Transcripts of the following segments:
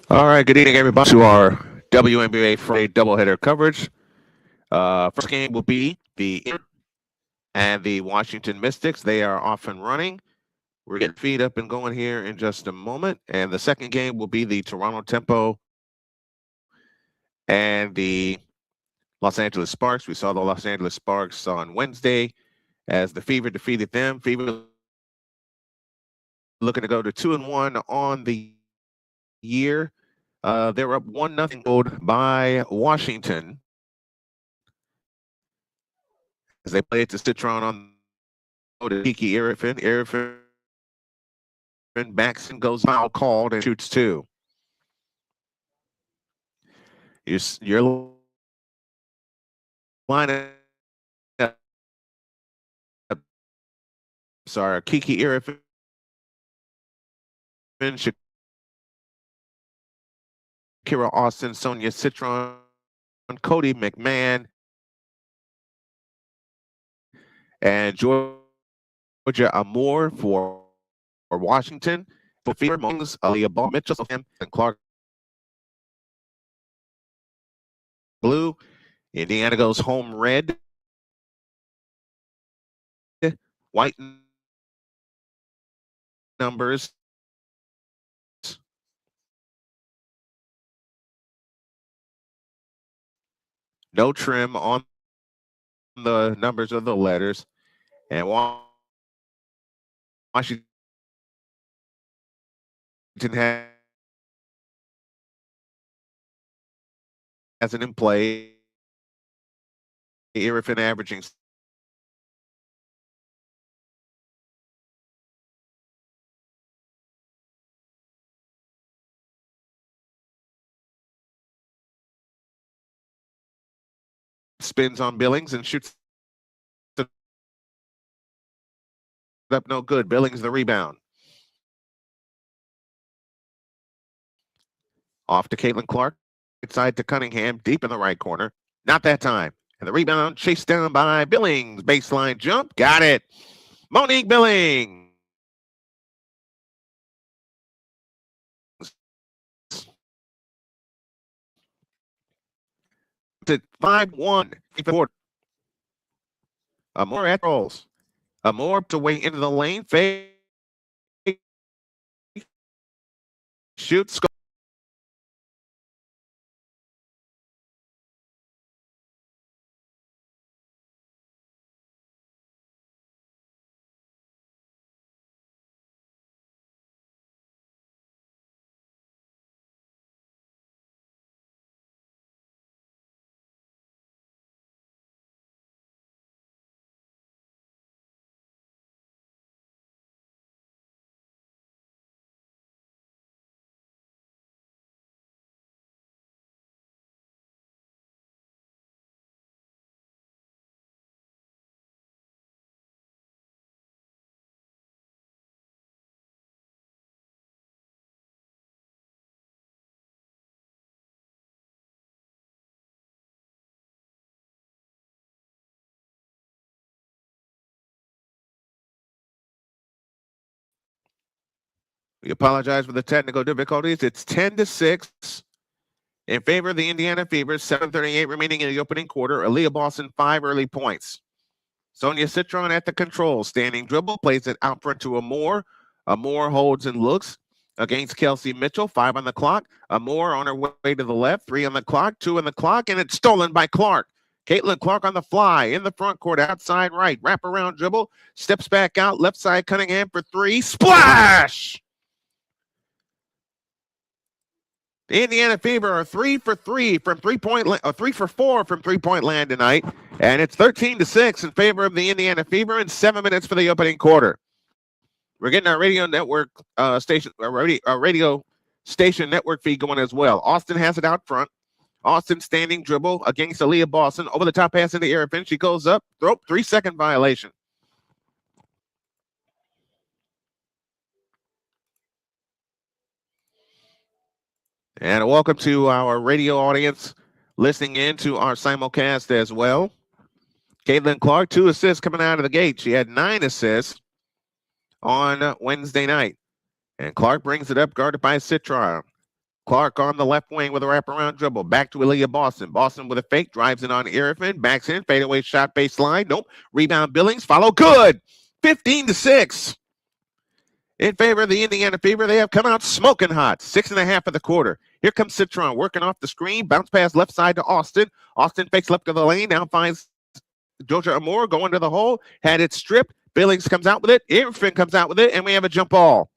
All right, good evening, everybody, to our WNBA Friday doubleheader coverage. First game will be the and the Washington Mystics. They are off and running. We're getting feed up and going here in just a moment. And the second game will be the Toronto Tempo and the Los Angeles Sparks. We saw the Los Angeles Sparks on Wednesday as the Fever defeated them. Fever looking to go to 2-1 on the year. They're up 1-0 by Washington as they play it to Citron on the Kiki Irrifin. Irrifin backs and goes foul called and shoots two. Your line up. Sorry, Kiki Irrifin, Shakira Austin, Sonia Citron, Cody McMahon, and Georgia Amour for Washington. For Fever, Mons, Aaliyah Ball, Mitchell, and Clark Blue. Indiana goes home red. White numbers. No trim on the numbers of the letters. And Washington has it in play. Irrifin averaging spins on Billings and shoots it up no good. Billings the rebound. Off to Caitlin Clark. Inside to Cunningham, deep in the right corner. Not that time. And the rebound chased down by Billings. Baseline jump. Got it. Monique Billings. To 5-1. More at rolls. More to way into the lane. Fake. Shoots. Score. We apologize for the technical difficulties. It's 10-6 in favor of the Indiana Fever. 7:38 remaining in the opening quarter. Aaliyah Boston, 5 early points. Sonia Citron at the control. Standing dribble. Plays it out front to Amour. Amour holds and looks against Kelsey Mitchell. 5 on the clock. Amour on her way to the left. 3 on the clock. 2 on the clock. And it's stolen by Clark. Caitlin Clark on the fly. In the front court. Outside right. Wraparound dribble. Steps back out. Left side Cunningham for 3. Splash! The Indiana Fever are 3 for 3 from 3-point, 3 for 4 from 3-point land tonight, and it's 13-6 in favor of the Indiana Fever in 7 minutes for the opening quarter. We're getting our radio network radio station network feed going as well. Austin has it out front. Austin standing dribble against Aaliyah Boston over the top pass into Irrifin. She goes up, 3-second violation. And welcome to our radio audience listening in to our simulcast as well. Caitlin Clark, 2 assists coming out of the gate. She had 9 assists on Wednesday night. And Clark brings it up, guarded by Citron. Clark on the left wing with a wraparound dribble. Back to Aaliyah Boston. Boston with a fake. Drives it on Irvin. Backs in. Fadeaway shot baseline. Nope. Rebound Billings. Follow. Good. 15-6. In favor of the Indiana Fever. They have come out smoking hot. 6.5 of the quarter. Here comes Citron working off the screen. Bounce pass left side to Austin. Austin fakes left of the lane. Now finds Georgia Amore going to the hole. Had it stripped. Billings comes out with it. Irvin comes out with it. And we have a jump ball.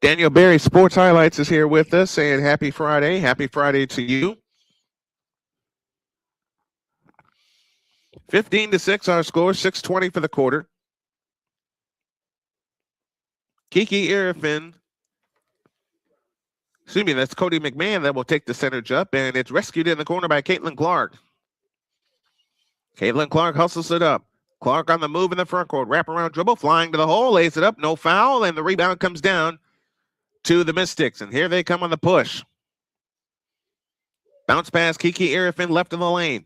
Daniel Berry, Sports Highlights, is here with us saying happy Friday. Happy Friday to you. 15-6 our score, 6:20 for the quarter. Kiki Irvin, excuse me, that's Cody McMahon that will take the center jump, and it's rescued in the corner by Caitlin Clark. Caitlin Clark hustles it up. Clark on the move in the front court. Wraparound dribble, flying to the hole, lays it up, no foul, and the rebound comes down to the Mystics, and here they come on the push. Bounce pass, Kiki Irvin left of the lane.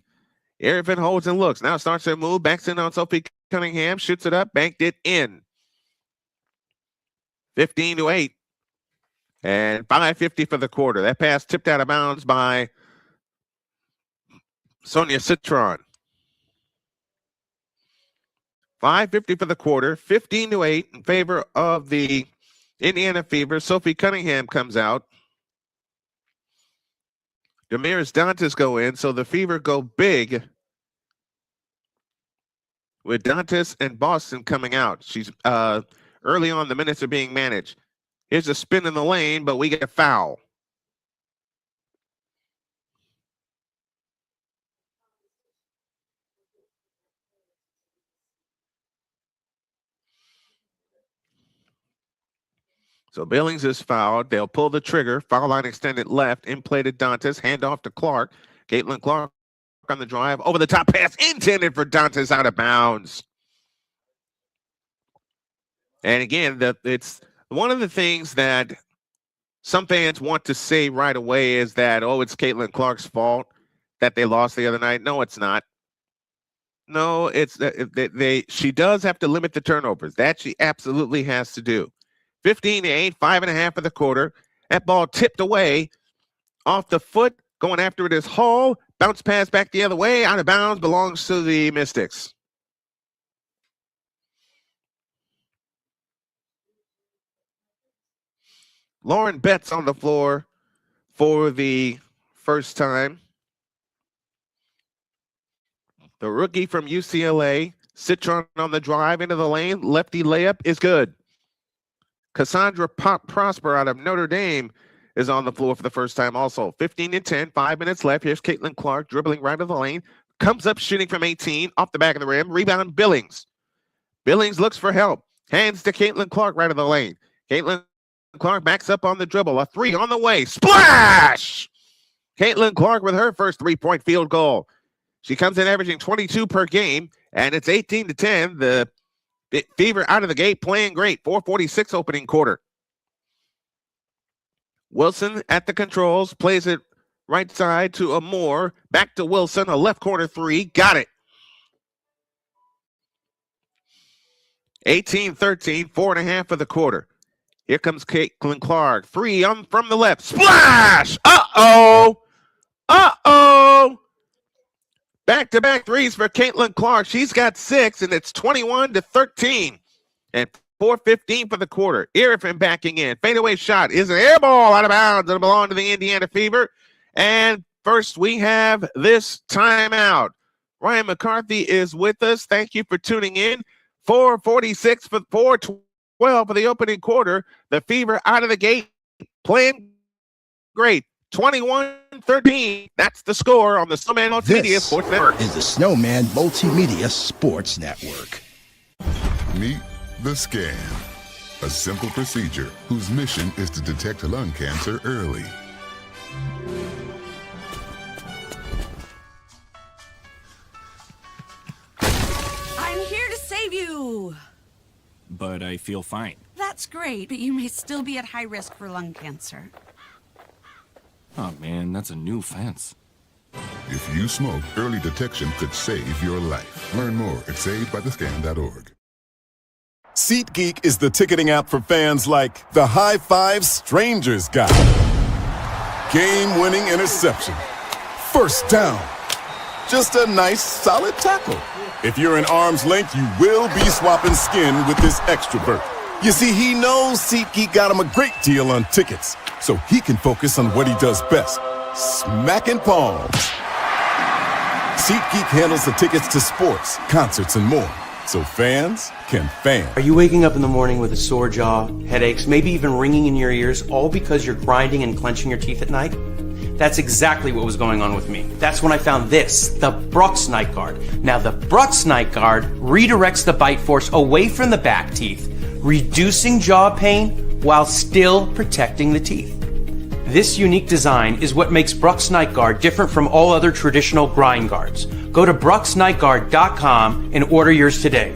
Irvin holds and looks. Now starts to move, backs in on Sophie Cunningham, shoots it up, banked it in. 15-8. And 5:50 for the quarter. That pass tipped out of bounds by Sonia Citron. 5:50 for the quarter, 15-8 in favor of the Indiana Fever. Sophie Cunningham comes out. Damaris Dantas go in, so the Fever go big with Dantas and Boston coming out. She's early on, the minutes are being managed. Here's a spin in the lane, but we get a foul. So Billings is fouled. They'll pull the trigger. Foul line extended left. In play to Dantas. Hand off to Clark. Caitlin Clark on the drive. Over the top pass intended for Dantas, out of bounds. And again, it's one of the things that some fans want to say right away is that, oh, it's Caitlin Clark's fault that they lost the other night. No, it's not. No, it's she does have to limit the turnovers. That she absolutely has to do. 15-8, 5.5 of the quarter. That ball tipped away off the foot. Going after it is Hall. Bounce pass back the other way. Out of bounds. Belongs to the Mystics. Lauren Betts on the floor for the first time. The rookie from UCLA. Citron on the drive into the lane. Lefty layup is good. Cassandra Prosper out of Notre Dame is on the floor for the first time also. 15-10, 5 minutes left. Here's Caitlin Clark dribbling right of the lane. Comes up shooting from 18, off the back of the rim. Rebound Billings. Billings looks for help. Hands to Caitlin Clark right of the lane. Caitlin Clark backs up on the dribble. A three on the way. Splash! Caitlin Clark with her first three-point field goal. She comes in averaging 22 per game, and it's 18-10. The Fever out of the gate playing great. 4:46 opening quarter. Wilson at the controls, plays it right side to Amore. Back to Wilson, a left corner three. Got it. 18-13, 4.5 of the quarter. Here comes Caitlin Clark. Three from the left. Splash! Uh-oh! Uh-oh! Back-to-back threes for Caitlin Clark. She's got 6, and it's 21-13. And 4:15 for the quarter. Irvin backing in. Fadeaway shot is an air ball out of bounds. It'll belong to the Indiana Fever. And first, we have this timeout. Ryan McCarthy is with us. Thank you for tuning in. 4:46 for 4:12 for the opening quarter. The Fever out of the gate playing great. 21-13. That's the score on the Snowman Multimedia Sports Network. Is the Snowman Multimedia Sports Network. Meet the Scan, a simple procedure whose mission is to detect lung cancer early. I'm here to save you. But I feel fine. That's great, but you may still be at high risk for lung cancer. Oh man, that's a new fence. If you smoke, early detection could save your life. Learn more at savedbythescan.org. SeatGeek is the ticketing app for fans like the High Five Strangers guy. Game-winning interception. First down. Just a nice, solid tackle. If you're in arm's length, you will be swapping skin with this extrovert. You see, he knows SeatGeek got him a great deal on tickets, so he can focus on what he does best, smacking palms. SeatGeek handles the tickets to sports, concerts, and more, so fans can fan. Are you waking up in the morning with a sore jaw, headaches, maybe even ringing in your ears, all because you're grinding and clenching your teeth at night? That's exactly what was going on with me. That's when I found this, the Brooks Night Guard. Now, the Brooks Night Guard redirects the bite force away from the back teeth, reducing jaw pain while still protecting the teeth. This unique design is what makes Brooks Night Guard different from all other traditional grind guards. Go to brooksnightguard.com and order yours today.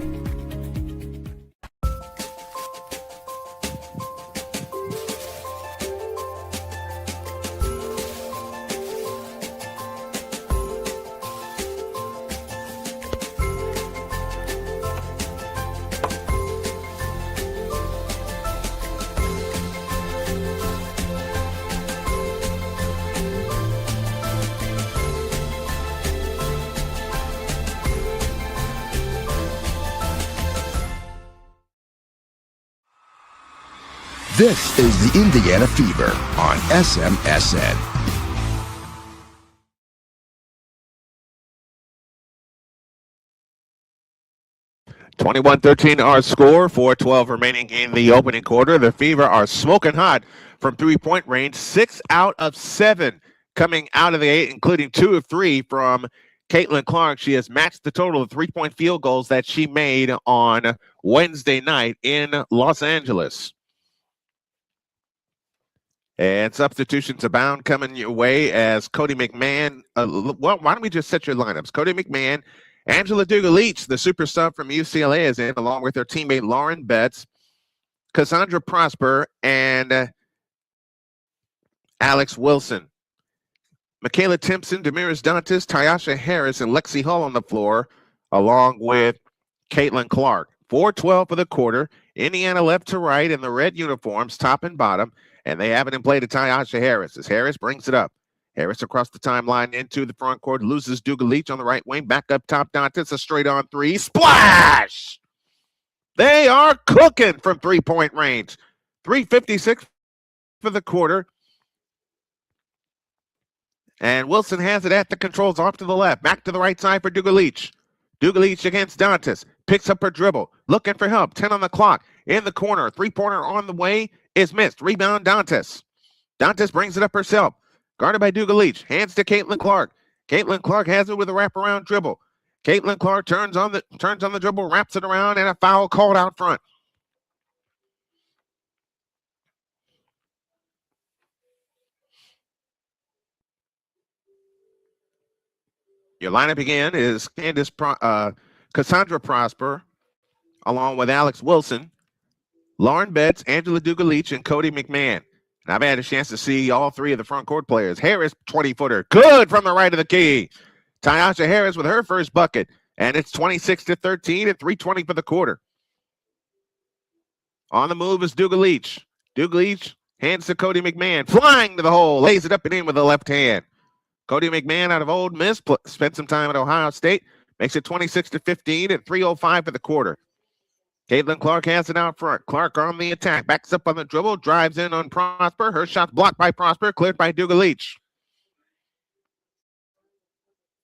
This is the Indiana Fever on SMSN. (21-13) our score, 4:12 remaining in the opening quarter. The Fever are smoking hot from three-point range, 6 out of 7 coming out of the 8, including 2 of 3 from Caitlin Clark. She has matched the total of three-point field goals that she made on Wednesday night in Los Angeles. And substitutions abound coming your way as Cody McMahon. Well, why don't we just set your lineups? Cody McMahon, Angela Duga-Leach, the super sub from UCLA, is in, along with her teammate Lauren Betts, Cassandra Prosper, and Alex Wilson. Michaela Timpson, Damaris Dantas, Tyasha Harris, and Lexi Hull on the floor, along with Caitlin Clark. 4:12 for the quarter. Indiana left to right in the red uniforms, top and bottom. And they have it in play to Tyasha Harris as Harris brings it up. Harris across the timeline into the front court, loses Duga-Leach on the right wing, back up top, Dantas, a straight on three, splash! They are cooking from three-point range. 3:56 for the quarter. And Wilson has it at the controls off to the left, back to the right side for Duga-Leach. Duga-Leach against Dantas, picks up her dribble, looking for help, 10 on the clock, in the corner, three-pointer on the way, is missed. Rebound, Dantas. Dantas brings it up herself. Guarded by Duga-Leach. Hands to Caitlin Clark. Caitlin Clark has it with a wraparound dribble. Caitlin Clark turns on the dribble, wraps it around, and a foul called out front. Your lineup again is Cassandra Prosper, along with Alex Wilson, Lauren Betts, Angela Duga-Leach, and Cody McMahon. And I've had a chance to see all three of the front court players. Harris, 20-footer, good from the right of the key. Tyasha Harris with her first bucket, and it's 26-13 and 3:20 for the quarter. On the move is Duga-Leach. Duga-Leach hands to Cody McMahon, flying to the hole, lays it up and in with the left hand. Cody McMahon out of Ole Miss, spent some time at Ohio State, makes it 26-15 and 3:05 for the quarter. Caitlin Clark has it out front. Clark on the attack. Backs up on the dribble. Drives in on Prosper. Her shot blocked by Prosper. Cleared by Duga-Leach.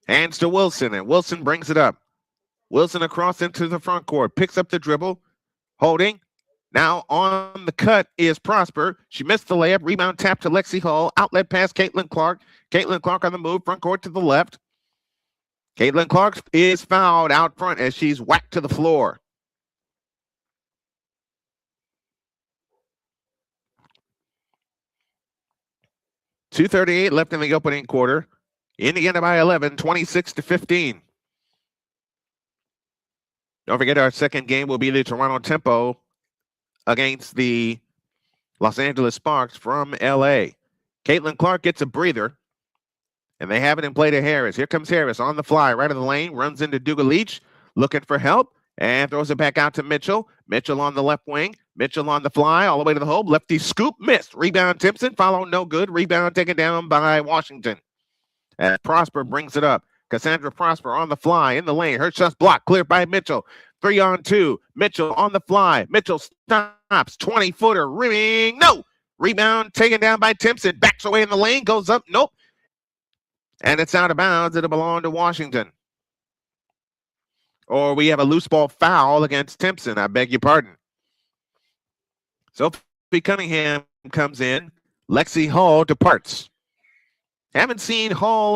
Hands to Wilson, and Wilson brings it up. Wilson across into the front court. Picks up the dribble. Holding. Now on the cut is Prosper. She missed the layup. Rebound tap to Lexi Hull. Outlet pass Caitlin Clark. Caitlin Clark on the move. Front court to the left. Caitlin Clark is fouled out front as she's whacked to the floor. .238 left in the opening quarter. Indiana by 11, 26-15. Don't forget our second game will be the Toronto Tempo against the Los Angeles Sparks from LA. Caitlin Clark gets a breather, and they have it in play to Harris. Here comes Harris on the fly, right of the lane, runs into Duga-Leach, looking for help, And throws it back out to Mitchell. Mitchell on the left wing. Mitchell on the fly, all the way to the hole. Lefty scoop, missed. Rebound Timpson, follow, no good. Rebound taken down by Washington. As Prosper brings it up. Cassandra Prosper on the fly in the lane. Her shot's blocked, cleared by Mitchell. 3-on-2. Mitchell on the fly. Mitchell stops. 20-footer. Ring. No. Rebound taken down by Timpson. Backs away in the lane. Goes up. Nope. And it's out of bounds. It'll belong to Washington. Or we have a loose ball foul against Timpson. I beg your pardon. Sophie Cunningham comes in. Lexi Hall departs. Haven't seen Lexi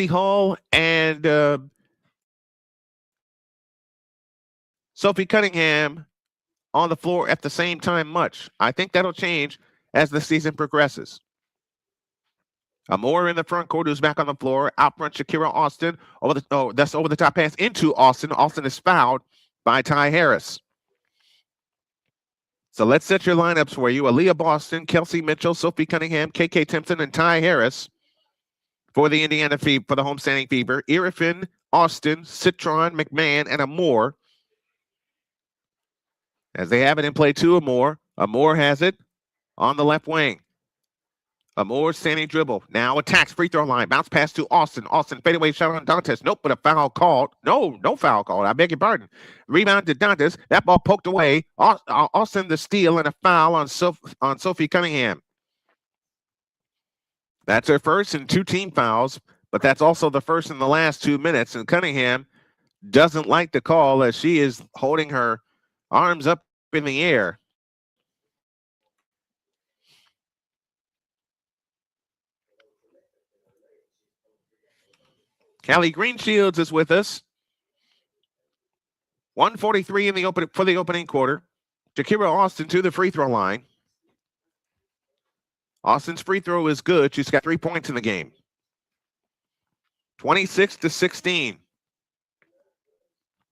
Hall and Sophie Cunningham on the floor at the same time much. I think that'll change as the season progresses. Amore in the front court, who's back on the floor. Out front, Shakira Austin. That's over the top pass into Austin. Austin is fouled by Ty Harris. So let's set your lineups for you. Aaliyah Boston, Kelsey Mitchell, Sophie Cunningham, KK Timpson, and Ty Harris for the Indiana Fever, for the homestanding Fever. Irifin, Austin, Citron, McMahon, and Amore. As they have it in play to Amore. Amore has it on the left wing. Amore standing dribble. Now attacks free throw line. Bounce pass to Austin. Austin fadeaway shot on Dantes. Nope, but a foul called. No foul called. I beg your pardon. Rebound to Dantes. That ball poked away. Austin the steal and a foul on Sophie Cunningham. That's her first and 2 team fouls, but that's also the first in the last 2 minutes. And Cunningham doesn't like the call as she is holding her arms up in the air. Callie Greenshields is with us. 1:43 in the opening quarter. Shakira Austin to the free throw line. Austin's free throw is good. She's got 3 points in the game. 26-16.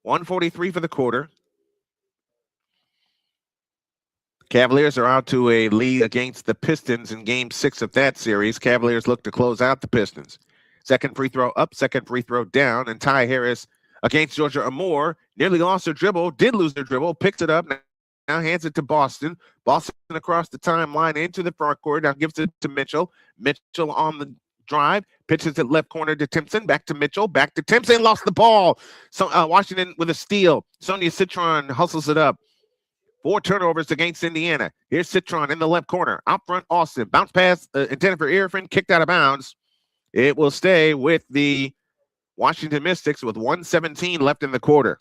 1:43 for the quarter. Cavaliers are out to a lead against the Pistons in Game 6 of that series. Cavaliers look to close out the Pistons. Second free throw up, second free throw down, and Ty Harris against Georgia Amore. Nearly lost her dribble, did lose her dribble, picks it up, now hands it to Boston. Boston across the timeline into the front court, now gives it to Mitchell. Mitchell on the drive, pitches it left corner to Timpson, back to Mitchell, back to Timpson, lost the ball. So Washington with a steal. Sonia Citron hustles it up. 4 turnovers against Indiana. Here's Citron in the left corner. Out front, Austin. Bounce pass intended for Irfin, kicked out of bounds. It will stay with the Washington Mystics with 1:17 left in the quarter.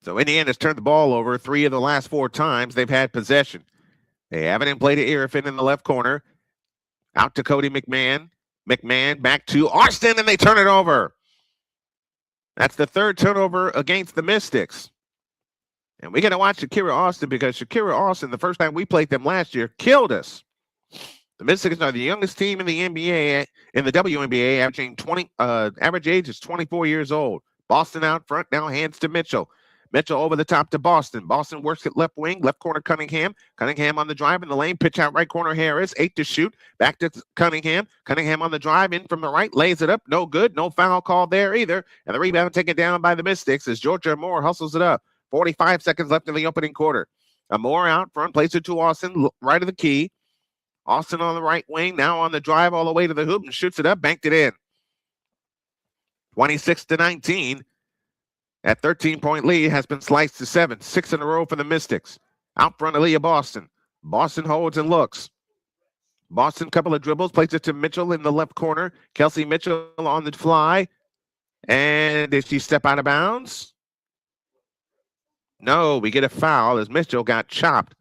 So Indiana's turned the ball over 3 of the last 4 times they've had possession. They have it in play to Irfin in the left corner. Out to Cody McMahon. McMahon back to Austin, and they turn it over. That's the 3rd turnover against the Mystics. And we got to watch Shakira Austin because Shakira Austin, the first time we played them last year, killed us. The Mystics are the youngest team in the NBA, in the WNBA, averaging average age is 24 years old. Boston out front, now hands to Mitchell. Mitchell over the top to Boston. Boston works at left wing, left corner Cunningham. Cunningham on the drive in the lane, pitch out right corner Harris, 8 to shoot. Back to Cunningham. Cunningham on the drive, in from the right, lays it up. No good, no foul call there either. And the rebound taken down by the Mystics as Georgia Amore hustles it up. 45 seconds left in the opening quarter. Amore out front, plays it to Austin, right of the key. Austin on the right wing, now on the drive all the way to the hoop and shoots it up, banked it in. 26-19. That 13-point lead has been sliced to 7. 6 in a row for the Mystics. Out front, Aaliyah Boston. Boston holds and looks. Boston, couple of dribbles, plays it to Mitchell in the left corner. Kelsey Mitchell on the fly. And did she step out of bounds? No, we get a foul as Mitchell got chopped.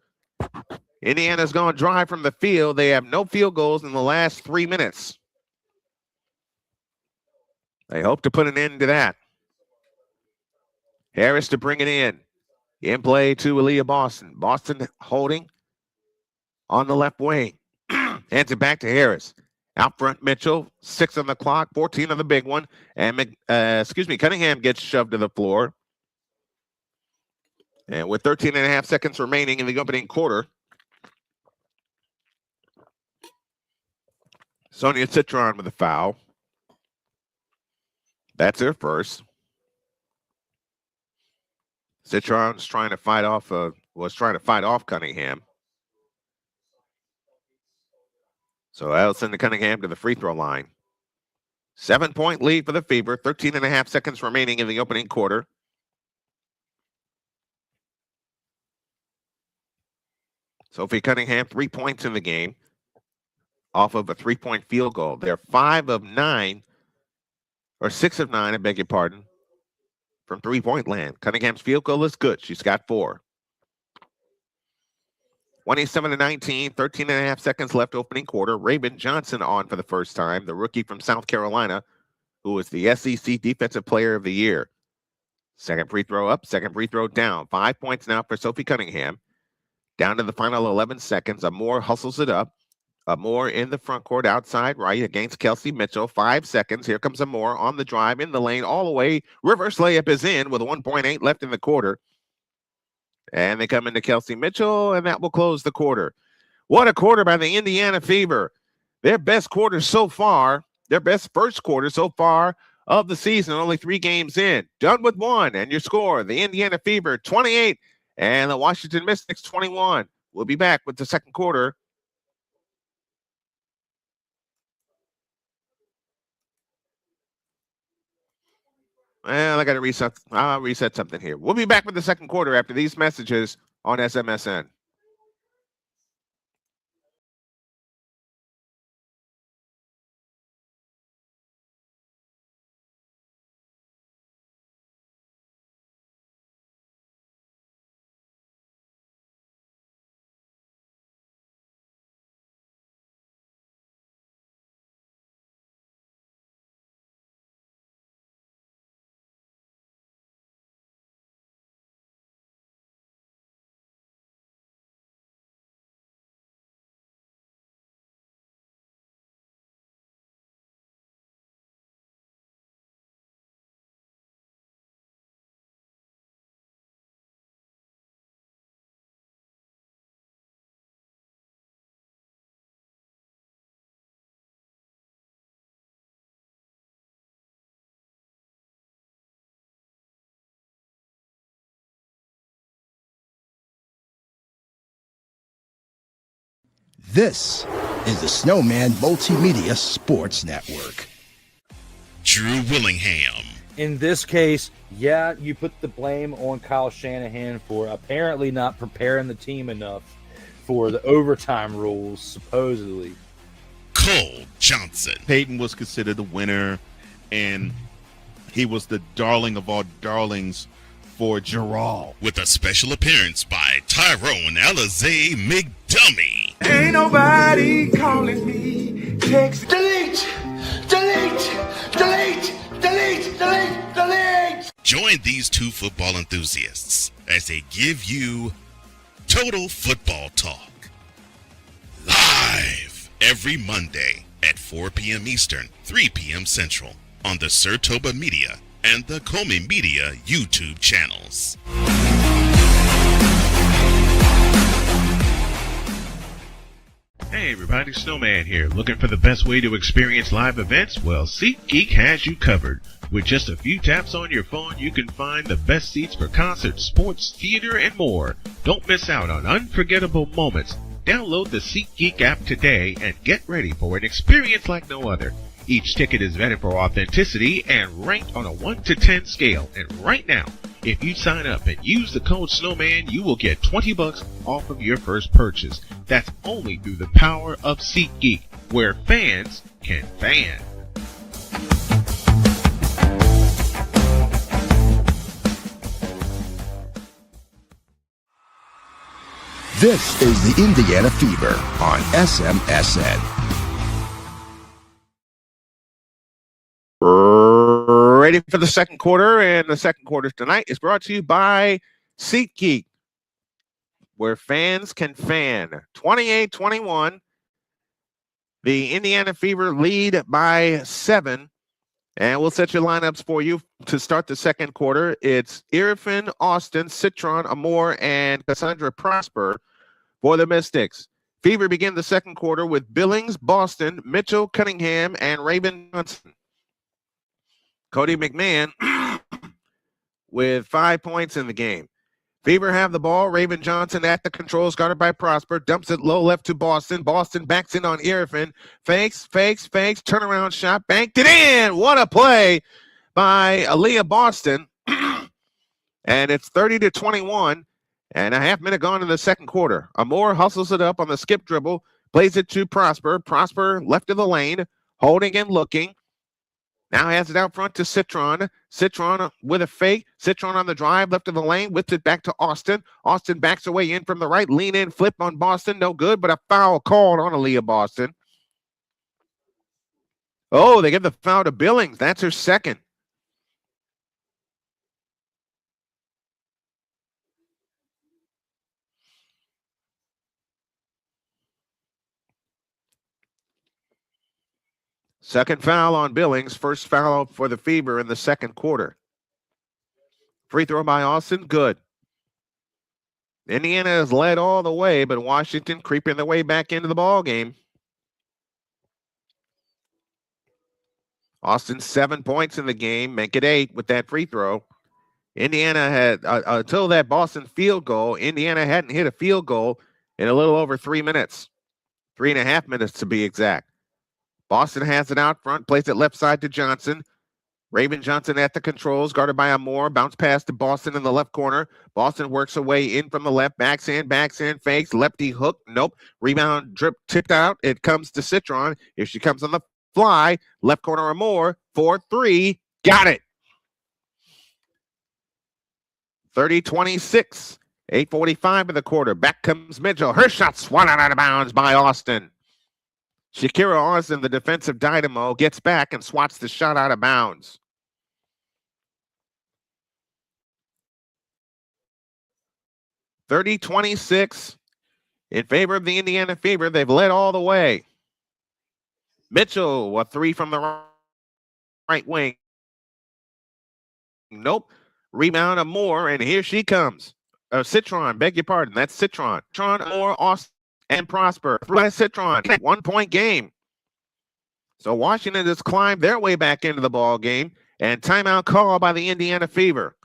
Indiana's going to drive from the field. They have no field goals in the last 3 minutes. They hope to put an end to that. Harris to bring it in. In play to Aaliyah Boston. Boston holding on the left wing. Hands it back to Harris. Out front, Mitchell. 6 on the clock, 14 on the big one. And Cunningham gets shoved to the floor. And with 13 and a half seconds remaining in the opening quarter, Sonia Citron with a foul. That's their first. Citron's trying to fight off Cunningham. So that'll send the Cunningham to the free throw line. 7-point lead for the Fever. 13.5 seconds remaining in the opening quarter. Sophie Cunningham, 3 points in the game off of a 3-point field goal. They're 5 of 9, or 6 of 9, I beg your pardon, from 3-point land. Cunningham's field goal is good. She's got 4. 27-19, 13.5 seconds left opening quarter. Raven Johnson on for the first time, the rookie from South Carolina, who was the SEC Defensive Player of the Year. Second free throw up, second free throw down. 5 points now for Sophie Cunningham. Down to the final 11 seconds. Amore hustles it up. Amore in the front court outside right against Kelsey Mitchell. 5 seconds. Here comes Amore on the drive in the lane all the way. Reverse layup is in with 1.8 left in the quarter. And they come into Kelsey Mitchell, and that will close the quarter. What a quarter by the Indiana Fever. Their best quarter so far, their best first quarter so far of the season, only 3 games in. Done with 1, and your score, the Indiana Fever 28 and the Washington Mystics 21. We'll be back with the second quarter. Well, I got to reset. I'll reset something here. We'll be back with the second quarter after these messages on SMSN. This is the Snowman Multimedia Sports Network. Drew Willingham. In this case, yeah, you put the blame on Kyle Shanahan for apparently not preparing the team enough for the overtime rules, supposedly. Cole Johnson. Peyton was considered the winner, and he was the darling of all darlings for Gerald. With a special appearance by Tyrone Alizé McDummy. Ain't nobody calling me. Text delete, delete, delete, delete, delete, delete. Join these 2 football enthusiasts as they give you Total Football Talk. Live every Monday at 4 p.m. Eastern, 3 p.m. Central on the Sertoba Media and the Comey Media YouTube channels. Hey everybody, Snowman here. Looking for the best way to experience live events? Well, SeatGeek has you covered. With just a few taps on your phone, you can find the best seats for concerts, sports, theater, and more. Don't miss out on unforgettable moments. Download the SeatGeek app today and get ready for an experience like no other. Each ticket is vetted for authenticity and ranked on a 1 to 10 scale. And right now, if you sign up and use the code Snowman, you will get $20 off of your first purchase. That's only through the power of SeatGeek, where fans can fan. This is the Indiana Fever on SMSN. Ready for the second quarter, and the second quarter tonight is brought to you by SeatGeek, where fans can fan. 28-21. The Indiana Fever lead by 7, and we'll set your lineups for you to start the second quarter. It's Irfin, Austin, Citron, Amore, and Cassandra Prosper for the Mystics. Fever begin the second quarter with Billings, Boston, Mitchell, Cunningham, and Raven Johnson. Cody McMahon with 5 points in the game. Fever have the ball. Raven Johnson at the controls, guarded by Prosper. Dumps it low left to Boston. Boston backs in on Irfin. Fakes. Turnaround shot. Banked it in. What a play by Aaliyah Boston. And it's 30-21. And a half minute gone in the second quarter. Amore hustles it up on the skip dribble. Plays it to Prosper. Prosper left of the lane. Holding and looking. Now has it out front to Citron. Citron with a fake. Citron on the drive, left of the lane, whips it back to Austin. Austin backs away in from the right. Lean in, flip on Boston. No good, but a foul called on Aaliyah Boston. Oh, they give the foul to Billings. That's her second. Second foul on Billings. First foul for the Fever in the second quarter. Free throw by Austin. Good. Indiana has led all the way, but Washington creeping their way back into the ball game. Austin 7 points in the game. Make it 8 with that free throw. Indiana had, until that Boston field goal, Indiana hadn't hit a field goal in a little over 3 minutes. 3.5 minutes to be exact. Boston has it out front, plays it left side to Johnson. Raven Johnson at the controls, guarded by Amore. Bounce pass to Boston in the left corner. Boston works away in from the left. Backs in, fakes. Lefty hook. Nope. Rebound, tipped out. It comes to Citron. If she comes on the fly, left corner Amore. 4-3. Got it. 30-26. 8:45 in the quarter. Back comes Mitchell. Her shot swatted out of bounds by Austin. Shakira Austin, the defensive dynamo, gets back and swats the shot out of bounds. (30-26) in favor of the Indiana Fever. They've led all the way. Mitchell, a three from the right wing. Nope. Rebound of Moore, and here she comes. Citron, beg your pardon. That's Citron. Citron, Moore, Austin, and Prosper. By Citron, 1 point game. So Washington has climbed their way back into the ball game, and timeout call by the Indiana Fever.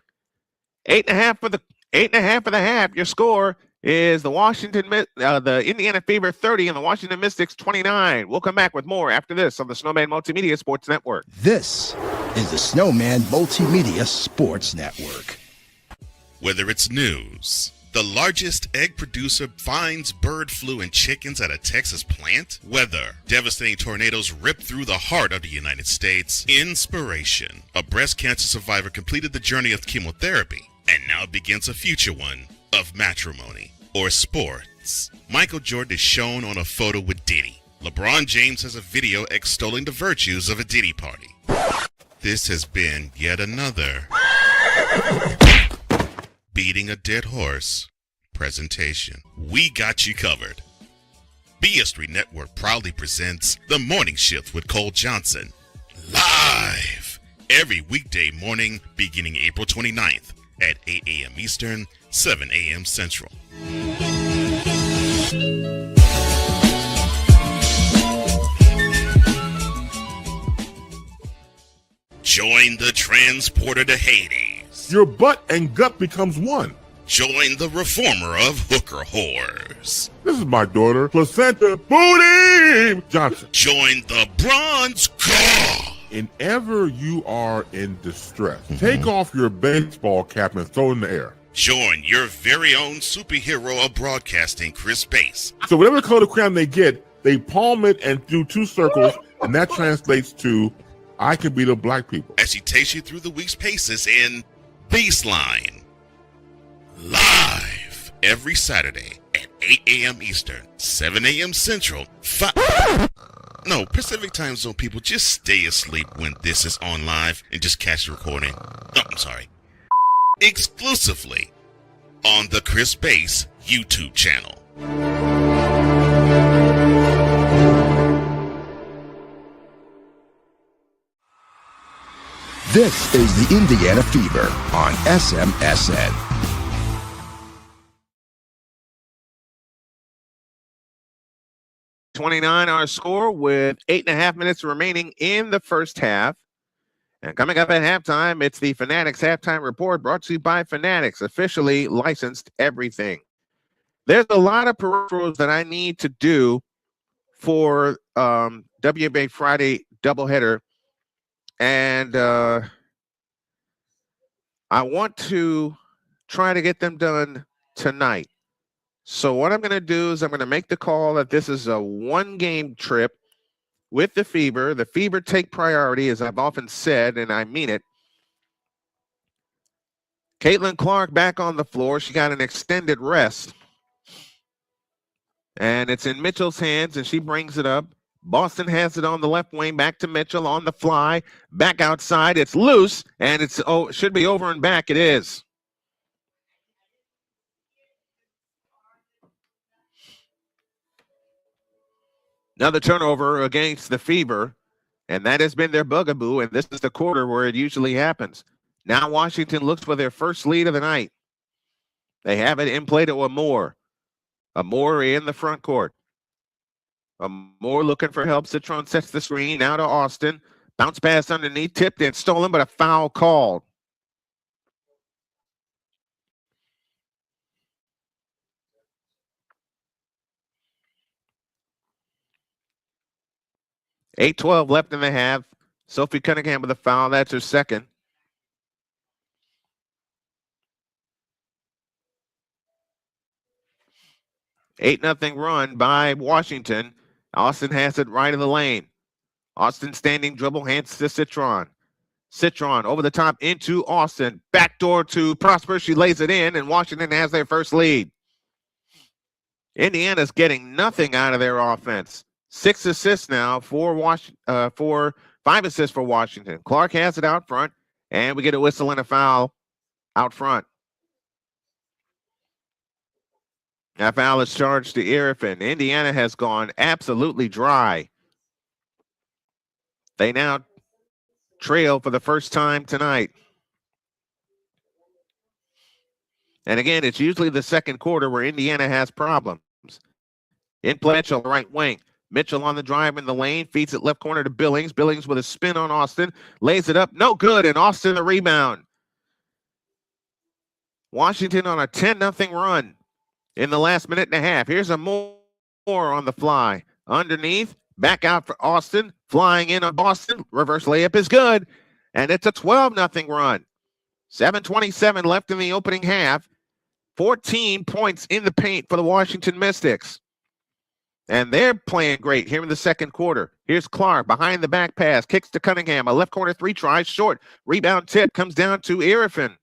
8.5 for the 8.5 for the half. Your score is the Indiana Fever 30 and the Washington Mystics 29. We'll come back with more after this on the Snowman Multimedia Sports Network. This is the Snowman Multimedia Sports Network. Whether it's news, the largest egg producer finds bird flu in chickens at a Texas plant, weather, devastating tornadoes rip through the heart of the United States, inspiration, a breast cancer survivor completed the journey of chemotherapy and now begins a future one of matrimony or sports. Michael Jordan is shown on a photo with Diddy. LeBron James has a video extolling the virtues of a Diddy party. This has been yet another beating a dead horse presentation. We got you covered. BS3 Network proudly presents The Morning Shift with Cole Johnson, live every weekday morning beginning April 29th at 8 a.m. Eastern, 7 a.m. Central. Join the transporter to Hades. Your butt and gut becomes one. Join the reformer of hooker whores. This is my daughter, Placenta Booty Johnson. Join the bronze claw. Whenever you are in distress, take off your baseball cap and throw it in the air. Join your very own superhero of broadcasting, Chris Bass. So whatever color crayon they get, they palm it and do 2 circles, and that translates to, I can beat up black people. As he takes you through the week's paces in Baseline. Live every Saturday at 8 a.m. Eastern, 7 a.m. Central, No, Pacific Time Zone people, just stay asleep when this is on live and just catch the recording. Oh, I'm sorry. Exclusively on the Chris Bass YouTube channel. This is the Indiana Fever on SMSN. $29 our score with 8.5 minutes remaining in the first half. And coming up at halftime, it's the Fanatics Halftime Report brought to you by Fanatics, officially licensed everything. There's a lot of peripherals that I need to do for WNBA Friday doubleheader. And I want to try to get them done tonight. So what I'm going to do is I'm going to make the call that this is a one-game trip with the Fever. The Fever take priority, as I've often said, and I mean it. Caitlin Clark back on the floor. She got an extended rest. And it's in Mitchell's hands, and she brings it up. Boston has it on the left wing, back to Mitchell on the fly, back outside. It's loose, and it should be over and back. It is. Another turnover against the Fever, and that has been their bugaboo, and this is the quarter where it usually happens. Now Washington looks for their first lead of the night. They have it in play to Amore. Amore in the front court. Amore looking for help. Citron sets the screen. Now to Austin. Bounce pass underneath. Tipped and stolen, but a foul called. .8:12 left in the half. Sophie Cunningham with a foul. That's her second. $8-0 run by Washington. Austin has it right in the lane. Austin standing dribble, hands to Citron. Citron over the top into Austin. Backdoor to Prosper. She lays it in, and Washington has their first lead. Indiana's getting nothing out of their offense. 6 assists now for 5 assists for Washington. Clark has it out front, and we get a whistle and a foul out front. That foul is charged to Irrifin. Indiana has gone absolutely dry. They now trail for the first time tonight. And again, it's usually the second quarter where Indiana has problems. In play, Mitchell, right wing. Mitchell on the drive in the lane, feeds it left corner to Billings. Billings with a spin on Austin, lays it up, no good, and Austin the rebound. Washington on a 10-0 run in the last minute and a half. Here's a more on the fly. Underneath, back out for Austin, flying in on Boston. Reverse layup is good, and it's a 12-0 run. 7:27 left in the opening half. 14 points in the paint for the Washington Mystics. And they're playing great here in the second quarter. Here's Clark behind the back pass, kicks to Cunningham. A left corner three tries, short. Rebound tip comes down to Irrifin.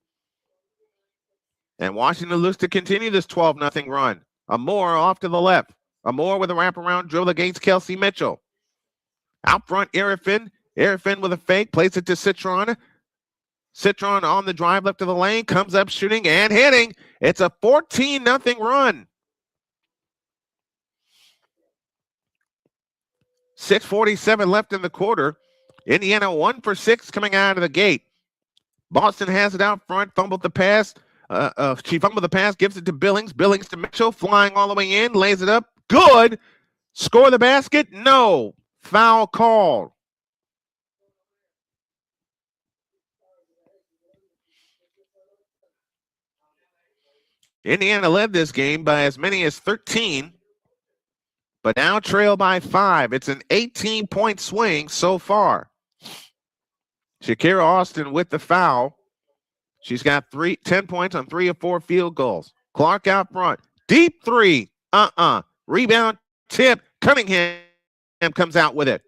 And Washington looks to continue this 12-0 run. Amore off to the left. Amore with a wraparound dribble against Kelsey Mitchell. Out front, Irrifin. Irrifin with a fake, plays it to Citron. Citron on the drive left of the lane, comes up shooting and hitting. It's a 14-0 run. 6:47 left in the quarter. Indiana 1 for 6 coming out of the gate. Boston has it out front, fumbled the pass. She fumbled the pass, gives it to Billings. Billings to Mitchell, flying all the way in, lays it up. Good. Score the basket? No. Foul called. Indiana led this game by as many as 13, but now trail by 5. It's an 18-point swing so far. Shakira Austin with the foul. She's got 10 points on 3 of 4 field goals. Clark out front. Deep three. Rebound tip. Cunningham comes out with it.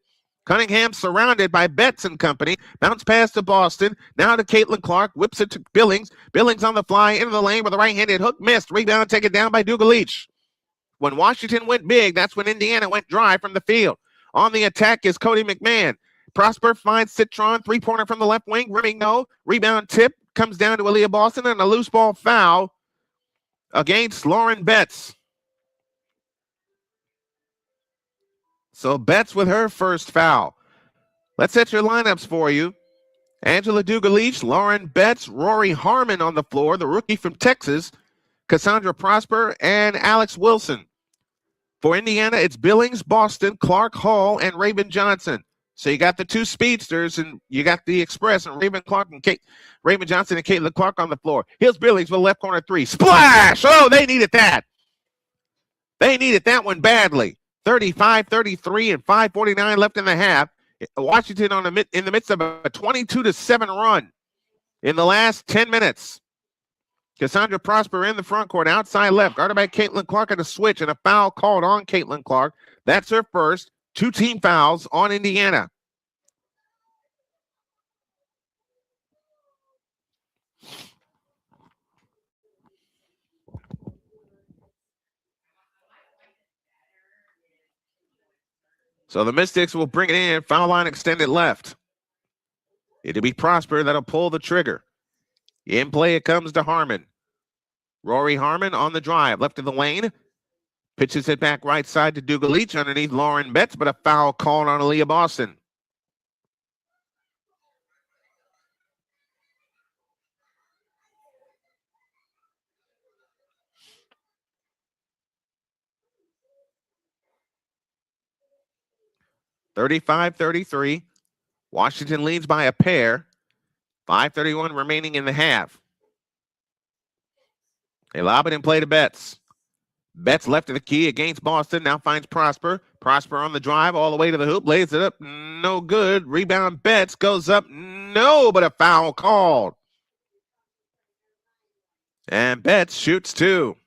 Cunningham surrounded by Betts and company. Bounce pass to Boston. Now to Caitlin Clark. Whips it to Billings. Billings on the fly into the lane with a right-handed hook. Missed. Rebound taken down by Dugalich. When Washington went big, that's when Indiana went dry from the field. On the attack is Cody McMahon. Prosper finds Citron. Three-pointer from the left wing. Rimming no. Rebound tip. Comes down to Aaliyah Boston and a loose ball foul against Lauren Betts. So Betts with her first foul. Let's set your lineups for you. Angela Dugalich, Lauren Betts, Rory Harmon on the floor, the rookie from Texas, Cassandra Prosper, and Alex Wilson. For Indiana, it's Billings, Boston, Clark Hall, and Raven Johnson. So you got the two speedsters, and you got the Express, and Raven Johnson and Caitlin Clark on the floor. Here's Billings with left corner three. Splash! Oh, they needed that. They needed that one badly. 35-33 and 5:49 left in the half. Washington in the midst of a 22-7 run in the last 10 minutes. Cassandra Prosper in the front court, outside left, guarded by Caitlin Clark at a switch, and a foul called on Caitlin Clark. That's her first. 2 team fouls on Indiana. So the Mystics will bring it in. Foul line extended left. It'll be Prosper that'll pull the trigger. In play, it comes to Harmon. Rory Harmon on the drive, left of the lane. Pitches it back right side to Dugalich underneath Lauren Betts, but a foul called on Aaliyah Boston. (35-33). Washington leads by a pair. 5:31 remaining in the half. They lob it and play to Betts. Betts left of the key against Boston. Now finds Prosper. Prosper on the drive all the way to the hoop. Lays it up. No good. Rebound Betts goes up. No, but a foul called. And Betts shoots 2.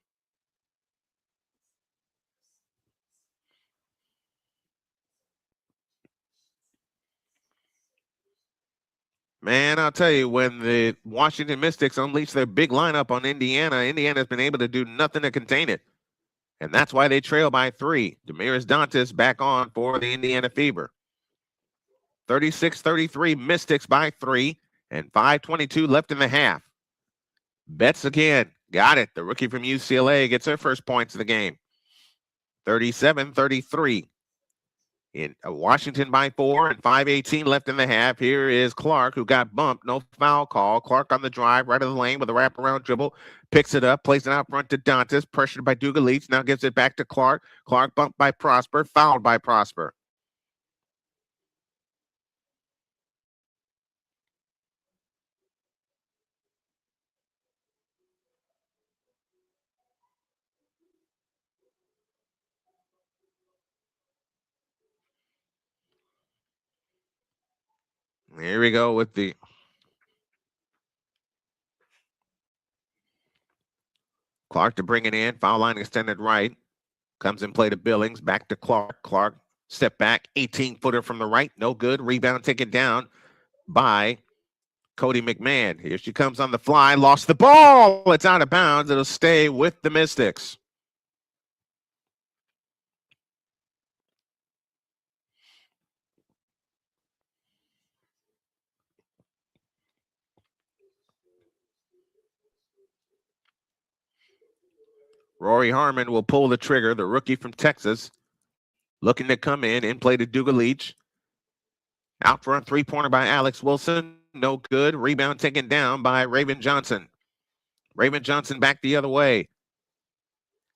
Man, I'll tell you, when the Washington Mystics unleash their big lineup on Indiana, Indiana's been able to do nothing to contain it. And that's why they trail by 3. Damiris Dantas back on for the Indiana Fever. 36-33, Mystics by 3, and 5:22 left in the half. Betts again. Got it. The rookie from UCLA gets her first points of the game. 37-33. In Washington by 4 and 5:18 left in the half. Here is Clark, who got bumped. No foul call. Clark on the drive, right of the lane with a wraparound dribble. Picks it up, plays it out front to Dantas. Pressured by Dugalich. Now gives it back to Clark. Clark bumped by Prosper. Fouled by Prosper. Here we go with the Clark to bring it in. Foul line extended right. Comes in play to Billings. Back to Clark. Clark step back. 18-footer from the right. No good. Rebound taken down by Cody McMahon. Here she comes on the fly. Lost the ball. It's out of bounds. It'll stay with the Mystics. Rory Harmon will pull the trigger, the rookie from Texas, looking to come in play to Dugalich. Out front, 3-pointer by Alex Wilson. No good. Rebound taken down by Raven Johnson. Raven Johnson back the other way.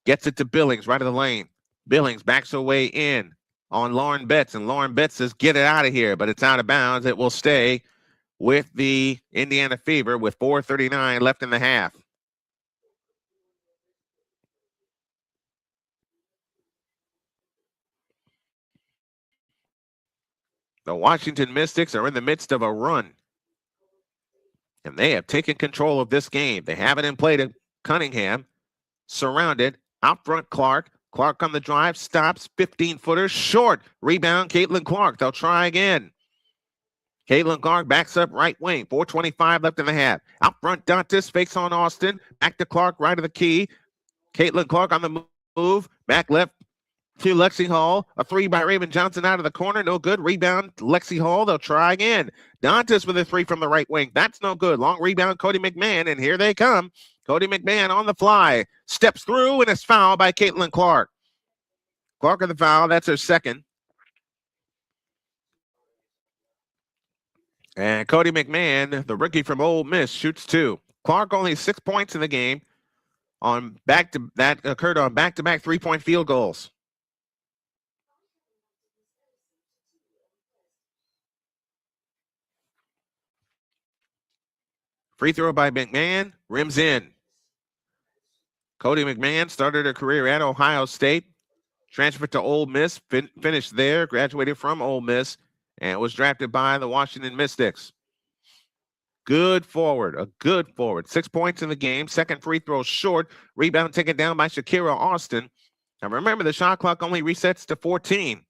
Gets it to Billings, right of the lane. Billings backs her way in on Lauren Betts, and Lauren Betts says, get it out of here, but it's out of bounds. It will stay with the Indiana Fever with 4:39 left in the half. The Washington Mystics are in the midst of a run, and they have taken control of this game. They have it in play to Cunningham, surrounded, out front Clark. Clark on the drive, stops, 15-footer, short. Rebound, Caitlin Clark. They'll try again. Caitlin Clark backs up right wing. 4:25 left in the half. Out front, Dantas fakes on Austin. Back to Clark, right of the key. Caitlin Clark on the move. Back left to Lexi Hall. A 3 by Raven Johnson out of the corner. No good. Rebound, Lexi Hall. They'll try again. Dantas with a 3 from the right wing. That's no good. Long rebound, Cody McMahon, and here they come. Cody McMahon on the fly. Steps through, and is fouled by Caitlin Clark. Clark on the foul. That's her second. And Cody McMahon, the rookie from Ole Miss, shoots 2. Clark only 6 points in the game that occurred on back-to-back 3-point field goals. Free throw by McMahon, rims in. Cody McMahon started her career at Ohio State, transferred to Ole Miss, finished there, graduated from Ole Miss, and was drafted by the Washington Mystics. Good forward, a good forward. 6 points in the game. Second free throw short. Rebound taken down by Shakira Austin. Now remember, the shot clock only resets to 14.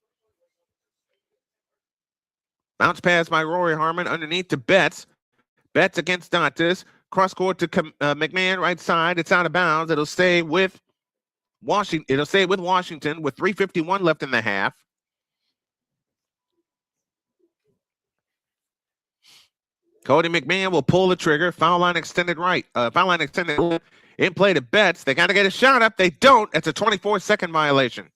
Bounce pass by Rory Harmon underneath to Betts. Betts against Dantas. Cross court to McMahon, right side. It's out of bounds. It'll stay with Washington. It'll stay with Washington with 3:51 left in the half. Cody McMahon will pull the trigger. Foul line extended right. Foul line extended left. In play to Betts. They got to get a shot up. They don't. It's a 24-second violation.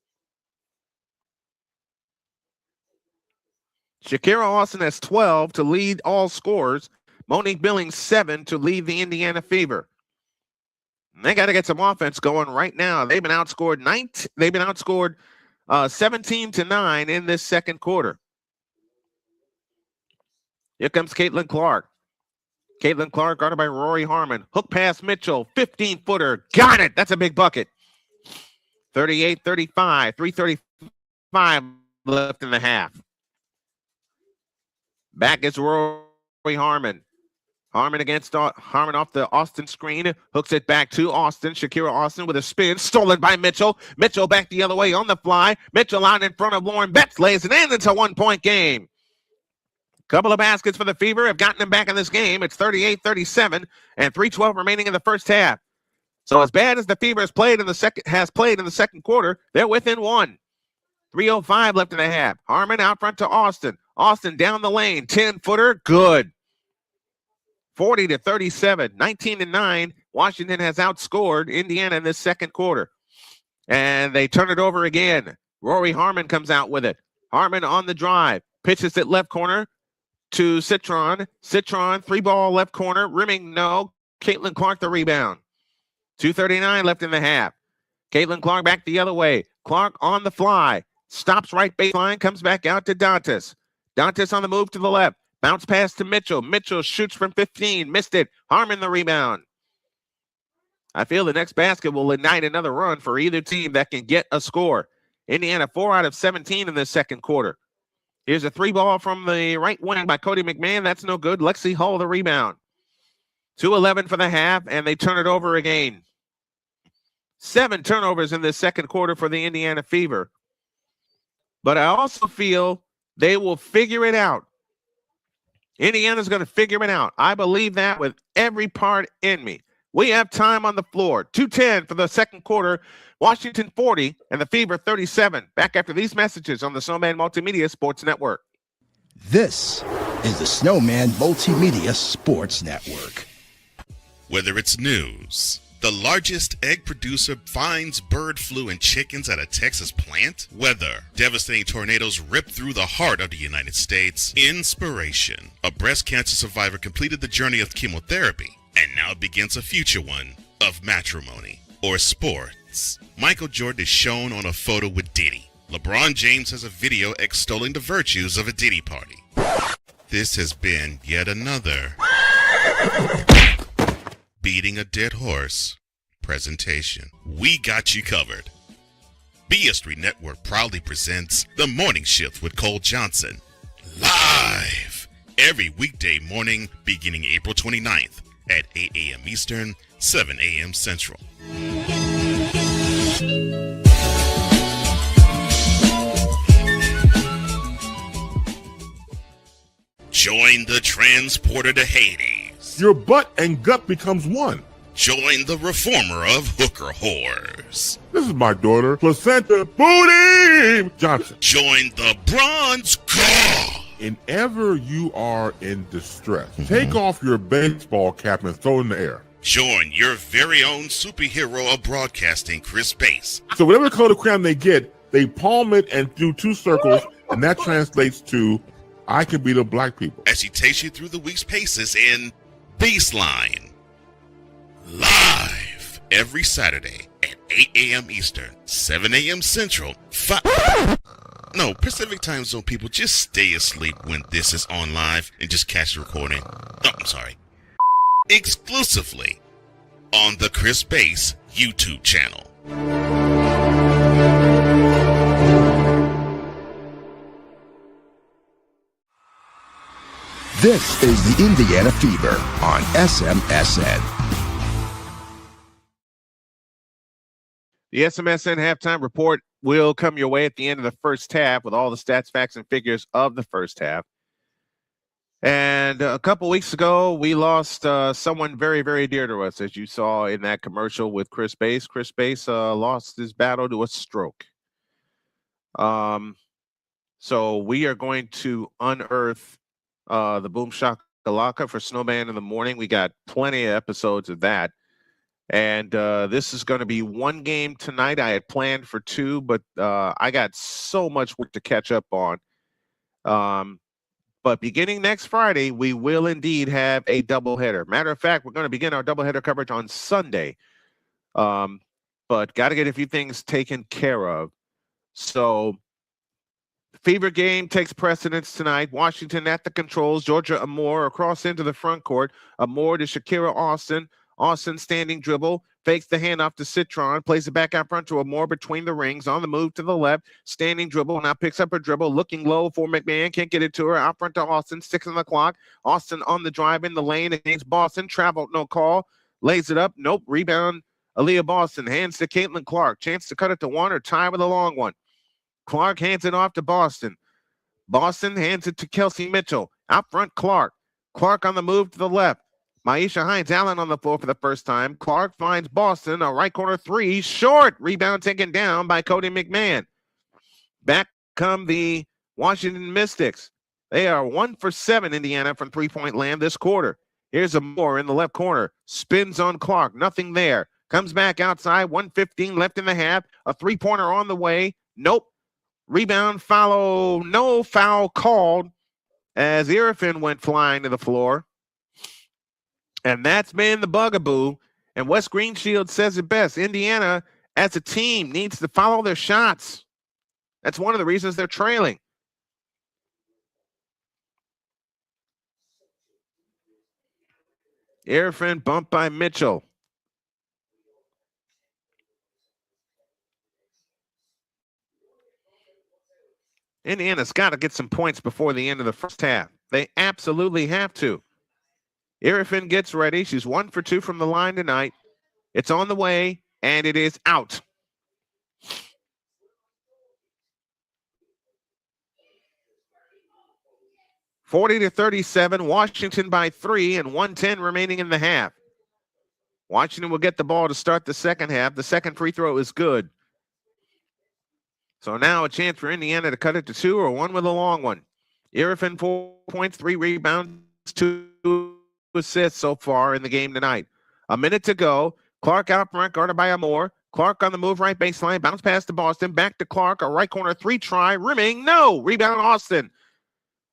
Shakira Austin has 12 to lead all scorers. Monique Billings 7 to lead the Indiana Fever. And they got to get some offense going right now. They've been outscored 17-9 in this second quarter. Here comes Caitlin Clark. Caitlin Clark guarded by Rory Harmon. Hook pass Mitchell, 15-footer. Got it. That's a big bucket. 38-35, 3:35 left in the half. Back is Rory Harmon. Harmon off the Austin screen. Hooks it back to Austin. Shakira Austin with a spin. Stolen by Mitchell. Mitchell back the other way on the fly. Mitchell out in front of Lauren Betts. Lays it in. It's a 1-point game. Couple of baskets for the Fever have gotten them back in this game. It's 38-37 and 3:12 remaining in the first half. So as bad as the Fever has played in the second quarter, they're within one. 3:05 left in the half. Harmon out front to Austin. Austin down the lane. 10-footer. Good. 40-37, 19-9. Washington has outscored Indiana in this second quarter. And they turn it over again. Rory Harmon comes out with it. Harmon on the drive. Pitches it left corner to Citron. Citron, 3-ball left corner. Rimming, no. Caitlin Clark the rebound. 2:39 left in the half. Caitlin Clark back the other way. Clark on the fly. Stops right baseline. Comes back out to Dantas. Dantas on the move to the left. Bounce pass to Mitchell. Mitchell shoots from 15. Missed it. Harmon the rebound. I feel the next basket will ignite another run for either team that can get a score. Indiana 4 out of 17 in the second quarter. Here's a 3-ball from the right wing by Cody McMahon. That's no good. Lexi Hull the rebound. 2:11 for the half, and they turn it over again. 7 turnovers in the second quarter for the Indiana Fever. But I also feel they will figure it out. Indiana's going to figure it out. I believe that with every part in me. We have time on the floor. 2:10 for the second quarter. Washington 40 and the Fever 37. Back after these messages on the Snowman Multimedia Sports Network. This is the Snowman Multimedia Sports Network. Whether it's news, the largest egg producer finds bird flu in chickens at a Texas plant, weather, devastating tornadoes rip through the heart of the United States, inspiration, a breast cancer survivor completed the journey of chemotherapy, and now begins a future one of matrimony or sports. Michael Jordan is shown on a photo with Diddy. LeBron James has a video extolling the virtues of a Diddy party. This has been yet another beating a dead horse presentation. We got you covered. BS3 Network proudly presents The Morning Shift with Cole Johnson, live every weekday morning beginning April 29th at 8 a.m. Eastern, 7 a.m. Central. Join the transporter to Hades. Your butt and gut becomes one. Join the reformer of hooker whores. This is my daughter, Placenta Booty Johnson. Join the bronze claw. Whenever you are in distress, take off your baseball cap and throw it in the air. Join your very own superhero of broadcasting, Chris Bass. So whatever color crayon they get, they palm it and do 2 circles, and that translates to, I can be the black people. As he takes you through the week's paces in Baseline. Live every Saturday at 8 a.m. Eastern, 7 a.m. Central, Pacific Time Zone people, just stay asleep when this is on live and just catch the recording. Oh, I'm sorry. exclusively on the Chris Base YouTube channel. This is the Indiana Fever on SMSN. The SMSN halftime report will come your way at the end of the first half with all the stats, facts, and figures of the first half. And a couple weeks ago, we lost someone very, very dear to us, as you saw in that commercial with Chris Base. Chris Base lost his battle to a stroke. So we are going to unearth the Boom Shakalaka for Snowman in the morning. We got plenty of episodes of that. And this is going to be one game tonight. I had planned for two, but I got so much work to catch up on. But beginning next Friday, we will indeed have a doubleheader. Matter of fact, we're going to begin our doubleheader coverage on Sunday. But got to get a few things taken care of. So, Fever game takes precedence tonight. Washington at the controls. Georgia Amore across into the front court. Amore to Shakira Austin. Austin standing dribble, fakes the handoff to Citron, plays it back out front to Amore between the rings, on the move to the left, standing dribble, now picks up her dribble, looking low for McMahon, can't get it to her, out front to Austin, 6 on the clock. Austin on the drive in the lane against Boston, traveled, no call, lays it up, nope, rebound, Aaliyah Boston, hands to Caitlin Clark, chance to cut it to one or tie with a long one. Clark hands it off to Boston. Boston hands it to Kelsey Mitchell, out front Clark. Clark on the move to the left. Maisha Hines-Allen on the floor for the first time. Clark finds Boston, a right corner three, short. Rebound taken down by Cody McMahon. Back come the Washington Mystics. They are 1 for 7, Indiana, from three-point land this quarter. Here's Amore in the left corner. Spins on Clark. Nothing there. Comes back outside. 1:15 left in the half. A three-pointer on the way. Nope. Rebound follow. No foul called as Irfin went flying to the floor. And that's been the bugaboo. And Wes Greenshield says it best. Indiana, as a team, needs to follow their shots. That's one of the reasons they're trailing. Irfin bumped by Mitchell. Indiana's got to get some points before the end of the first half. They absolutely have to. Irfin gets ready. She's 1 for 2 from the line tonight. It's on the way, and it is out. (40-37), Washington by 3, and 1:10 remaining in the half. Washington will get the ball to start the second half. The second free throw is good. So now a chance for Indiana to cut it to 2 or 1 with a long one. Irfin 4 points, 3 rebounds, 2 assists so far in the game tonight. A minute to go. Clark out front, guarded by Amore. Clark on the move, right baseline, bounce pass to Boston, back to Clark, a right corner 3 try, rimming, no, rebound Austin.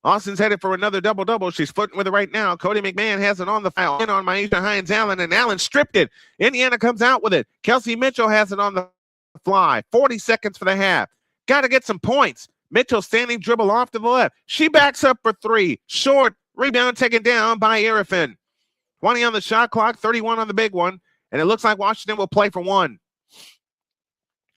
Austin's headed for another double-double. She's flirting with it right now. Cody McMahon has it on the foul. In on Maisha Hines-Allen, and Allen stripped it. Indiana comes out with it. Kelsey Mitchell has it on the fly. 40 seconds for the half. Got to get some points. Mitchell standing dribble off to the left. She backs up for 3. Short. Rebound taken down by Irfin. 20 on the shot clock, 31 on the big one. And it looks like Washington will play for 1.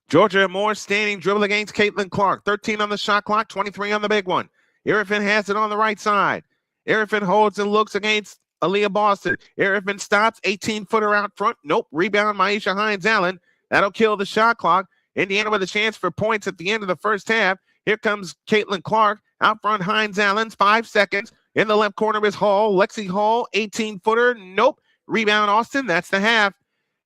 Georgia Amore standing dribble against Caitlin Clark. 13 on the shot clock, 23 on the big one. Irfin has it on the right side. Irfin holds and looks against Aaliyah Boston. Irfin stops, 18-footer out front. Nope, rebound Maisha Hines-Allen. That'll kill the shot clock. Indiana with a chance for points at the end of the first half. Here comes Caitlin Clark. Out front, Hines-Allen, 5 seconds. In the left corner is Hall. Lexi Hall, 18-footer. Nope. Rebound Austin. That's the half.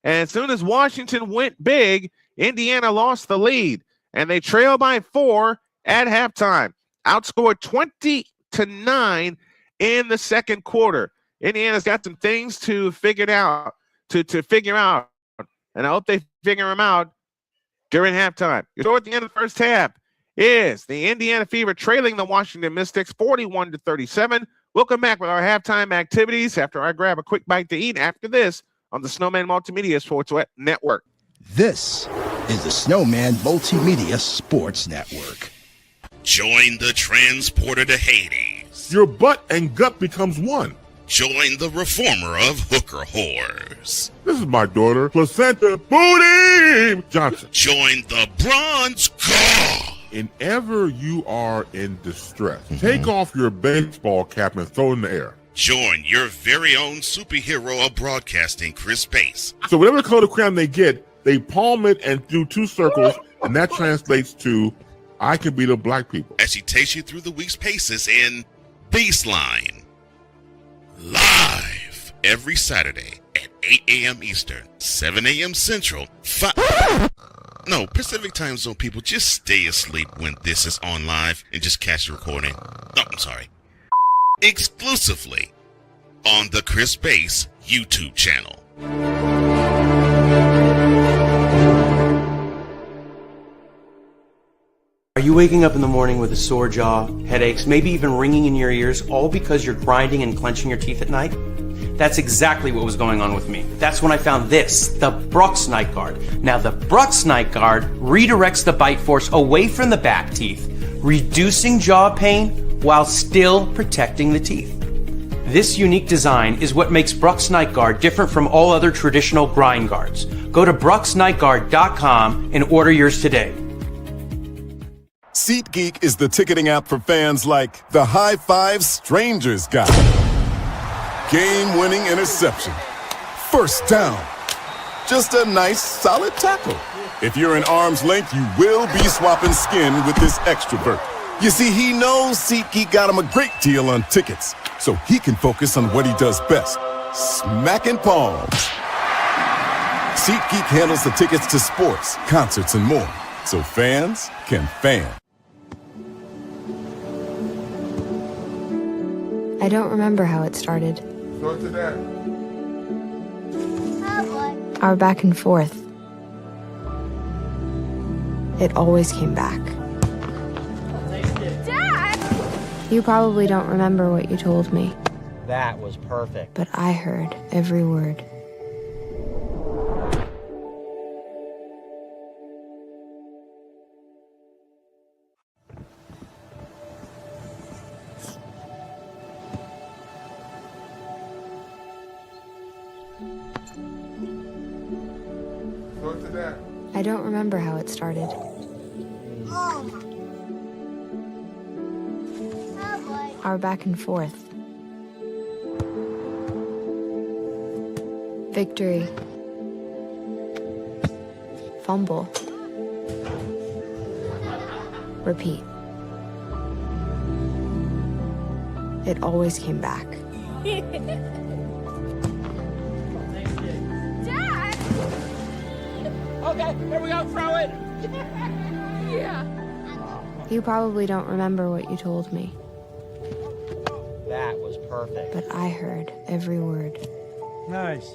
And as soon as Washington went big, Indiana lost the lead. And they trail by 4 at halftime. Outscored 20-9 in the second quarter. Indiana's got some things to figure out. And I hope they figure them out during halftime. At the end of the first half is the Indiana Fever trailing the Washington Mystics 41-37. We'll come back with our halftime activities after I grab a quick bite to eat after this on the Snowman Multimedia Sports Network. This is the Snowman Multimedia Sports Network. Join the transporter to Hades. Your butt and gut becomes one. Join the reformer of hooker whores. This is my daughter, Placenta Booty Johnson. Join the bronze guard. Whenever you are in distress, take off your baseball cap and throw it in the air. Join your very own superhero of broadcasting, Chris Bass. So whatever color crayon they get, they palm it and do two circles, and that translates to, I can beat up black people. As she takes you through the week's paces in Baseline. Live every Saturday at 8 a.m. Eastern, 7 a.m. Central, Pacific time zone people, just stay asleep when this is on live and just catch the recording. No, I'm sorry. Exclusively on the Chris Bass YouTube channel. Are you waking up in the morning with a sore jaw, headaches, maybe even ringing in your ears, all because you're grinding and clenching your teeth at night? That's exactly what was going on with me. That's when I found this, the Brooks Night Guard. Now, the Brooks Night Guard redirects the bite force away from the back teeth, reducing jaw pain while still protecting the teeth. This unique design is what makes Brooks Night Guard different from all other traditional grind guards. Go to brooksnightguard.com and order yours today. SeatGeek is the ticketing app for fans like the High Five Strangers guy. Game-winning interception. First down. Just a nice, solid tackle. If you're in arm's length, you will be swapping skin with this extrovert. You see, he knows SeatGeek got him a great deal on tickets, so he can focus on what he does best, smacking palms. SeatGeek handles the tickets to sports, concerts, and more, so fans can fan. I don't remember how it started. Go to that. Our back and forth. It always came back. Dad! You probably don't remember what you told me, That was perfect. but I heard every word. Go to that. I don't remember how it started. Our back and forth. Victory. Fumble. Repeat. It always came back. Dad! Okay, here we go, throw it! Yeah. You probably don't remember what you told me, That was perfect. but I heard every word. Nice.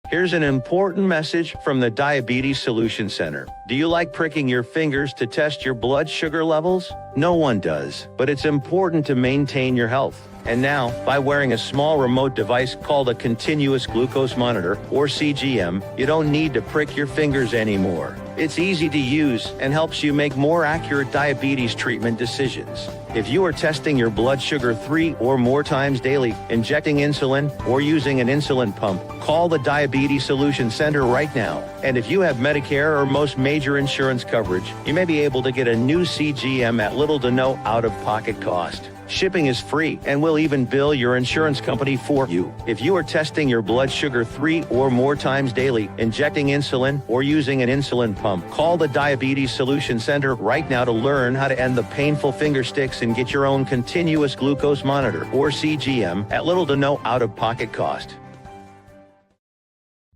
Here's an important message from the Diabetes Solution Center. Do you like pricking your fingers to test your blood sugar levels? No one does, but it's important to maintain your health. And now, by wearing a small remote device called a continuous glucose monitor, or CGM, you don't need to prick your fingers anymore. It's easy to use and helps you make more accurate diabetes treatment decisions. If you are testing your blood sugar 3 or more times daily, injecting insulin, or using an insulin pump, call the Diabetes Solution Center right now. And if you have Medicare or most major insurance coverage, you may be able to get a new CGM at little to no out-of-pocket cost. Shipping is free, and we'll even bill your insurance company for you. If you are testing your blood sugar 3 or more times daily, injecting insulin, or using an insulin pump, call the Diabetes Solution Center right now to learn how to end the painful finger sticks and get your own continuous glucose monitor, or CGM, at little to no out-of-pocket cost.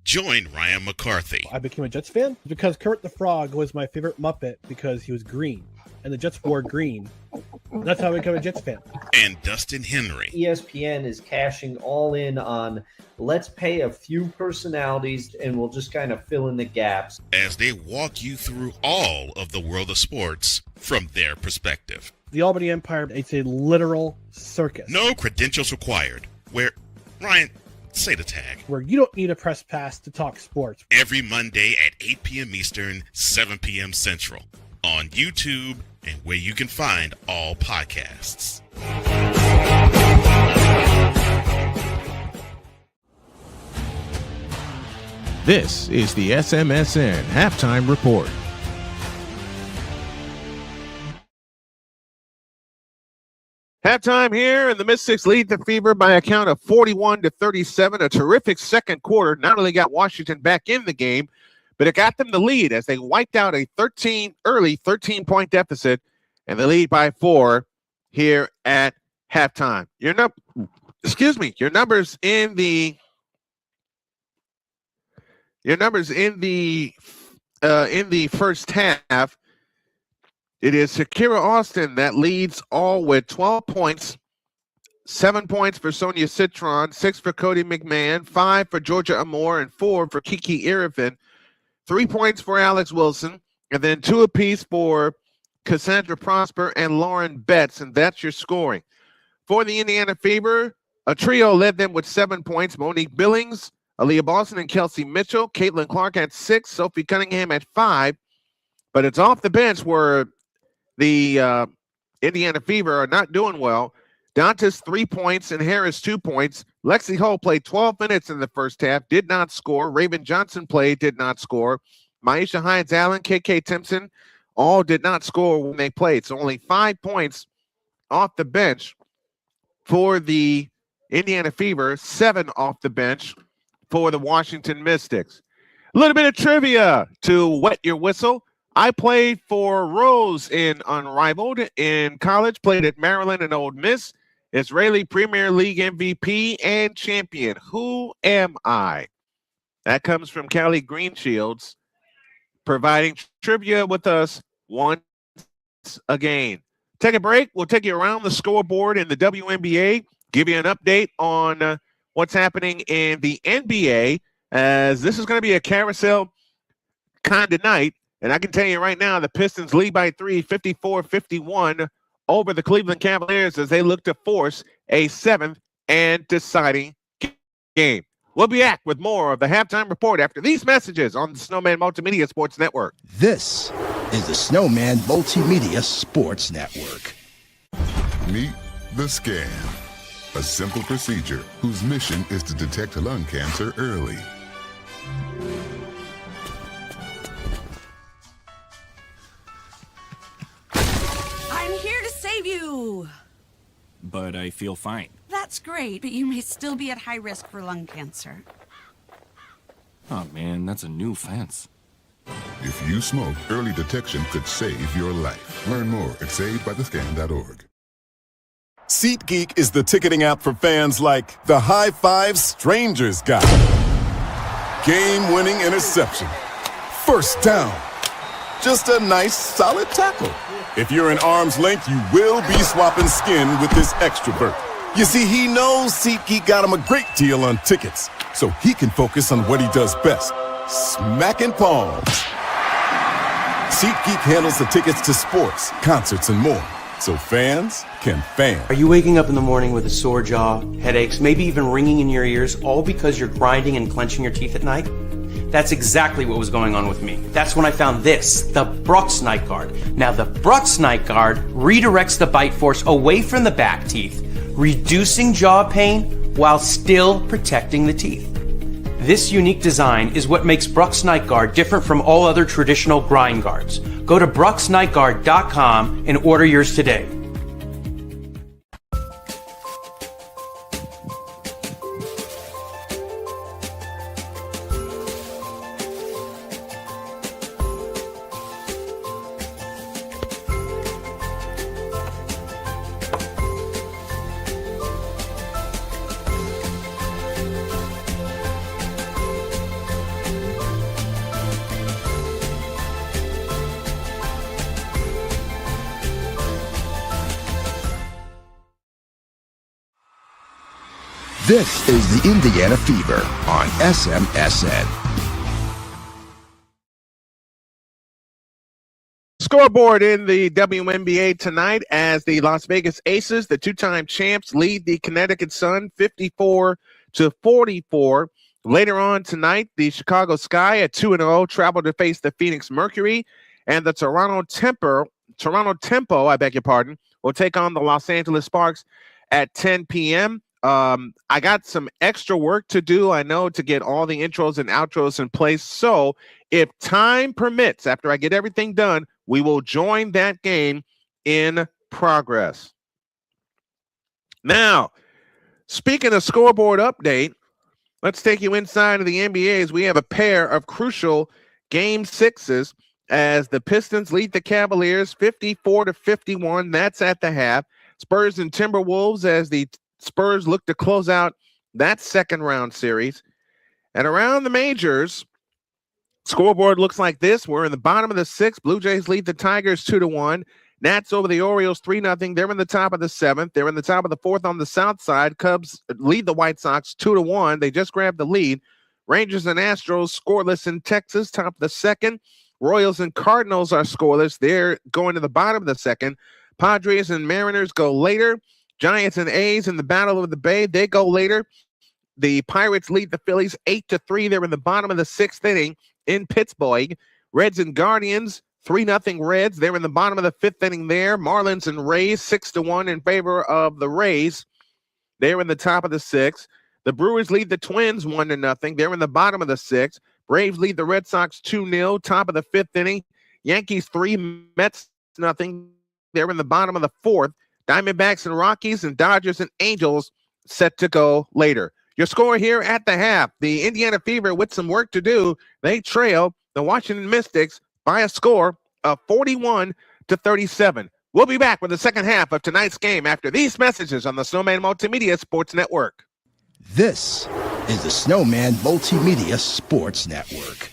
Join Ryan McCarthy. I became a Jets fan because Kermit the Frog was my favorite Muppet because he was green, and the Jets wore green. That's how I became a Jets fan. And Dustin Henry. ESPN is cashing all in on let's pay a few personalities and we'll just kind of fill in the gaps. As they walk you through all of the world of sports from their perspective. The Albany Empire, it's a literal circus. No credentials required. Ryan, say the tag. Where you don't need a press pass to talk sports. Every Monday at at 8 p.m. Eastern, 7 p.m. Central on YouTube and where you can find all podcasts. This is the SMSN Halftime Report. Halftime here, and the Mystics lead the Fever by a count of 41-37. A terrific second quarter. Not only got Washington back in the game, but it got them the lead as they wiped out a early 13-point deficit, and they lead by 4 here at halftime. Your numbers in the first half. It is Shakira Austin that leads all with 12 points, 7 points for Sonia Citron, 6 for Cody McMahon, 5 for Georgia Amore, and 4 for Kiki Irvin. 3 points for Alex Wilson, and then 2 apiece for Cassandra Prosper and Lauren Betts, and that's your scoring. For the Indiana Fever, a trio led them with 7 points. Monique Billings, Aaliyah Boston, and Kelsey Mitchell. Caitlin Clark at 6, Sophie Cunningham at 5. But it's off the bench where the Indiana Fever are not doing well. Dantas 3 points and Harris 2 points. Lexi Hull played 12 minutes in the first half, did not score. Raven Johnson played, did not score. Maisha Hines-Allen, KK Timpson, all did not score when they played. So only 5 points off the bench for the Indiana Fever, 7 off the bench for the Washington Mystics. A little bit of trivia to wet your whistle. I played for Rose in Unrivaled in college, played at Maryland and Ole Miss, Israeli Premier League MVP and champion. Who am I? That comes from Callie Greenshields, providing trivia with us once again. Take a break. We'll take you around the scoreboard in the WNBA, give you an update on what's happening in the NBA, as this is going to be a carousel kind of night. And I can tell you right now, the Pistons lead by 3, 54-51 over the Cleveland Cavaliers as they look to force a 7th and deciding game. We'll be back with more of the Halftime Report after these messages on the Snowman Multimedia Sports Network. This is the Snowman Multimedia Sports Network. Meet the Scan, a simple procedure whose mission is to detect lung cancer early. I'm here to save you. But I feel fine. That's great, but you may still be at high risk for lung cancer. Oh man, that's a new fence. If you smoke, early detection could save your life. Learn more at savedbythescan.org. SeatGeek is the ticketing app for fans like the High Five Strangers guy. Game-winning interception. First down. Just a nice, solid tackle. If you're in arm's length, you will be swapping skin with this extrovert. You see, he knows SeatGeek got him a great deal on tickets, so he can focus on what he does best, smacking palms. SeatGeek handles the tickets to sports, concerts, and more, so fans can fan. Are you waking up in the morning with a sore jaw, headaches, maybe even ringing in your ears, all because you're grinding and clenching your teeth at night? That's exactly what was going on with me. That's when I found this, the Brooks Night Guard. Now, the Brooks Night Guard redirects the bite force away from the back teeth, reducing jaw pain while still protecting the teeth. This unique design is what makes Brooks Night Guard different from all other traditional grind guards. Go to brooksnightguard.com and order yours today. This is the Indiana Fever on SMSN. Scoreboard in the WNBA tonight as the Las Vegas Aces, the two-time champs, lead the Connecticut Sun 54-44 Later on tonight, the Chicago Sky at 2-0 travel to face the Phoenix Mercury, and the Toronto Tempo, I beg your pardon, will take on the Los Angeles Sparks at 10 p.m. I got some extra work to do, I know, to get all the intros and outros in place. So if time permits, after I get everything done, we will join that game in progress. Now, speaking of scoreboard update, let's take you inside of the NBA as we have a pair of crucial game sixes as the Pistons lead the Cavaliers 54-51. That's at the half. Spurs and Timberwolves as the Spurs look to close out that second round series. And around the majors, scoreboard looks like this. We're in the bottom of the sixth. Blue Jays lead the Tigers 2-1. Nats over the Orioles 3-0. They're in the top of the seventh. They're in the top of the fourth on the south side. Cubs lead the White Sox 2-1. They just grabbed the lead. Rangers and Astros scoreless in Texas, top of the second. Royals and Cardinals are scoreless. They're going to the bottom of the second. Padres and Mariners go later. Giants and A's in the Battle of the Bay, they go later. The Pirates lead the Phillies 8-3. They're in the bottom of the sixth inning in Pittsburgh. Reds and Guardians 3-0 Reds. They're in the bottom of the fifth inning there. Marlins and Rays 6-1 in favor of the Rays. They're in the top of the sixth. The Brewers lead the Twins 1-0. They're in the bottom of the sixth. Braves lead the Red Sox 2-0, top of the fifth inning. Yankees 3, Mets nothing. They're in the bottom of the fourth. Diamondbacks and Rockies and Dodgers and Angels set to go later. Your score here at the half. The Indiana Fever, with some work to do, they trail the Washington Mystics by a score of 41-37. We'll be back with the second half of tonight's game after these messages on the Snowman Multimedia Sports Network. This is the Snowman Multimedia Sports Network.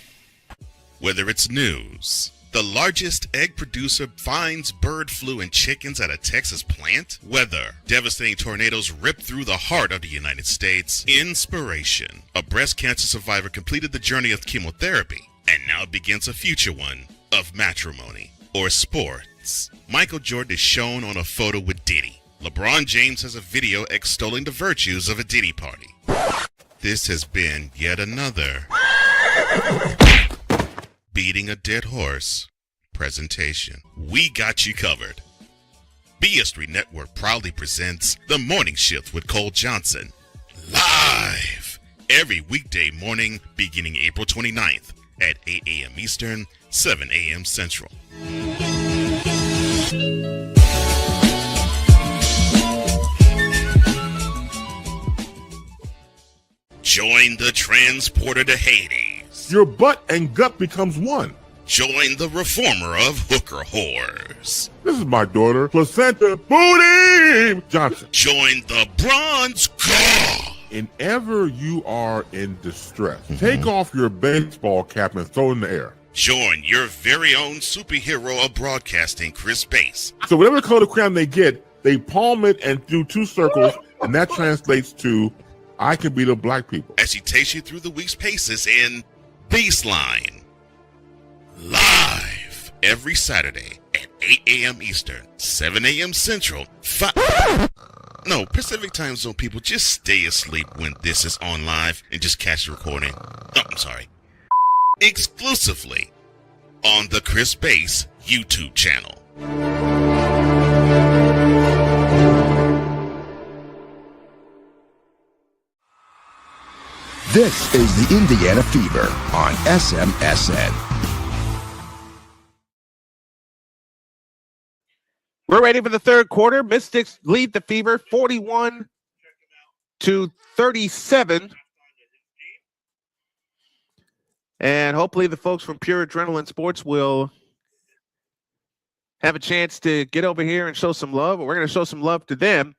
Whether it's news, the largest egg producer finds bird flu in chickens at a Texas plant, weather, devastating tornadoes rip through the heart of the United States, inspiration, a breast cancer survivor completed the journey of chemotherapy and now begins a future one of matrimony or sports. Michael Jordan is shown on a photo with Diddy. LeBron James has a video extolling the virtues of a Diddy party. This has been yet another beating a dead horse presentation. We got you covered. BS3 Network proudly presents The Morning Shift with Cole Johnson, live every weekday morning beginning April 29th at 8 a.m. Eastern, 7 a.m. Central. Join the transporter to Hades. Your butt and gut becomes one. Join the reformer of hooker whores. This is my daughter, Placenta Booty Johnson. Join the bronze god. And ever you are in distress, take off your baseball cap and throw it in the air. Join your very own superhero of broadcasting, Chris Bass. So whatever color crayon they get, they palm it and do two circles, and that translates to I can beat up black people. As he takes you through the week's paces in Baseline. Live every Saturday at 8 a.m. Eastern, 7 a.m. Central, No, Pacific Time Zone people, just stay asleep when this is on live and just catch the recording. Oh, I'm sorry. Exclusively on the Chris Bass YouTube channel. This is the Indiana Fever on SMSN. We're ready for the third quarter. Mystics lead the Fever 41-37. And hopefully the folks from Pure Adrenaline Sports will have a chance to get over here and show some love. We're going to show some love to them.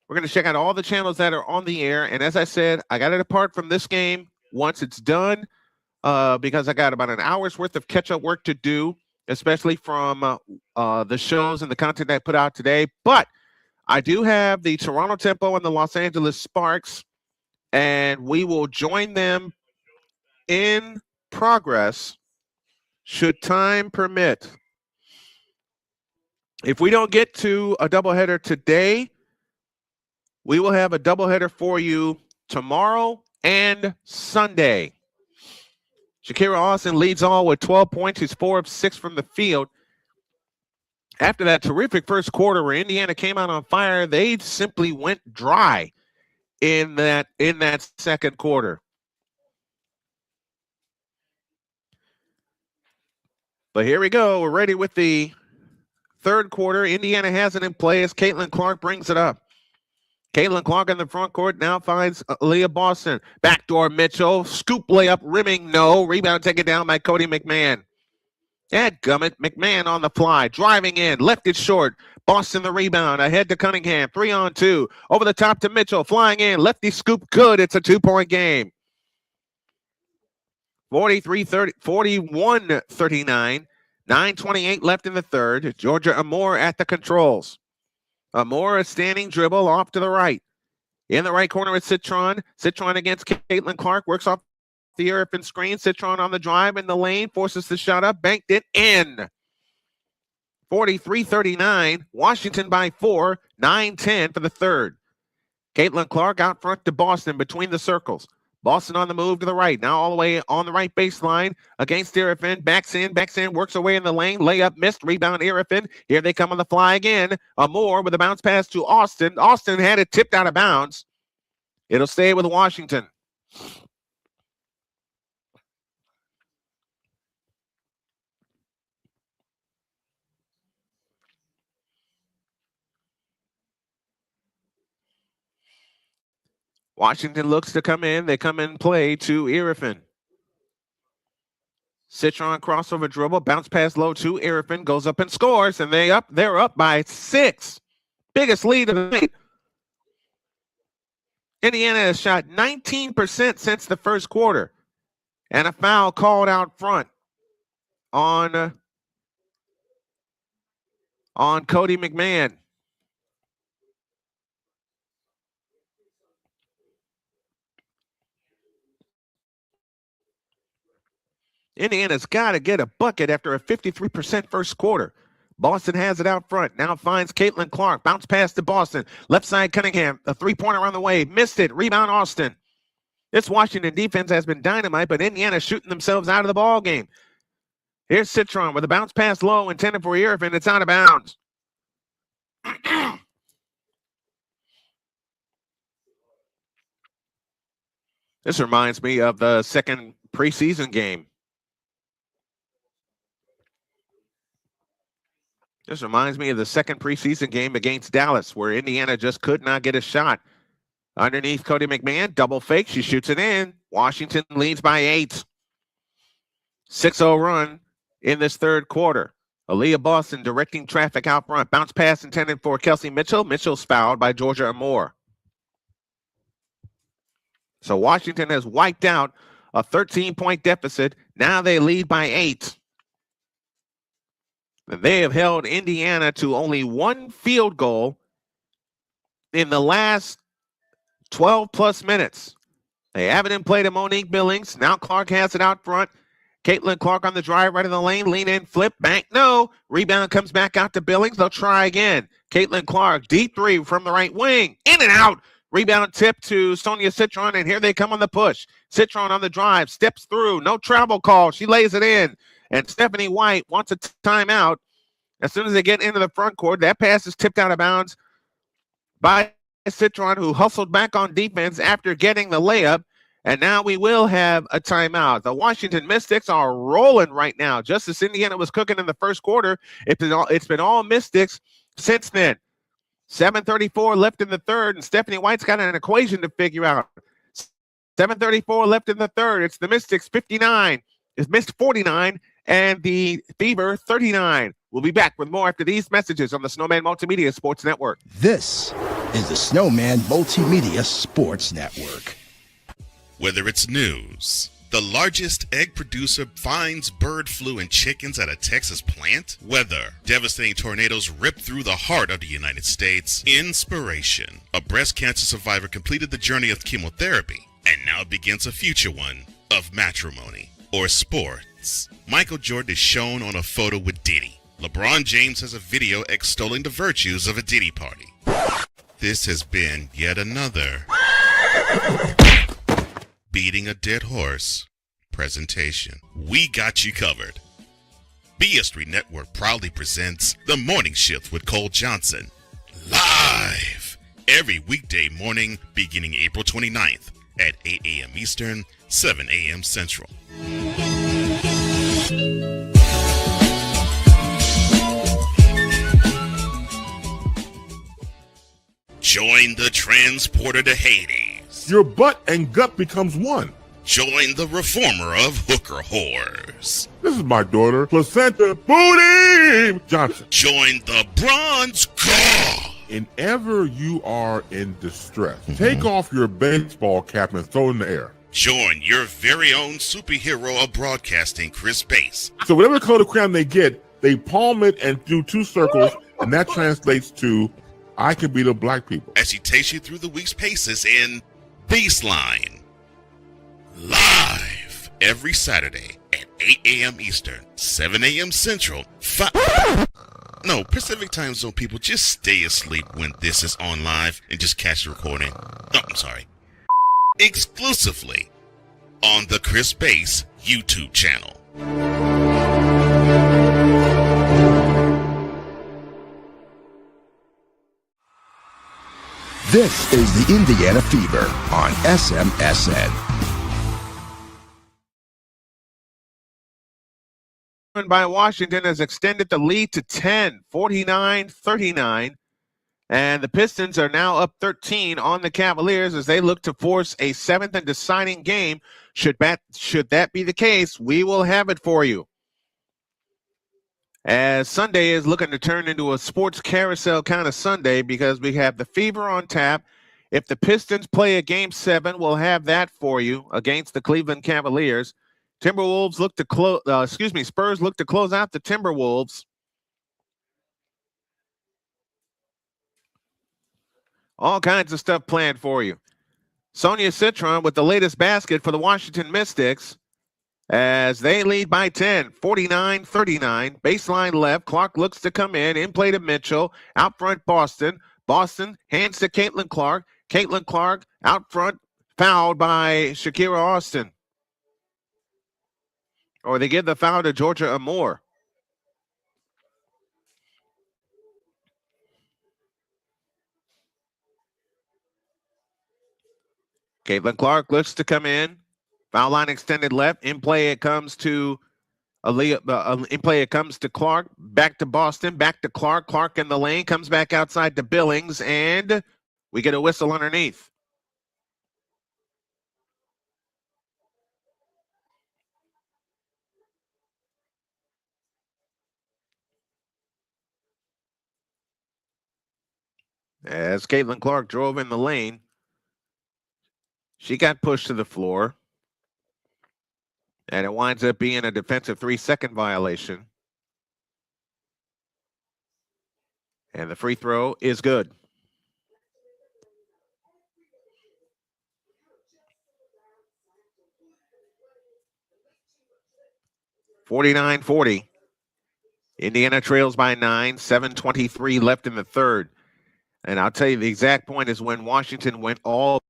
We're going to check out all the channels that are on the air. And as I said, I got it apart from this game once it's done because I got about an hour's worth of catch-up work to do, especially from the shows and the content I put out today. But I do have the Toronto Tempo and the Los Angeles Sparks, and we will join them in progress should time permit. If we don't get to a doubleheader today, we will have a doubleheader for you tomorrow and Sunday. Shakira Austin leads all with 12 points. She's 4 of 6 from the field. After that terrific first quarter where Indiana came out on fire, they simply went dry in that second quarter. But here we go. We're ready with the third quarter. Indiana has it in play as Caitlin Clark brings it up. Caitlin Clark in the front court now finds Leah Boston. Backdoor Mitchell. Scoop layup. Rimming. No. Rebound taken down by Cody McMahon. Dadgummit. McMahon on the fly. Driving in. Left it short. Boston the rebound. Ahead to Cunningham. 3-on-2. Over the top to Mitchell. Flying in. Lefty scoop. Good. It's a 2-point game. 41-39. 9:28 left in the third. Georgia Amore at the controls. Amore, a standing dribble off to the right. In the right corner is Citron. Citron against Caitlin Clark. Works off the Irvin screen. Citron on the drive in the lane. Forces the shot up. Banked it in. 43-39. Washington by 4. 9-10 for the third. Caitlin Clark out front to Boston between the circles. Boston on the move to the right. Now all the way on the right baseline against Irvin. Backs in, works away in the lane. Layup missed. Rebound Irvin. Here they come on the fly again. Amore with a bounce pass to Austin. Austin had it tipped out of bounds. It'll stay with Washington. Washington looks to come in. They come in play to Irvin. Citron crossover dribble, bounce pass low to Irvin, goes up and scores, and they're up by 6. Biggest lead of the night. Indiana has shot 19% since the first quarter, and a foul called out front on Cody McMahon. Indiana's got to get a bucket after a 53% first quarter. Boston has it out front. Now finds Caitlin Clark. Bounce pass to Boston. Left side Cunningham. A three-pointer on the way. Missed it. Rebound Austin. This Washington defense has been dynamite, but Indiana's shooting themselves out of the ball game. Here's Citron with a bounce pass low intended for Irvin. It's out of bounds. This reminds me of the second preseason game. This reminds me of the second preseason game against Dallas, where Indiana just could not get a shot. Underneath Cody McMahon, double fake. She shoots it in. Washington leads by 8. 6-0 run in this third quarter. Aaliyah Boston directing traffic out front. Bounce pass intended for Kelsey Mitchell. Mitchell's fouled by Georgia Amore. So Washington has wiped out a 13-point deficit. Now they lead by 8. They have held Indiana to only 1 field goal in the last 12-plus minutes. They have it in play to Monique Billings. Now Clark has it out front. Caitlin Clark on the drive right in the lane. Lean in, flip, bank, no. Rebound comes back out to Billings. They'll try again. Caitlin Clark, deep three from the right wing. In and out. Rebound tip to Sonia Citron, and here they come on the push. Citron on the drive, steps through. No travel call. She lays it in. And Stephanie White wants a timeout. As soon as they get into the front court, that pass is tipped out of bounds by Citron, who hustled back on defense after getting the layup. And now we will have a timeout. The Washington Mystics are rolling right now. Just as Indiana was cooking in the first quarter, it's been all Mystics since then. 7:34 left in the third, and Stephanie White's got an equation to figure out. 7:34 left in the third. It's the Mystics 59. It's Mist 49, and the Fever 39. We'll be back with more after these messages on the Snowman Multimedia Sports Network. This is the Snowman Multimedia Sports Network. Whether it's news, the largest egg producer finds bird flu in chickens at a Texas plant, weather, devastating tornadoes rip through the heart of the United States, inspiration, a breast cancer survivor completed the journey of chemotherapy, and now begins a future one of matrimony or sports. Michael Jordan is shown on a photo with Diddy. LeBron James has a video extolling the virtues of a Diddy party. This has been yet another beating a dead horse presentation. We got you covered. BS3 Network proudly presents The Morning Shift with Cole Johnson, live every weekday morning beginning April 29th at 8 a.m. Eastern, 7 a.m. Central. Join the transporter to Hades. Your butt and gut becomes one. Join the reformer of hooker whores. This is my daughter, Placenta Booty Johnson. Join the bronze god. Whenever you are in distress, take off your baseball cap and throw it in the air. Join your very own superhero of broadcasting, Chris Bass. So whatever color crayon they get, they palm it and do two circles, and that translates to, I can beat the black people. As he takes you through the week's paces in Baseline. Live every Saturday at 8 a.m. Eastern, 7 a.m. Central, Pacific Time Zone people, just stay asleep when this is on live and just catch the recording. Oh, I'm sorry. Exclusively on the Chris Bass YouTube channel. This is the Indiana Fever on SMSN. By Washington has extended the lead to 10, 49-39. And the Pistons are now up 13 on the Cavaliers as they look to force a seventh and deciding game. Should that be the case, we will have it for you. As Sunday is looking to turn into a sports carousel kind of Sunday because we have the Fever on tap. If the Pistons play a Game 7, we'll have that for you against the Cleveland Cavaliers. Spurs look to close out the Timberwolves. All kinds of stuff planned for you. Sonia Citron with the latest basket for the Washington Mystics as they lead by 10, 49-39. Baseline left. Clark looks to come in play to Mitchell. Out front, Boston. Boston hands to Caitlin Clark. Caitlin Clark out front, fouled by Shakira Austin. Or they give the foul to Georgia Amore. Caitlin Clark looks to come in. Foul line extended left. In play it comes to Clark. Back to Boston. Back to Clark. Clark in the lane. Comes back outside to Billings. And we get a whistle underneath. As Caitlin Clark drove in the lane, she got pushed to the floor. And it winds up being a defensive 3-second violation. And the free throw is good. (49-40). Indiana trails by 9, 7:23 left in the third. And I'll tell you, the exact point is when Washington went all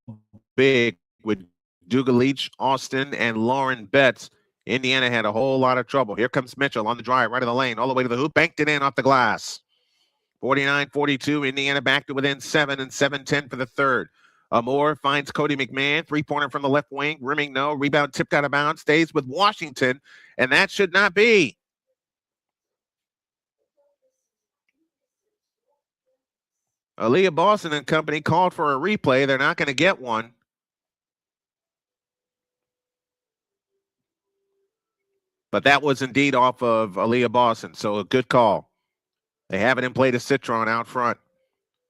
big with Dugalich, Austin, and Lauren Betts. Indiana had a whole lot of trouble. Here comes Mitchell on the drive, right of the lane, all the way to the hoop, banked it in off the glass. 49-42, Indiana back to within 7 and 7:10 for the third. Amore finds Cody McMahon, three-pointer from the left wing, rimming no, rebound tipped out of bounds, stays with Washington, and that should not be. Aaliyah Boston and company called for a replay. They're not going to get one. But that was indeed off of Aaliyah Boston, so a good call. They have it in play to Citron out front.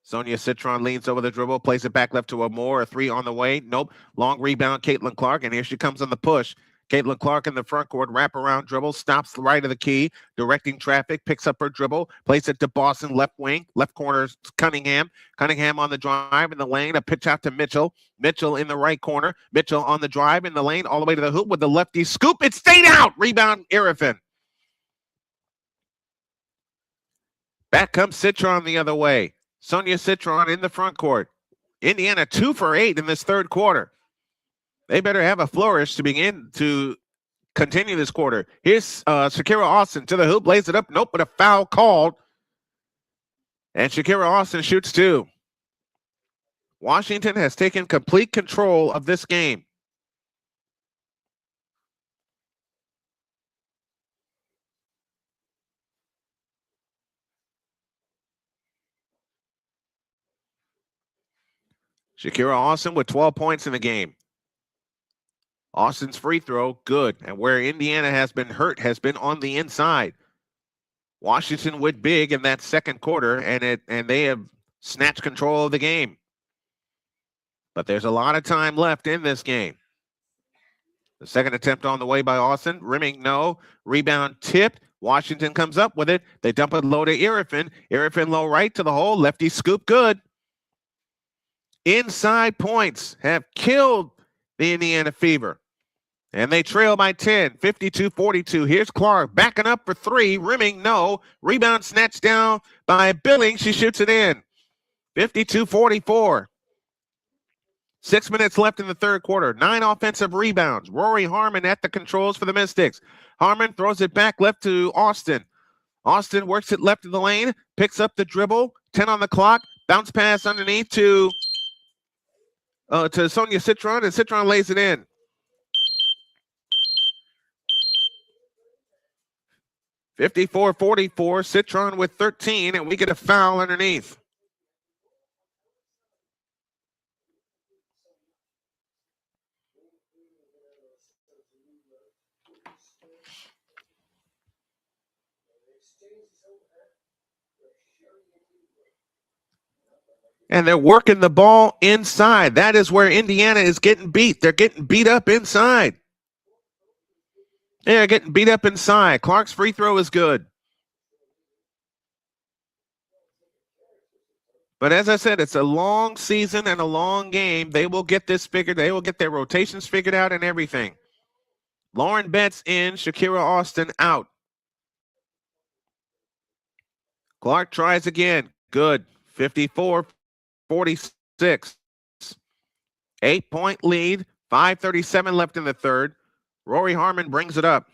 Sonia Citron leans over the dribble, plays it back left to Amore. A three on the way. Nope. Long rebound, Caitlin Clark, and here she comes on the push. Caitlin Clark in the front court, wraparound dribble, stops the right of the key, directing traffic, picks up her dribble, plays it to Boston, left wing, left corner, Cunningham. Cunningham on the drive in the lane, a pitch out to Mitchell. Mitchell in the right corner. Mitchell on the drive in the lane, all the way to the hoop with the lefty scoop. It stayed out. Rebound, Irifin. Back comes Citron the other way. Sonia Citron in the front court. Indiana 2 for 8 in this third quarter. They better have a flourish to begin to continue this quarter. Here's Shakira Austin to the hoop, lays it up. Nope, but a foul called. And Shakira Austin shoots two. Washington has taken complete control of this game. Shakira Austin with 12 points in the game. Austin's free throw, good. And where Indiana has been hurt has been on the inside. Washington went big in that second quarter, and they have snatched control of the game. But there's a lot of time left in this game. The second attempt on the way by Austin. Rimming, no. Rebound tipped. Washington comes up with it. They dump it low to Irrifin. Irrifin low right to the hole. Lefty scoop, good. Inside points have killed the Indiana Fever. And they trail by 10, 52-42. Here's Clark backing up for three. Rimming, no. Rebound snatched down by Billings. She shoots it in. 52-44. 6 minutes left in the third quarter. 9 offensive rebounds. Rory Harmon at the controls for the Mystics. Harmon throws it back left to Austin. Austin works it left of the lane. Picks up the dribble. 10 on the clock. Bounce pass underneath to Sonia Citron, and Citron lays it in. (54-44). Citron with 13, and we get a foul underneath. And they're working the ball inside. That is where Indiana is getting beat. They're getting beat up inside. They're getting beat up inside. Clark's free throw is good. But as I said, it's a long season and a long game. They will get this figured. They will get their rotations figured out and everything. Lauren Betts in, Shakira Austin out. Clark tries again. Good. 54-46. 8-point lead. 5:37 left in the third. Rory Harmon brings it up.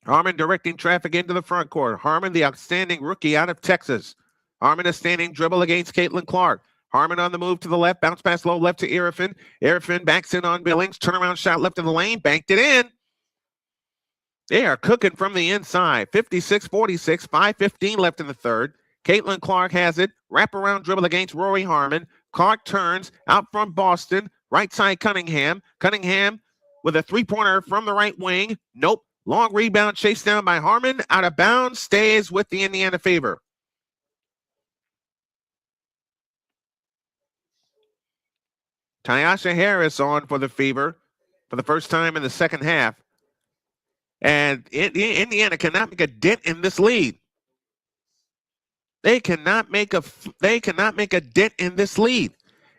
Harmon directing traffic into the front court. Harmon, the outstanding rookie out of Texas. Harmon a standing dribble against Caitlin Clark. Harmon on the move to the left. Bounce pass low left to Irrifin. Irrifin backs in on Billings. Turnaround shot left of the lane. Banked it in. They are cooking from the inside. 56-46. 5:15 left in the third. Caitlin Clark has it. Wraparound dribble against Rory Harmon. Clark turns out from Boston. Right side Cunningham. Cunningham with a three-pointer from the right wing. Nope. Long rebound chased down by Harmon. Out of bounds. Stays with the Indiana Fever. Tyasha Harris on for the Fever for the first time in the second half. And Indiana cannot make a dent in this lead. They cannot make a dent in this lead.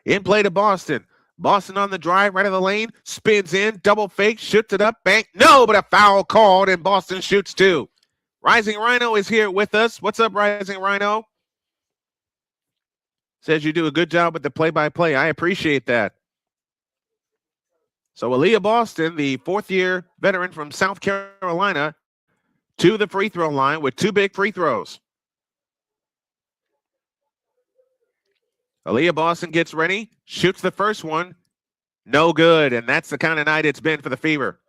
In play to Boston. Boston on the drive, right of the lane, spins in, double fake, shoots it up, bank. No, but a foul called, and Boston shoots two. Rising Rhino is here with us. What's up, Rising Rhino? Says you do a good job with the play-by-play. I appreciate that. So Aaliyah Boston, the fourth-year veteran from South Carolina, to the free throw line with two big free throws. Aaliyah Boston gets ready, shoots the first one, no good, and that's the kind of night it's been for the Fever.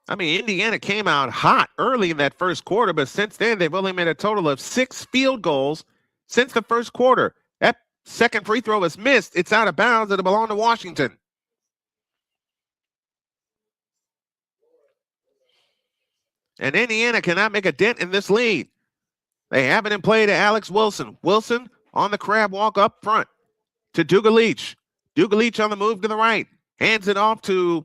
I mean, Indiana came out hot early in that first quarter, but since then they've only made a total of 6 field goals since the first quarter. That second free throw was missed. It's out of bounds. It'll belong to Washington. And Indiana cannot make a dent in this lead. They have it in play to Alex Wilson. Wilson on the crab walk up front to Duga Leach. Duga Leach on the move to the right. Hands it off to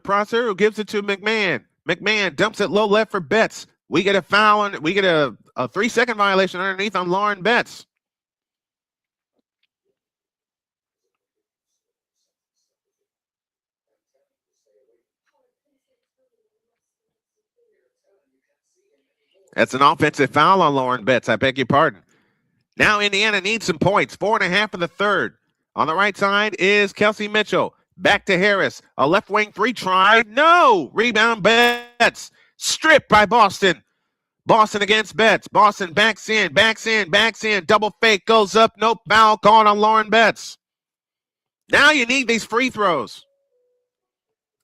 Prosser, who gives it to McMahon. McMahon dumps it low left for Betts. We get a foul, and we get a 3-second violation underneath on Lauren Betts. That's an offensive foul on Lauren Betts. I beg your pardon. Now Indiana needs some points. 4.5 in the third. On the right side is Kelsey Mitchell. Back to Harris. A left wing three try. No. Rebound Betts. Stripped by Boston. Boston against Betts. Boston backs in. Double fake goes up. No foul called on Lauren Betts. Now you need these free throws.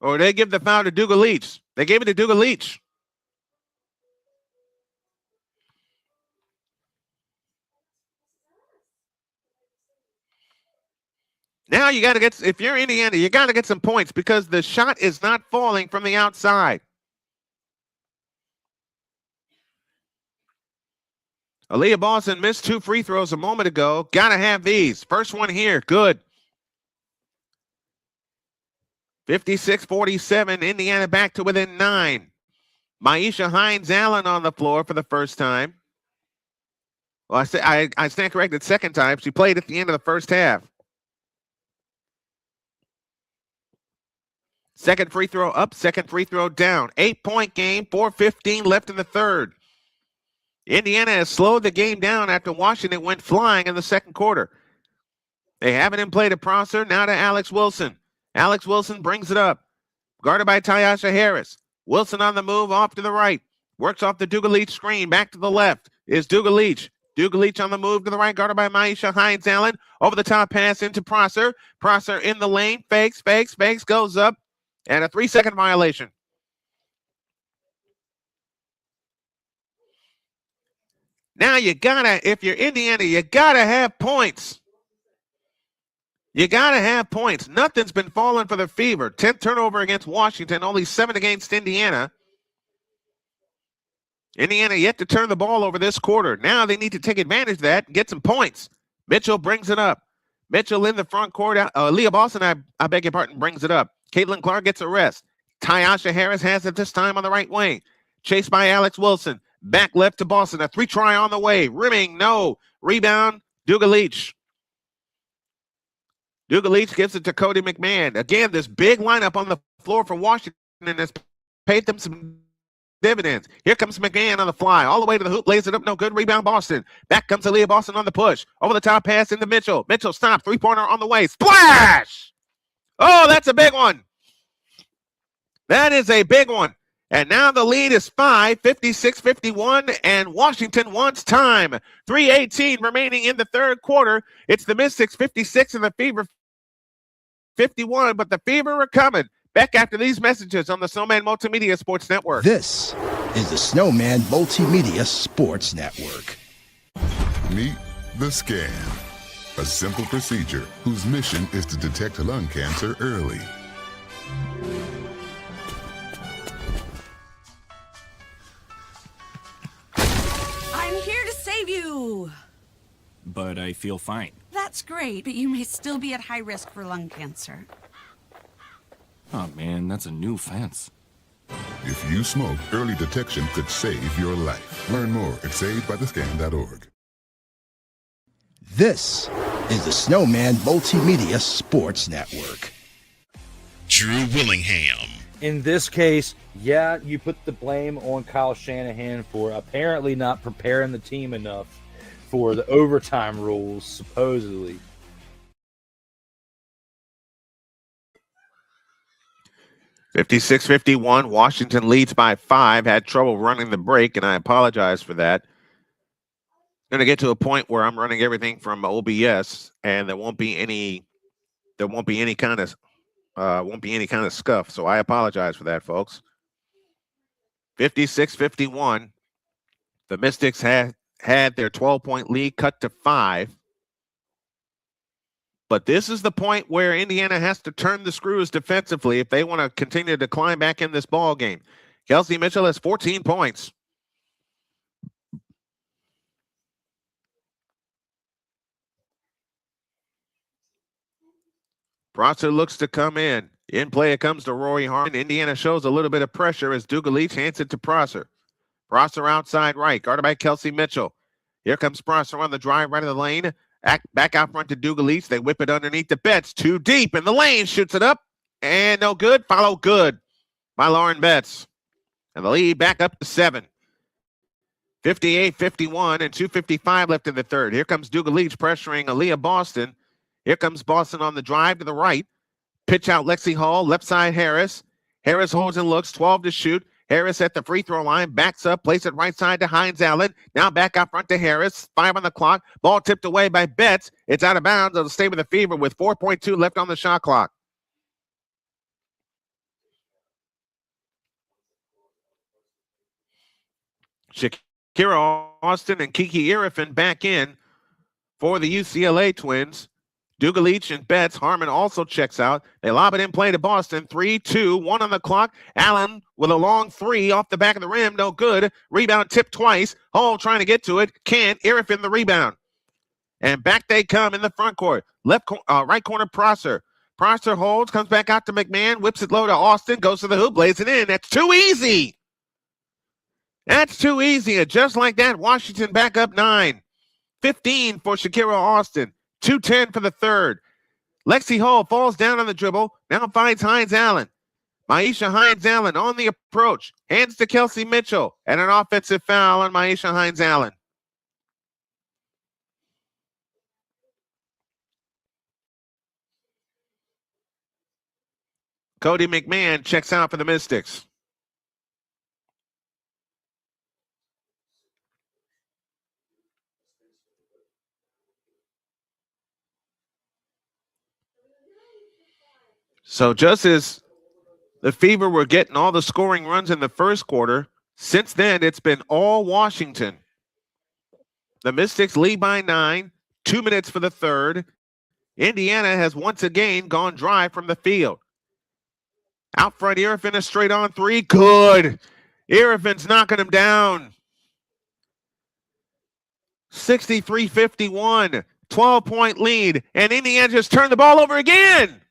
Or they give the foul to Duga Leach. They gave it to Duga Leach. Now you got to get, if you're Indiana, you got to get some points because the shot is not falling from the outside. Aaliyah Boston missed 2 free throws a moment ago. Got to have these. First one here. Good. 56-47. Indiana back to within 9. Maisha Hines-Allen on the floor for the first time. Well, I stand corrected, second time. She played at the end of the first half. Second free throw up, second free throw down. 8-point game, 4:15 left in the third. Indiana has slowed the game down after Washington went flying in the second quarter. They have it in play to Prosser, now to Alex Wilson. Alex Wilson brings it up. Guarded by Tyasha Harris. Wilson on the move, off to the right. Works off the Duga Leach screen, back to the left is Duga Leach. Duga Leach on the move to the right, guarded by Maisha Hines-Allen. Over the top pass into Prosser. Prosser in the lane, fakes, goes up. And a 3-second violation. Now you gotta, if you're Indiana, you gotta have points. You gotta have points. Nothing's been falling for the Fever. 10th turnover against Washington, only 7 against Indiana. Indiana yet to turn the ball over this quarter. Now they need to take advantage of that and get some points. Mitchell brings it up. Mitchell in the front court. Leah Boston, I beg your pardon, brings it up. Caitlin Clark gets a rest. Tyasha Harris has it this time on the right wing. Chased by Alex Wilson. Back left to Boston. A 3 try on the way. Rimming, no. Rebound, Duga Leach. Duga Leach gives it to Cody McMahon. Again, this big lineup on the floor for Washington has paid them some dividends. Here comes McMahon on the fly. All the way to the hoop. Lays it up. No good. Rebound Boston. Back comes Aaliyah Boston on the push. Over the top pass into Mitchell. Mitchell stops. 3-pointer on the way. Splash! Oh, that's a big one. That is a big one. And now the lead is 5, 56-51, and Washington wants time. 3:18 remaining in the third quarter. It's the Mystics 56 and the Fever 51, but the Fever are coming. Back after these messages on the Snowman Multimedia Sports Network. This is the Snowman Multimedia Sports Network. Meet the scan, a simple procedure whose mission is to detect lung cancer early. I'm here to save you. But I feel fine. That's great, but you may still be at high risk for lung cancer. Oh man, that's a new fence. If you smoke, early detection could save your life. Learn more at savedbythescan.org. This is the Snowman Multimedia Sports Network. Drew Willingham. In this case, yeah, you put the blame on Kyle Shanahan for apparently not preparing the team enough for the overtime rules, supposedly. (56-51). Washington leads by 5. Had trouble running the break, and I apologize for that. Going to get to a point where I'm running everything from OBS, and there won't be any kind of scuff. So I apologize for that, folks. 56-51. The Mystics had their 12-point lead cut to 5. But this is the point where Indiana has to turn the screws defensively if they want to continue to climb back in this ball game. Kelsey Mitchell has 14 points. Prosser looks to come in. In play, it comes to Rory Harmon. Indiana shows a little bit of pressure as Duga Leach hands it to Prosser. Prosser outside right, guarded by Kelsey Mitchell. Here comes Prosser on the drive right of the lane. Back out front to Duga Leach. They whip it underneath the Betts. Too deep in the lane. Shoots it up. And no good. Follow good by Lauren Betts. And the lead back up to 7. 58-51 and 2:55 left in the third. Here comes Dougal Leach pressuring Aaliyah Boston. Here comes Boston on the drive to the right. Pitch out Lexi Hall, left side Harris. Harris holds and looks, 12 to shoot. Harris at the free throw line, backs up, plays it right side to Hines Allen. Now back out front to Harris, 5 on the clock. Ball tipped away by Betts. It's out of bounds. It'll stay with the Fever with 4.2 left on the shot clock. Shakira Austin and Kiki Irifin back in for the UCLA Twins. Dougal Leach and Betts. Harmon also checks out. They lob it in play to Boston. 3-2, 1 on the clock. Allen with a long three off the back of the rim. No good. Rebound tipped twice. Hall trying to get to it. Can't. Irifin the rebound. And back they come in the front court. Right corner Prosser. Prosser holds, comes back out to McMahon, whips it low to Austin, goes to the hoop, lays it in. That's too easy. That's too easy. And just like that, Washington back up 9. 15 for Shakira Austin. 2:10 for the third. Lexi Hall falls down on the dribble. Now finds Hines Allen. Maisha Hines Allen on the approach. Hands to Kelsey Mitchell. And an offensive foul on Maisha Hines Allen. Cody McMahon checks out for the Mystics. So just as the Fever were getting all the scoring runs in the first quarter, since then it's been all Washington. The Mystics lead by 9, 2 minutes for the third. Indiana has once again gone dry from the field. Out front, Irifin a straight on three. Good. Irifin's knocking him down. 63-51, 12-point lead. And Indiana just turned the ball over again.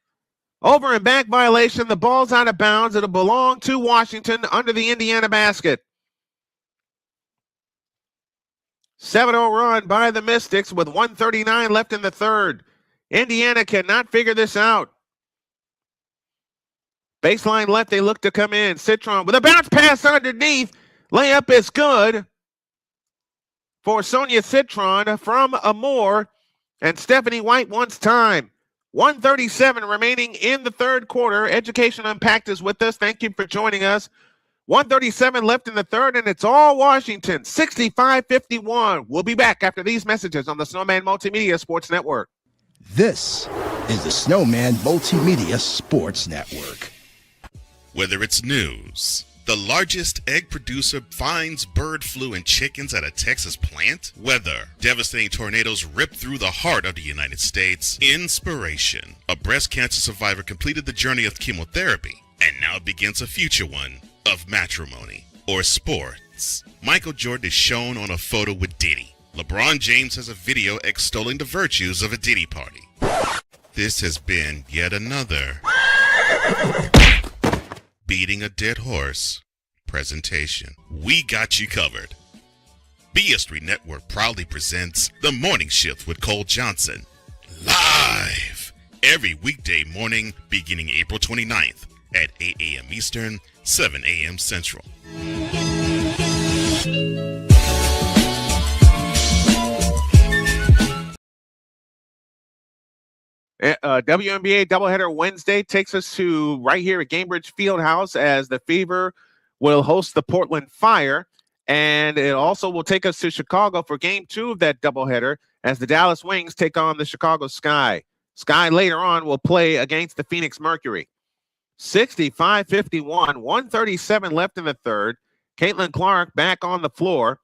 Over and back violation. The ball's out of bounds. It'll belong to Washington under the Indiana basket. 7-0 run by the Mystics with 1:39 left in the third. Indiana cannot figure this out. Baseline left, they look to come in. Citron with a bounce pass underneath. Layup is good for Sonia Citron from Amore. And Stephanie White wants time. 1:37 remaining in the third quarter. Education Unpacked is with us. Thank you for joining us. 1:37 left in the third, and it's all Washington. 65-51. We'll be back after these messages on the Snowman Multimedia Sports Network. This is the Snowman Multimedia Sports Network. Whether it's news, the largest egg producer finds bird flu in chickens at a Texas plant, weather, devastating tornadoes rip through the heart of the United States, inspiration, a breast cancer survivor completed the journey of chemotherapy, and now begins a future one of matrimony or sports. Michael Jordan is shown on a photo with Diddy. LeBron James has a video extolling the virtues of a Diddy party. This has been yet another beating a dead horse presentation. We got you covered. BS3 Network proudly presents The Morning Shift with Cole Johnson. Live every weekday morning beginning April 29th at 8 a.m. Eastern, 7 a.m. Central. WNBA doubleheader Wednesday takes us to right here at Gainbridge Fieldhouse as the Fever will host the Portland Fire. And it also will take us to Chicago for game 2 of that doubleheader as the Dallas Wings take on the Chicago Sky. Sky later on will play against the Phoenix Mercury. 65-51, 1:37 left in the third. Caitlin Clark back on the floor.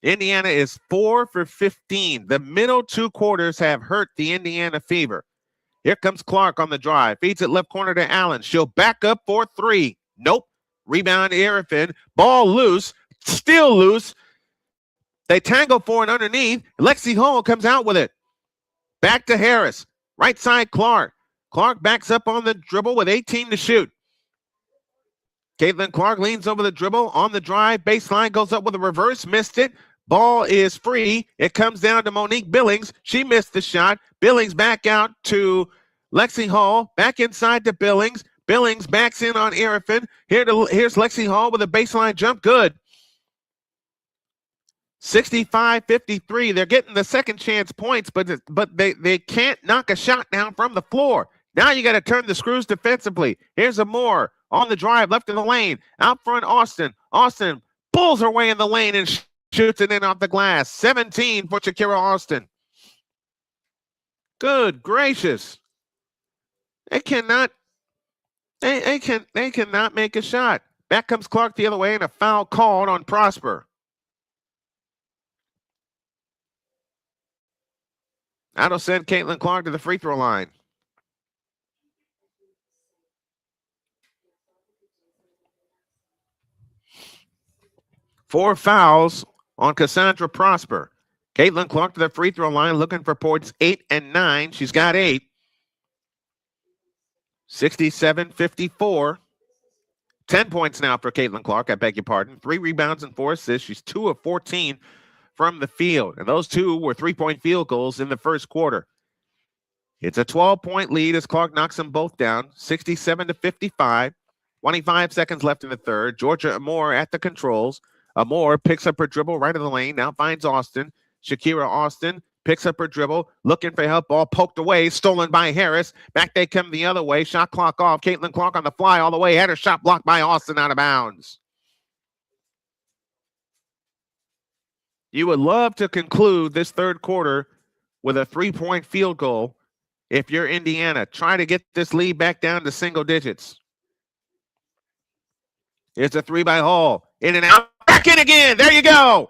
Indiana is 4 for 15. The middle 2 quarters have hurt the Indiana Fever. Here comes Clark on the drive. Feeds it left corner to Allen. She'll back up for 3. Nope. Rebound to Irifin. Ball loose. Still loose. They tangle for it underneath. Lexi Hall comes out with it. Back to Harris. Right side Clark. Clark backs up on the dribble with 18 to shoot. Caitlin Clark leans over the dribble on the drive. Baseline goes up with a reverse. Missed it. Ball is free. It comes down to Monique Billings. She missed the shot. Billings back out to Lexi Hall. Back inside to Billings. Billings backs in on Irifin. Here's Lexi Hall with a baseline jump. Good. 65-53. They're getting the second chance points, but they can't knock a shot down from the floor. Now you got to turn the screws defensively. Here's Amore on the drive, left of the lane. Out front, Austin. Austin pulls her way in the lane and shoots it in off the glass. 17 for Shakira Austin. Good gracious. They cannot make a shot. Back comes Clark the other way, and a foul called on Prosper. That'll send Caitlin Clark to the free throw line. Four fouls on Cassandra Prosper. Caitlin Clark to the free throw line, looking for points 8 and 9. She's got 8. 67-54. 10 points now for Caitlin Clark, I beg your pardon. 3 rebounds and 4 assists. She's 2 of 14 from the field. And those 2 were 3-point field goals in the first quarter. It's a 12-point lead as Clark knocks them both down. 67-55. 25 seconds left in the third. Georgia Amore at the controls. Amore picks up her dribble right of the lane. Now finds Austin. Shakira Austin picks up her dribble, looking for help. Ball poked away, stolen by Harris. Back they come the other way. Shot clock off. Caitlin Clark on the fly all the way. Had her shot blocked by Austin out of bounds. You would love to conclude this third quarter with a 3-point field goal if you're Indiana. Try to get this lead back down to single digits. It's a 3 by Hall. In and out. Back in again. There you go.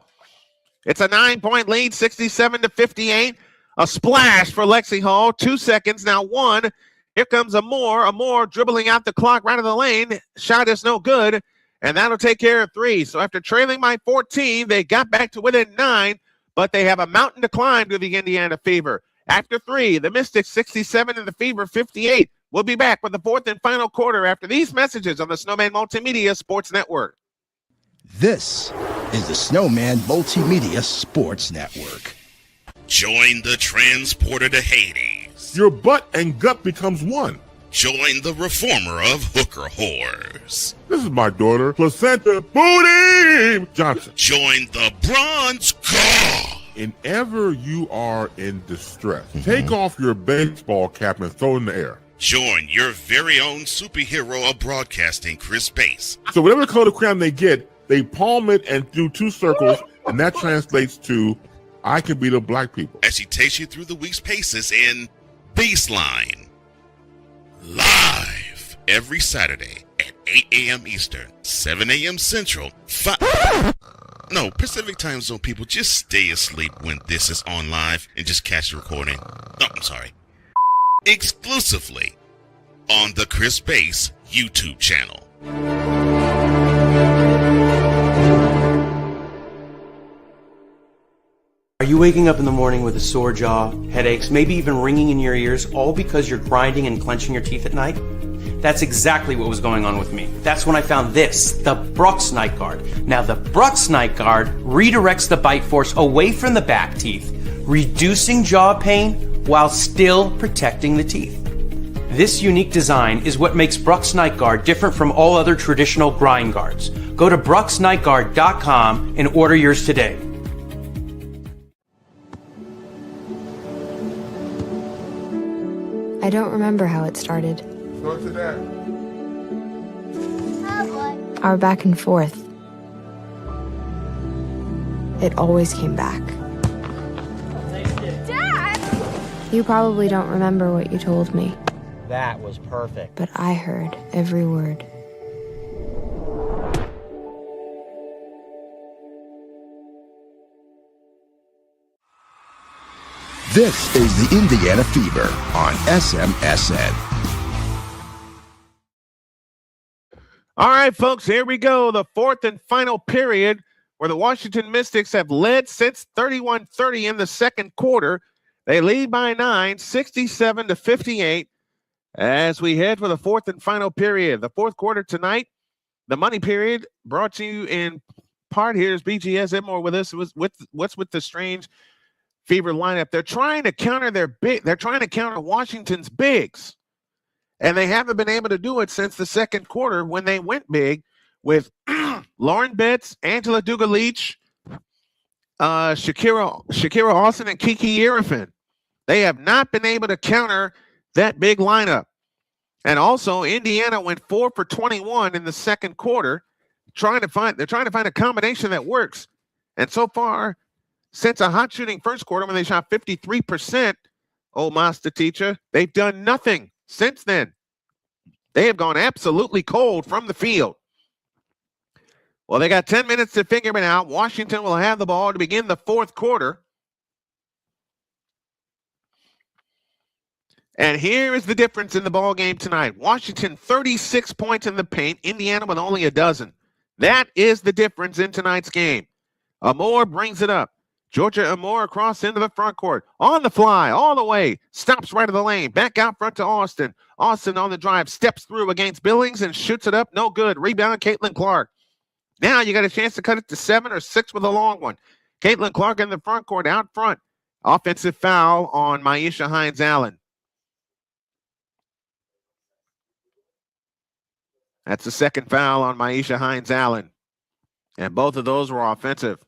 It's a 9-point lead, 67-58. A splash for Lexi Hall. 2 seconds, now 1. Here comes Amore. Amore dribbling out the clock right of the lane. Shot is no good, and that'll take care of 3. So after trailing by 14, they got back to within 9, but they have a mountain to climb to the Indiana Fever. After 3, the Mystics 67 and the Fever 58. We'll be back with the fourth and final quarter after these messages on the Snowman Multimedia Sports Network. This is the Snowman Multimedia Sports Network. Join the transporter to Hades. Your butt and gut becomes one. Join the reformer of hooker whores. This is my daughter, Placenta Booty Johnson. Join the bronze god. Whenever you are in distress, take off your baseball cap and throw it in the air. Join your very own superhero of broadcasting, Chris Bass. So whatever color crayon they get, they palm it and do 2 circles, and that translates to, I can beat up black people. As he takes you through the week's paces in Baseline. Live every Saturday at 8 a.m. Eastern, 7 a.m. Central, Pacific Time Zone people, just stay asleep when this is on live and just catch the recording. Oh, I'm sorry. Exclusively on the Chris Bass YouTube channel. Are you waking up in the morning with a sore jaw, headaches, maybe even ringing in your ears, all because you're grinding and clenching your teeth at night? That's exactly what was going on with me. That's when I found this, the Brooks Night Guard. Now, the Brooks Night Guard redirects the bite force away from the back teeth, reducing jaw pain while still protecting the teeth. This unique design is what makes Brooks Night Guard different from all other traditional grind guards. Go to brooksnightguard.com and order yours today. I don't remember how it started. Go to that. Our back and forth. It always came back. Dad! You probably don't remember what you told me, That was perfect. but I heard every word. This is the Indiana Fever on SMSN. All right, folks, here we go. The fourth and final period where the Washington Mystics have led since 31-30 in the second quarter. They lead by 9, 67-58 as we head for the fourth and final period. The fourth quarter tonight, the money period brought to you in part. Here's BGS Edmore with us. What's with the strange Fever lineup? They're trying to counter they're trying to counter Washington's bigs. And they haven't been able to do it since the second quarter when they went big with Lauren Betts, Angela Duga-Leach, Shakira Austin and Kiki Irifin. They have not been able to counter that big lineup. And also, Indiana went 4 for 21 in the second quarter, they're trying to find a combination that works. And so far, since a hot shooting first quarter when they shot 53%, old master teacher, they've done nothing since then. They have gone absolutely cold from the field. Well, they got 10 minutes to figure it out. Washington will have the ball to begin the fourth quarter. And here is the difference in the ball game tonight. Washington 36 points in the paint, Indiana with only a dozen. That is the difference in tonight's game. Amore brings it up. Georgia Amore across into the front court. On the fly, all the way. Stops right of the lane. Back out front to Austin. Austin on the drive. Steps through against Billings and shoots it up. No good. Rebound, Caitlin Clark. Now you got a chance to cut it to 7 or 6 with a long one. Caitlin Clark in the front court, out front. Offensive foul on Maisha Hines-Allen. That's the second foul on Maisha Hines-Allen. And both of those were offensive.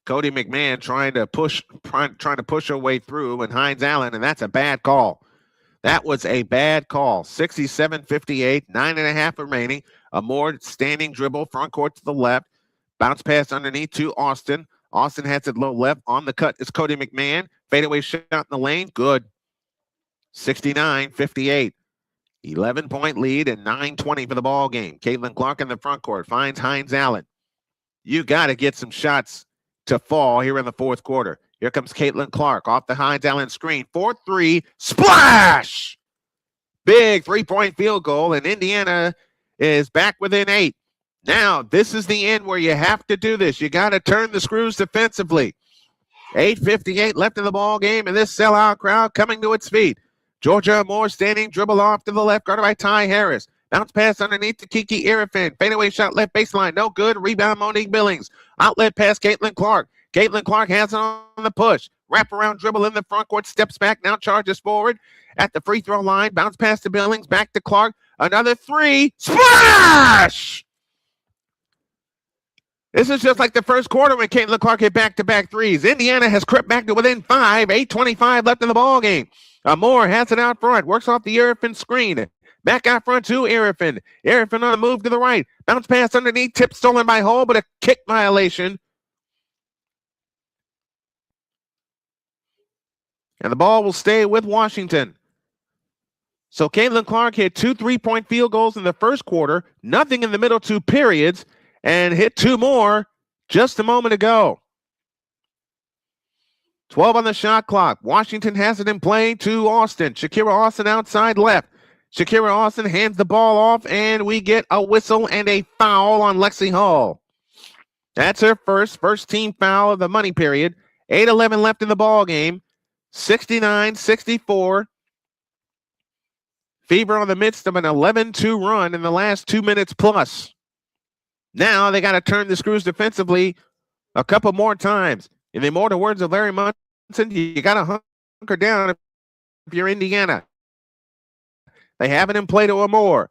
Cody McMahon trying to push her way through, and Hines-Allen, and that's a bad call. That was a bad call. 67-58, 9.5 remaining. Amore standing dribble, front court to the left. Bounce pass underneath to Austin. Austin has it low left. On the cut is Cody McMahon. Fadeaway shot in the lane. Good. 69-58. 11-point lead and 9:20 for the ball game. Caitlin Clark in the front court finds Hines-Allen. You got to get some shots to fall here in the fourth quarter. Here comes Caitlin Clark off the Hines-Allen screen. 4-3, splash! Big three-point field goal, and Indiana is back within 8. Now, this is the end where you have to do this. You got to turn the screws defensively. 8:58 left in the ball game, and this sellout crowd coming to its feet. Georgia Amore standing, dribble off to the left, guarded by Ty Harris. Bounce pass underneath to Kiki Irifin. Fadeaway shot left baseline, no good. Rebound Monique Billings. Outlet pass Caitlin Clark. Caitlin Clark has it on the push. Wraparound dribble in the front court, steps back, now charges forward at the free throw line. Bounce pass to Billings, back to Clark. Another 3. Splash! This is just like the first quarter when Caitlin Clark hit back-to-back threes. Indiana has crept back to within 5. 8:25 left in the ball game. Amore has it out front, works off the Irifin screen. Back out front to Irifin. Irifin on the move to the right. Bounce pass underneath, tip stolen by Hull, but a kick violation. And the ball will stay with Washington. So Caitlin Clark hit 2 3-point field goals in the first quarter, nothing in the middle 2 periods, and hit 2 more just a moment ago. 12 on the shot clock. Washington has it in play to Austin. Shakira Austin outside left. Shakira Austin hands the ball off, and we get a whistle and a foul on Lexi Hull. That's her first team foul of the money period. 8:11 left in the ball game. 69-64. Fever on the midst of an 11-2 run in the last 2 minutes plus. Now they got to turn the screws defensively a couple more times. In the immortal words of Larry Munson, you got to hunker down if you're Indiana. They have it in play to Amore.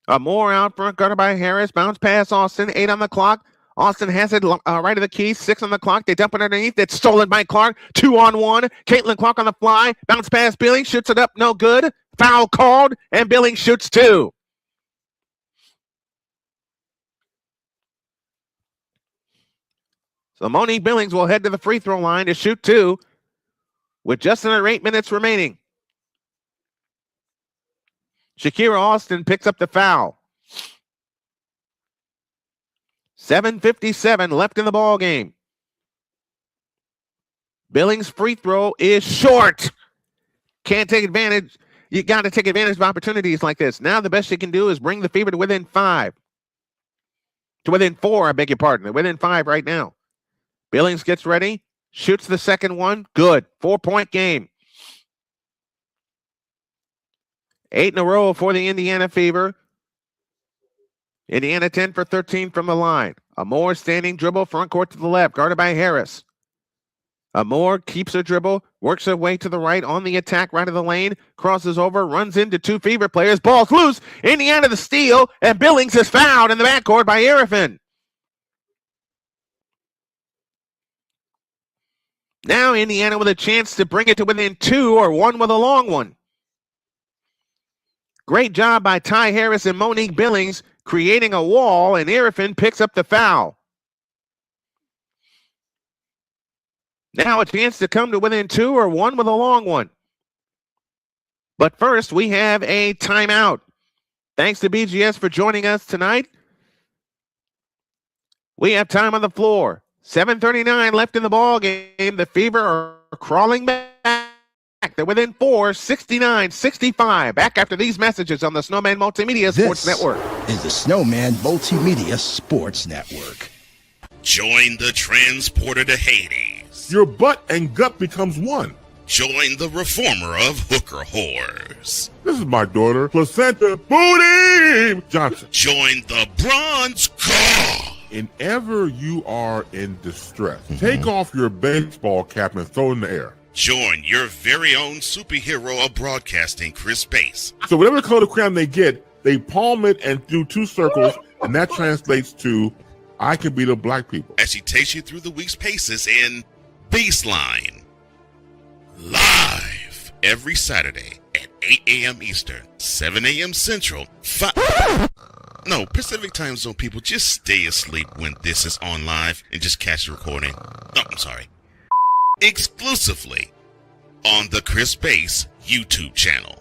Amore out front, guarded by Harris. Bounce pass Austin. 8 on the clock. Austin has it right of the key. 6 on the clock. They dump it underneath. It's stolen by Clark. 2-on-1. Caitlin Clark on the fly. Bounce pass Billings. Shoots it up. No good. Foul called. And Billings shoots 2. So Monique Billings will head to the free throw line to shoot 2 with just under 8 minutes remaining. Shakira Austin picks up the foul. 7:57 left in the ball game. Billings' free throw is short. Can't take advantage. You got to take advantage of opportunities like this. Now the best you can do is bring the Fever to within 5. To within 4, I beg your pardon. They're within 5 right now. Billings gets ready, shoots the second one. Good. 4-point game. 8 in a row for the Indiana Fever. Indiana 10 for 13 from the line. Amore standing dribble, front court to the left, guarded by Harris. Amore keeps her dribble, works her way to the right on the attack, right of the lane, crosses over, runs into 2 Fever players. Ball's loose. Indiana the steal, and Billings is fouled in the backcourt by Irifin. Now Indiana with a chance to bring it to within 2 or 1 with a long one. Great job by Ty Harris and Monique Billings creating a wall, and Irfin picks up the foul. Now a chance to come to within 2 or 1 with a long one. But first, we have a timeout. Thanks to BGS for joining us tonight. We have time on the floor. 7:39 left in the ball game. The Fever are crawling back. They're within 4, 69-65. Back after these messages on the Snowman Multimedia Sports Network. Is the Snowman Multimedia Sports Network. Join the transporter to Hades. Your butt and gut becomes one. Join the reformer of hooker whores. This is my daughter, Placenta Booty Johnson. Join the bronze car. Whenever you are in distress, take off your baseball cap and throw it in the air. Join your very own superhero of broadcasting, Chris Bass. So whatever color crayon they get, they palm it and do 2 circles, and that translates to, I can beat up black people. As he takes you through the week's paces in Baseline. Live every Saturday at 8 a.m. Eastern, 7 a.m. Central, Pacific Time Zone people, just stay asleep when this is on live and just catch the recording. No, I'm sorry. Exclusively on the Chris Bass YouTube channel.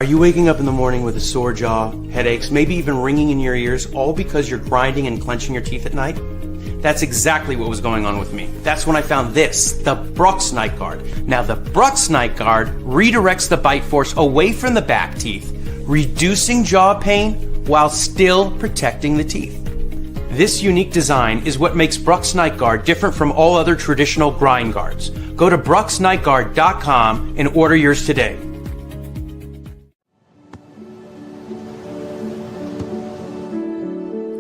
Are you waking up in the morning with a sore jaw, headaches, maybe even ringing in your ears, all because you're grinding and clenching your teeth at night? That's exactly what was going on with me. That's when I found this, the Brooks Night Guard. Now, the Brooks Night Guard redirects the bite force away from the back teeth, reducing jaw pain while still protecting the teeth. This unique design is what makes Brooks Night Guard different from all other traditional grind guards. Go to brooksnightguard.com and order yours today.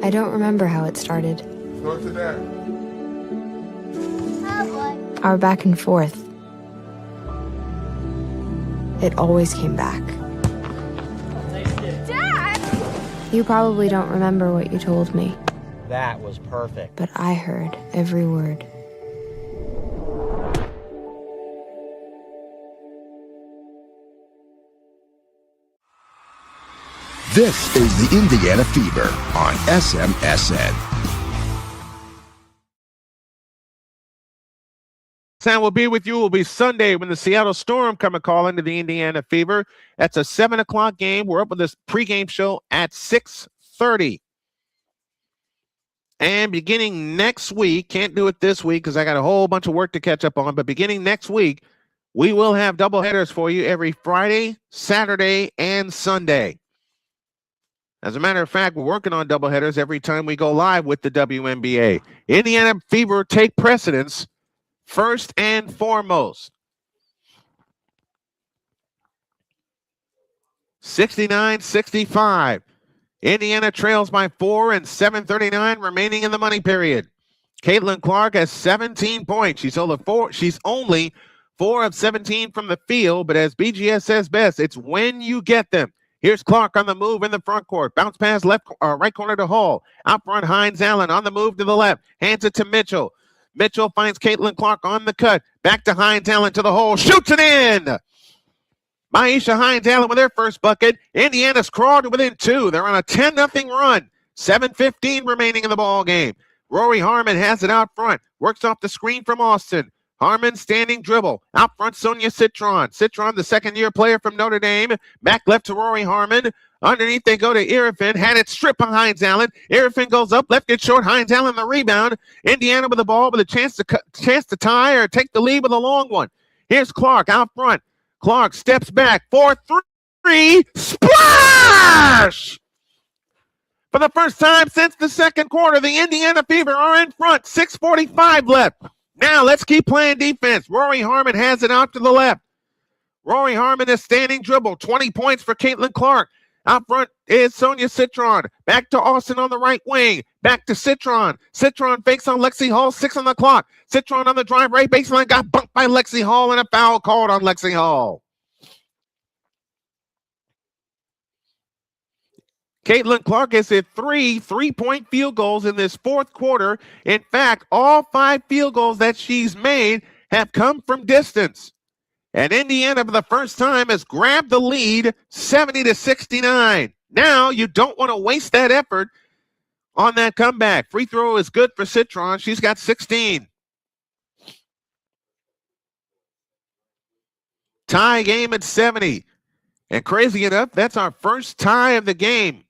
I don't remember how it started. Go to that. Our back and forth. It always came back. Dad! You probably don't remember what you told me, That was perfect. but I heard every word. This is the Indiana Fever on SMSN. Sam will be with you. Will be Sunday when the Seattle Storm come a call into the Indiana Fever. That's a 7 o'clock game. We're up with this pregame show at 6:30. And beginning next week, can't do it this week because I got a whole bunch of work to catch up on, but beginning next week, we will have doubleheaders for you every Friday, Saturday, and Sunday. As a matter of fact, we're working on doubleheaders every time we go live with the WNBA. Indiana Fever take precedence first and foremost. 69-65. Indiana trails by 4 and 7:39 remaining in the money period. Caitlin Clark has 17 points. She's only 4 of 17 from the field, but as BGS says best, it's when you get them. Here's Clark on the move in the front court. Bounce pass right corner to Hall. Out front, Hines Allen on the move to the left. Hands it to Mitchell. Mitchell finds Caitlin Clark on the cut. Back to Hines Allen to the hole. Shoots it in. Maisha Hines Allen with their first bucket. Indiana's crawled to within 2. They're on a 10-0 run. 7:15 remaining in the ball game. Rory Harmon has it out front. Works off the screen from Austin. Harmon standing dribble. Out front, Sonia Citron. Citron, the second-year player from Notre Dame. Back left to Rory Harmon. Underneath, they go to Irfin. Had it stripped by Hines Allen. Irfin goes up. Left it short. Hines Allen the rebound. Indiana with the ball with a chance to tie or take the lead with a long one. Here's Clark out front. Clark steps back. 4-3. Splash! For the first time since the second quarter, the Indiana Fever are in front. 6:45 left. Now let's keep playing defense. Rory Harmon has it out to the left. Rory Harmon is standing dribble. 20 points for Caitlin Clark. Out front is Sonia Citron. Back to Austin on the right wing. Back to Citron. Citron fakes on Lexi Hall. 6 on the clock. Citron on the drive right baseline. Got bumped by Lexi Hall and a foul called on Lexi Hall. Caitlin Clark has hit 3 3-point field goals in this fourth quarter. In fact, all 5 field goals that she's made have come from distance. And Indiana, for the first time, has grabbed the lead 70-69. Now you don't want to waste that effort on that comeback. Free throw is good for Citron. She's got 16. Tie game at 70. And crazy enough, that's our first tie of the game.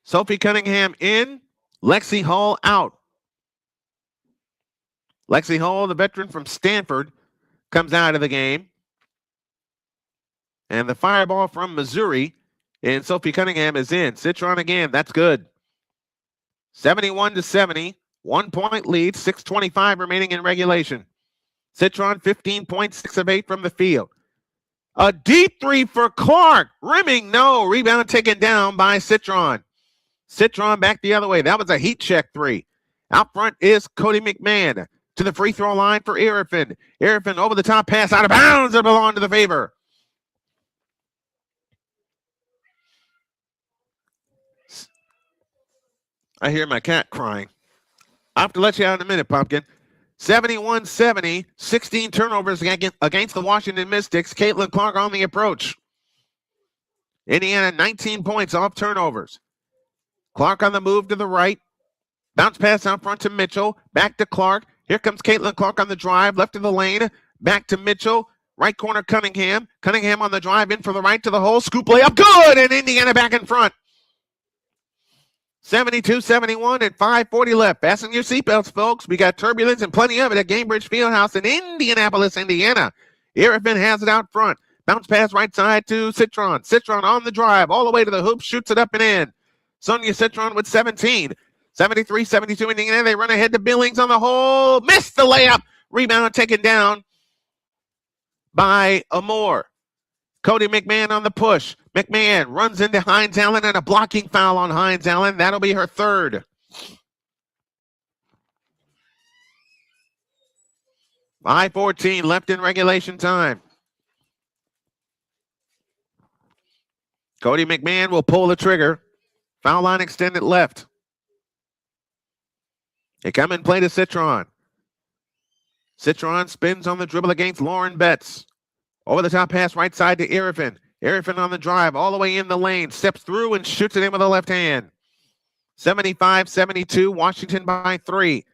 Sophie Cunningham in, Lexi Hall out. Lexi Hall, the veteran from Stanford, comes out of the game. And the fireball from Missouri, and Sophie Cunningham is in. Citron again, that's good. 71-70, 1-point lead, 6:25 remaining in regulation. Citron 15 points, 6 of 8 from the field. A deep 3 for Clark. Rimming, no. Rebound taken down by Citron. Citron back the other way. That was a heat check 3. Out front is Cody McMahon to the free throw line for Arifin. Arifin over the top pass out of bounds. It belonged to the favor. I hear my cat crying. I'll have to let you out in a minute, Pumpkin. 71-70, 16 turnovers against the Washington Mystics. Caitlin Clark on the approach. Indiana 19 points off turnovers. Clark on the move to the right. Bounce pass out front to Mitchell. Back to Clark. Here comes Caitlin Clark on the drive. Left of the lane. Back to Mitchell. Right corner Cunningham. Cunningham on the drive in from the right to the hole. Scoop layup. Good! And Indiana back in front. 72-71 and 5:40 left. Fasten your seatbelts, folks. We got turbulence and plenty of it at Gamebridge Fieldhouse in Indianapolis, Indiana. Arifin has it out front. Bounce pass right side to Citron. Citron on the drive, all the way to the hoop, shoots it up and in. Sonia Citron with 17. 73-72 Indiana. They run ahead to Billings on the hole. Missed the layup. Rebound taken down by Amore. Cody McMahon on the push. McMahon runs into Hines Allen and a blocking foul on Hines Allen. That'll be her third. 5:14 left in regulation time. Cody McMahon will pull the trigger. Foul line extended left. They come and play to Citron. Citron spins on the dribble against Lauren Betts. Over the top pass right side to Arifin. Arifin on the drive all the way in the lane. Steps through and shoots it in with the left hand. 75-72, Washington by 3.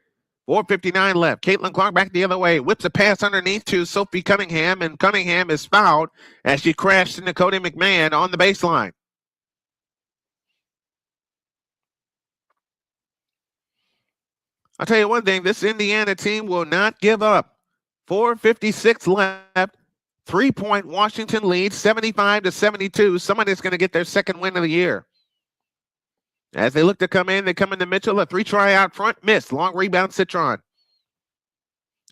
4:59 left. Caitlin Clark back the other way. Whips a pass underneath to Sophie Cunningham, and Cunningham is fouled as she crashed into Cody McMahon on the baseline. I'll tell you one thing, this Indiana team will not give up. 4:56 left. 3-point Washington lead, 75-72. Somebody's going to get their second win of the year. As they look to come in, they come into Mitchell. A 3-try out front, missed. Long rebound, Citron.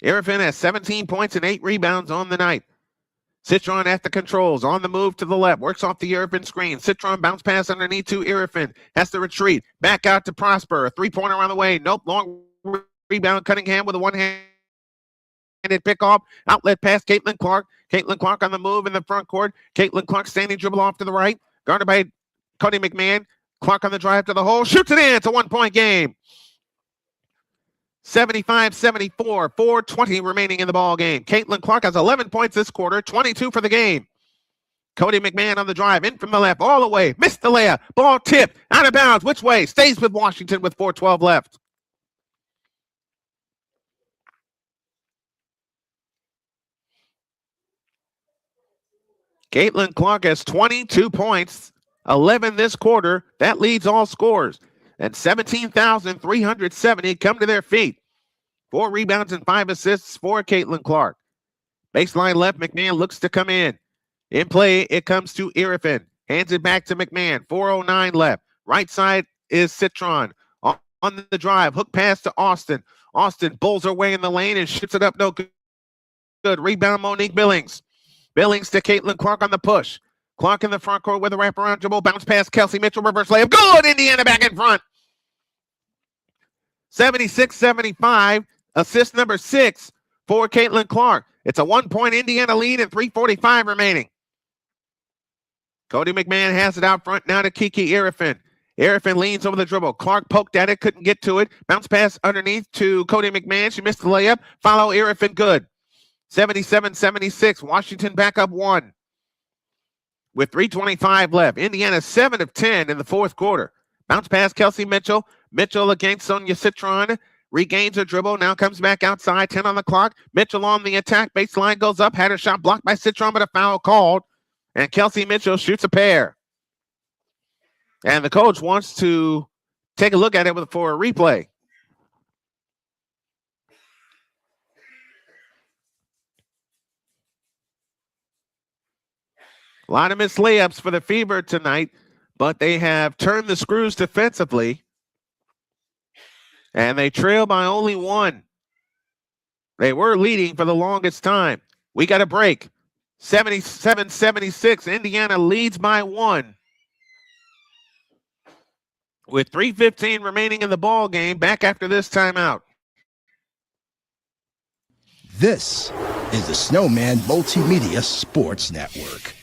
Arifin has 17 points and 8 rebounds on the night. Citron at the controls, on the move to the left. Works off the Arifin screen. Citron bounce pass underneath to Arifin. Has to retreat. Back out to Prosper. A 3-pointer on the way. Nope. Long rebound. Cunningham with a one-handed pick-off. Outlet pass, Caitlin Clark. Caitlin Clark on the move in the front court. Caitlin Clark standing dribble off to the right. Guarded by Cody McMahon. Clark on the drive to the hole. Shoots it in. It's a 1-point game. 75-74. 4:20 remaining in the ball game. Caitlin Clark has 11 points this quarter. 22 for the game. Cody McMahon on the drive. In from the left. All the way. Missed the layup. Ball tipped. Out of bounds. Which way? Stays with Washington with 4:12 left. Caitlin Clark has 22 points, 11 this quarter. That leads all scores. And 17,370 come to their feet. 4 rebounds and 5 assists for Caitlin Clark. Baseline left, McMahon looks to come in. In play, it comes to Arifin. Hands it back to McMahon. 4:09 left. Right side is Citron. On the drive, hook pass to Austin. Austin bowls her way in the lane and shoots it up. No good. Rebound, Monique Billings. Billings to Caitlin Clark on the push. Clark in the front court with a wraparound dribble. Bounce pass, Kelsey Mitchell, reverse layup. Good! Indiana back in front. 76-75. Assist number 6 for Caitlin Clark. It's a 1-point Indiana lead and 3:45 remaining. Cody McMahon has it out front now to Kiki Irifin. Irifin leans over the dribble. Clark poked at it, couldn't get to it. Bounce pass underneath to Cody McMahon. She missed the layup. Follow Irifin, good. 77-76. Washington back up 1. With 3:25 left. Indiana 7 of 10 in the fourth quarter. Bounce pass Kelsey Mitchell. Mitchell against Sonia Citron. Regains her dribble. Now comes back outside. 10 on the clock. Mitchell on the attack. Baseline goes up. Had her shot blocked by Citron, but a foul called. And Kelsey Mitchell shoots a pair. And the coach wants to take a look at it for a replay. A lot of missed layups for the Fever tonight, but they have turned the screws defensively. And they trail by only 1. They were leading for the longest time. We got a break. 77-76. Indiana leads by 1. With 3:15 remaining in the ball game, back after this timeout. This is the Snowman Multimedia Sports Network.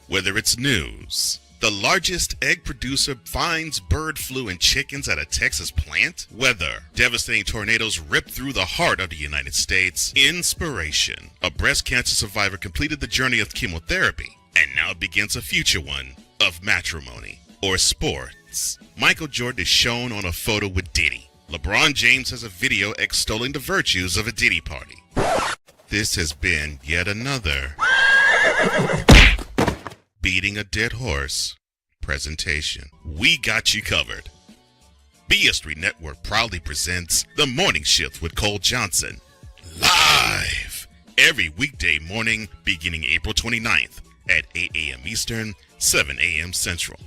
Whether it's news, the largest egg producer finds bird flu in chickens at a Texas plant, weather, devastating tornadoes rip through the heart of the United States, inspiration, a breast cancer survivor completed the journey of chemotherapy and now begins a future one of matrimony, or sports. Michael Jordan is shown on a photo with Diddy. LeBron James has a video extolling the virtues of a Diddy party. This has been yet another beating a dead horse presentation. We got you covered. BS3 Network proudly presents The Morning Shift with Cole Johnson, live every weekday morning beginning April 29th at 8 a.m. Eastern, 7 a.m. Central.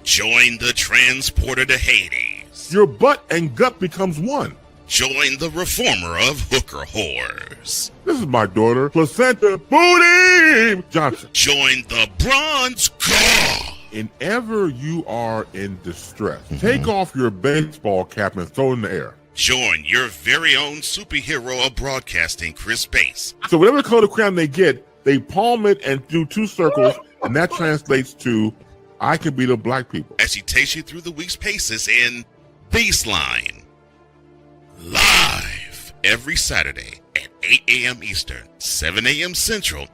Join the transporter to Hades. Your butt and gut becomes one. Join the reformer of hooker whores. This is my daughter, Placenta Booty Johnson. Join the bronze claw. Whenever you are in distress, take off your baseball cap and throw it in the air. Join your very own superhero of broadcasting, Chris Bass. So whatever color crayon they get, they palm it and do 2 circles, and that translates to, I can beat up black people. As he takes you through the week's paces in Baseline. Live every Saturday at 8 a.m. Eastern, 7 a.m. Central,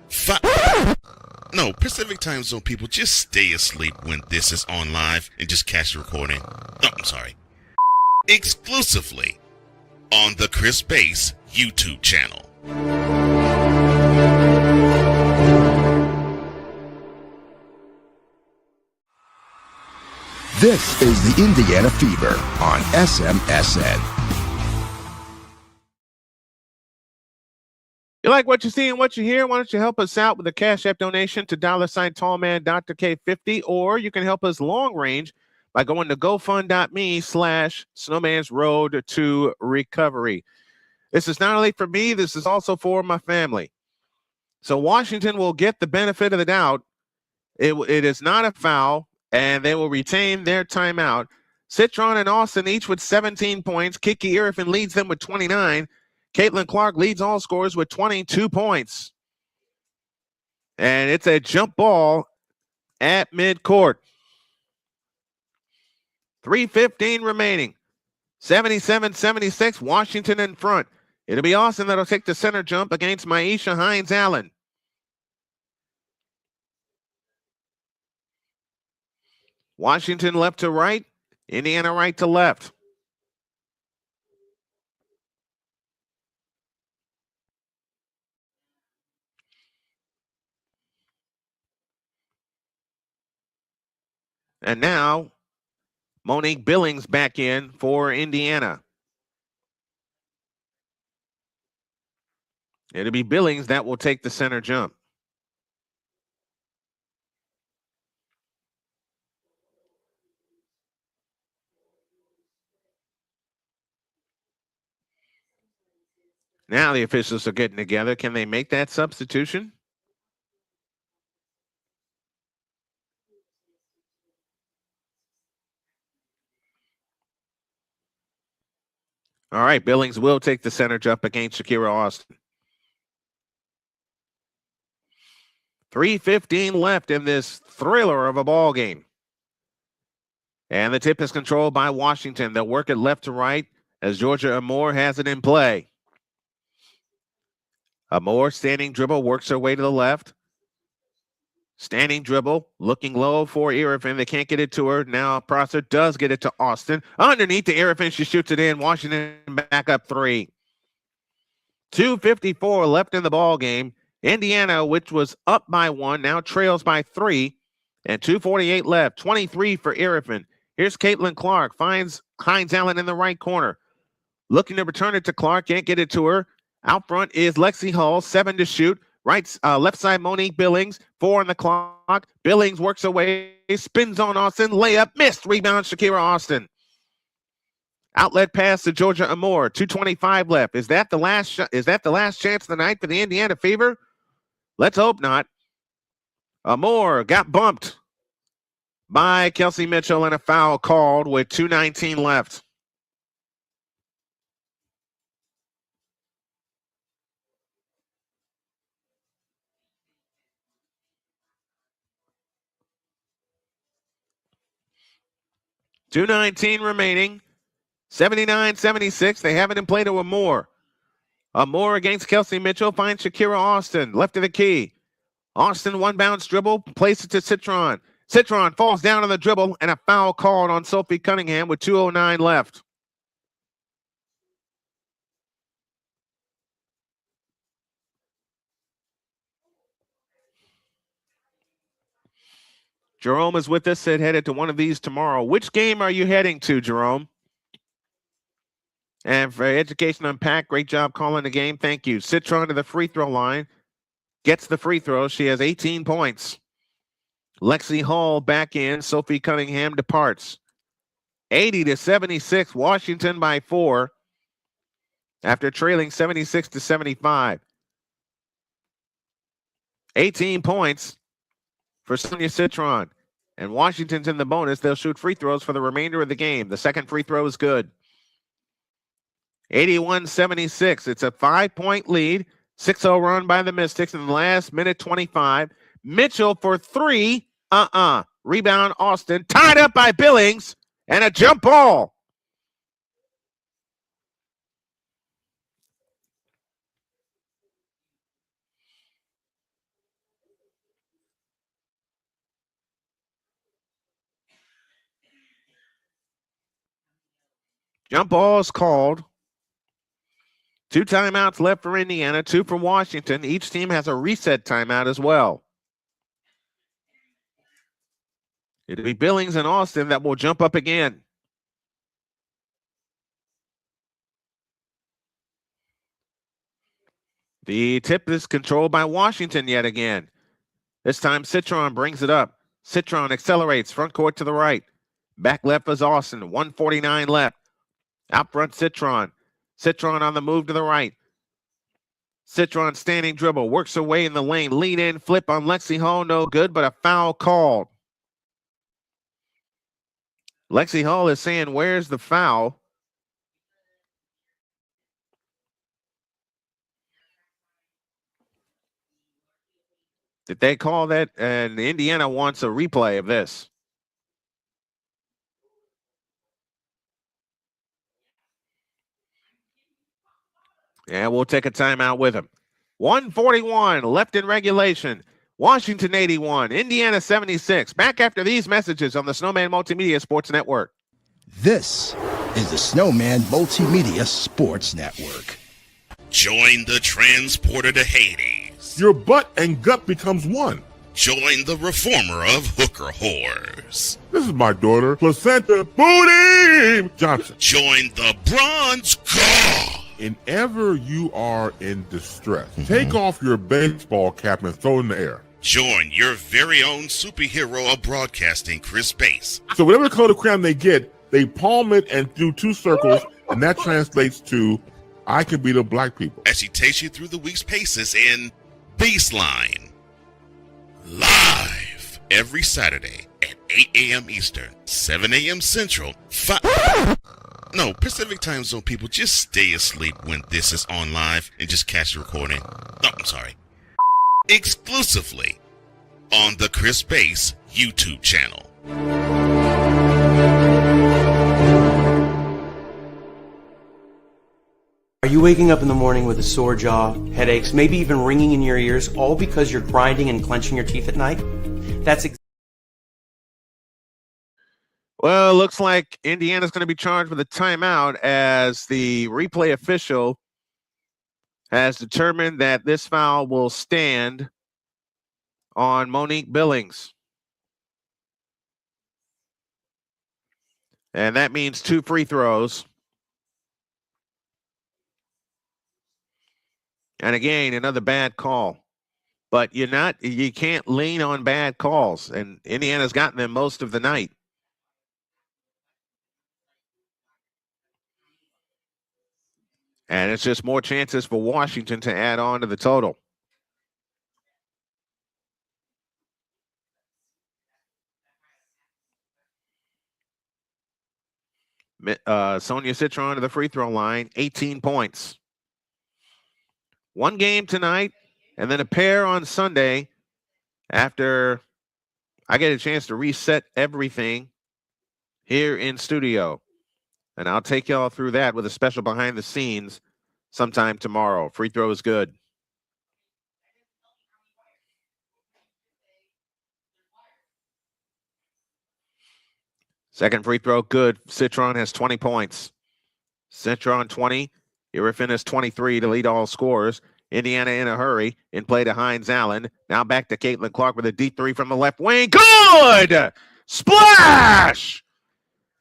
No, Pacific Time Zone people, just stay asleep when this is on live and just catch the recording. Oh, I'm sorry. Exclusively on the Chris Bass YouTube channel. This is the Indiana Fever on SMSN. You like what you see and what you hear? Why don't you help us out with a Cash App donation to $Tallman Dr. K50, or you can help us long range by going to GoFund.me/Snowman's Road to Recovery. This is not only for me, this is also for my family. So Washington will get the benefit of the doubt. It is not a foul, and they will retain their timeout. Citron and Austin each with 17 points. Kiki Irifin leads them with 29. Caitlin Clark leads all scorers with 22 points. And it's a jump ball at midcourt. 3:15 remaining. 77-76, Washington in front. It'll be Austin that'll take the center jump against Maisha Hines-Allen. Washington left to right, Indiana right to left. And now, Monique Billings back in for Indiana. It'll be Billings that will take the center jump. Now the officials are getting together. Can they make that substitution? All right, Billings will take the center jump against Shakira Austin. 3:15 left in this thriller of a ball game. And the tip is controlled by Washington. They'll work it left to right as Georgia Amore has it in play. Amore, standing dribble, works her way to the left. Standing dribble, looking low for Irvin. They can't get it to her. Now Prosser does get it to Austin. Underneath to Irvin, she shoots it in. Washington back up 3. 2:54 left in the ball game. Indiana, which was up by 1, now trails by 3. And 2:48 left. 23 for Irvin. Here's Caitlin Clark. Finds Hines Allen in the right corner. Looking to return it to Clark. Can't get it to her. Out front is Lexi Hull. 7 to shoot. Right, left side, Monique Billings. 4 on the clock. Billings works away, spins on Austin. Layup missed. Rebound, Shakira Austin. Outlet pass to Georgia Amore. 2:25 left. Is that the last? Is that the last chance of the night for the Indiana Fever? Let's hope not. Amore got bumped by Kelsey Mitchell and a foul called with 2:19 left. .219 remaining. 79-76. They have it in play to Amore. Amore against Kelsey Mitchell. Finds Shakira Austin. Left of the key. Austin, one bounce dribble. Plays it to Citron. Citron falls down on the dribble and a foul called on Sophie Cunningham with 2:09 left. Jerome is with us, said headed to one of these tomorrow. Which game are you heading to, Jerome? And for Education Unpacked, great job calling the game. Thank you. Citron to the free throw line. Gets the free throw. She has 18 points. Lexi Hall back in. Sophie Cunningham departs. 80-76. Washington by 4 after trailing 76-75. 18 points for Sonia Citron. And Washington's in the bonus. They'll shoot free throws for the remainder of the game. The second free throw is good. 81-76. It's a 5-point lead. 6-0 run by the Mystics in the last minute 25. Mitchell for 3. Rebound Austin. Tied up by Billings. And a jump ball. Jump ball is called. 2 timeouts left for Indiana, 2 for Washington. Each team has a reset timeout as well. It'll be Billings and Austin that will jump up again. The tip is controlled by Washington yet again. This time Citron brings it up. Citron accelerates, front court to the right. Back left is Austin, 1:49 left. Out front, Citron. Citron on the move to the right. Citron standing dribble, works away in the lane. Lead in, flip on Lexi Hall, no good, but a foul called. Lexi Hall is saying, where's the foul? Did they call that? And Indiana wants a replay of this. Yeah, we'll take a timeout with him. 1:41 left in regulation. Washington 81, Indiana 76. Back after these messages on the Snowman Multimedia Sports Network. This is the Snowman Multimedia Sports Network. Join the transporter to Hades. Your butt and gut becomes one. Join the reformer of hooker whores. This is my daughter, Placenta Booty Johnson. Join the bronze god. Whenever you are in distress, take off your baseball cap and throw it in the air. Join your very own superhero of broadcasting, Chris Bass. So whatever color crayon they get, they palm it and do 2 circles, and that translates to, I can beat up black people. As he takes you through the week's paces in Baseline. Live every Saturday at 8 a.m. Eastern, 7 a.m. Central, 5... No, Pacific Time Zone people, just stay asleep when this is on live and just catch the recording. No, I'm sorry. Exclusively on the Chris Bass YouTube channel. Are you waking up in the morning with a sore jaw, headaches, maybe even ringing in your ears, all because you're grinding and clenching your teeth at night? That's Well, it looks like Indiana's going to be charged with a timeout as the replay official has determined that this foul will stand on Monique Billings. And that means 2 free throws. And again, another bad call. But you can't lean on bad calls. And Indiana's gotten them most of the night. And it's just more chances for Washington to add on to the total. Sonia Citron to the free throw line, 18 points. 1 game tonight, and then a pair on Sunday after I get a chance to reset everything here in studio. And I'll take y'all through that with a special behind the scenes sometime tomorrow. Free throw is good. Second free throw, good. Citron has 20 points. Citron 20. Irvin has 23 to lead all scorers. Indiana in a hurry. In play to Hines Allen. Now back to Caitlin Clark with a deep 3 from the left wing. Good! Splash!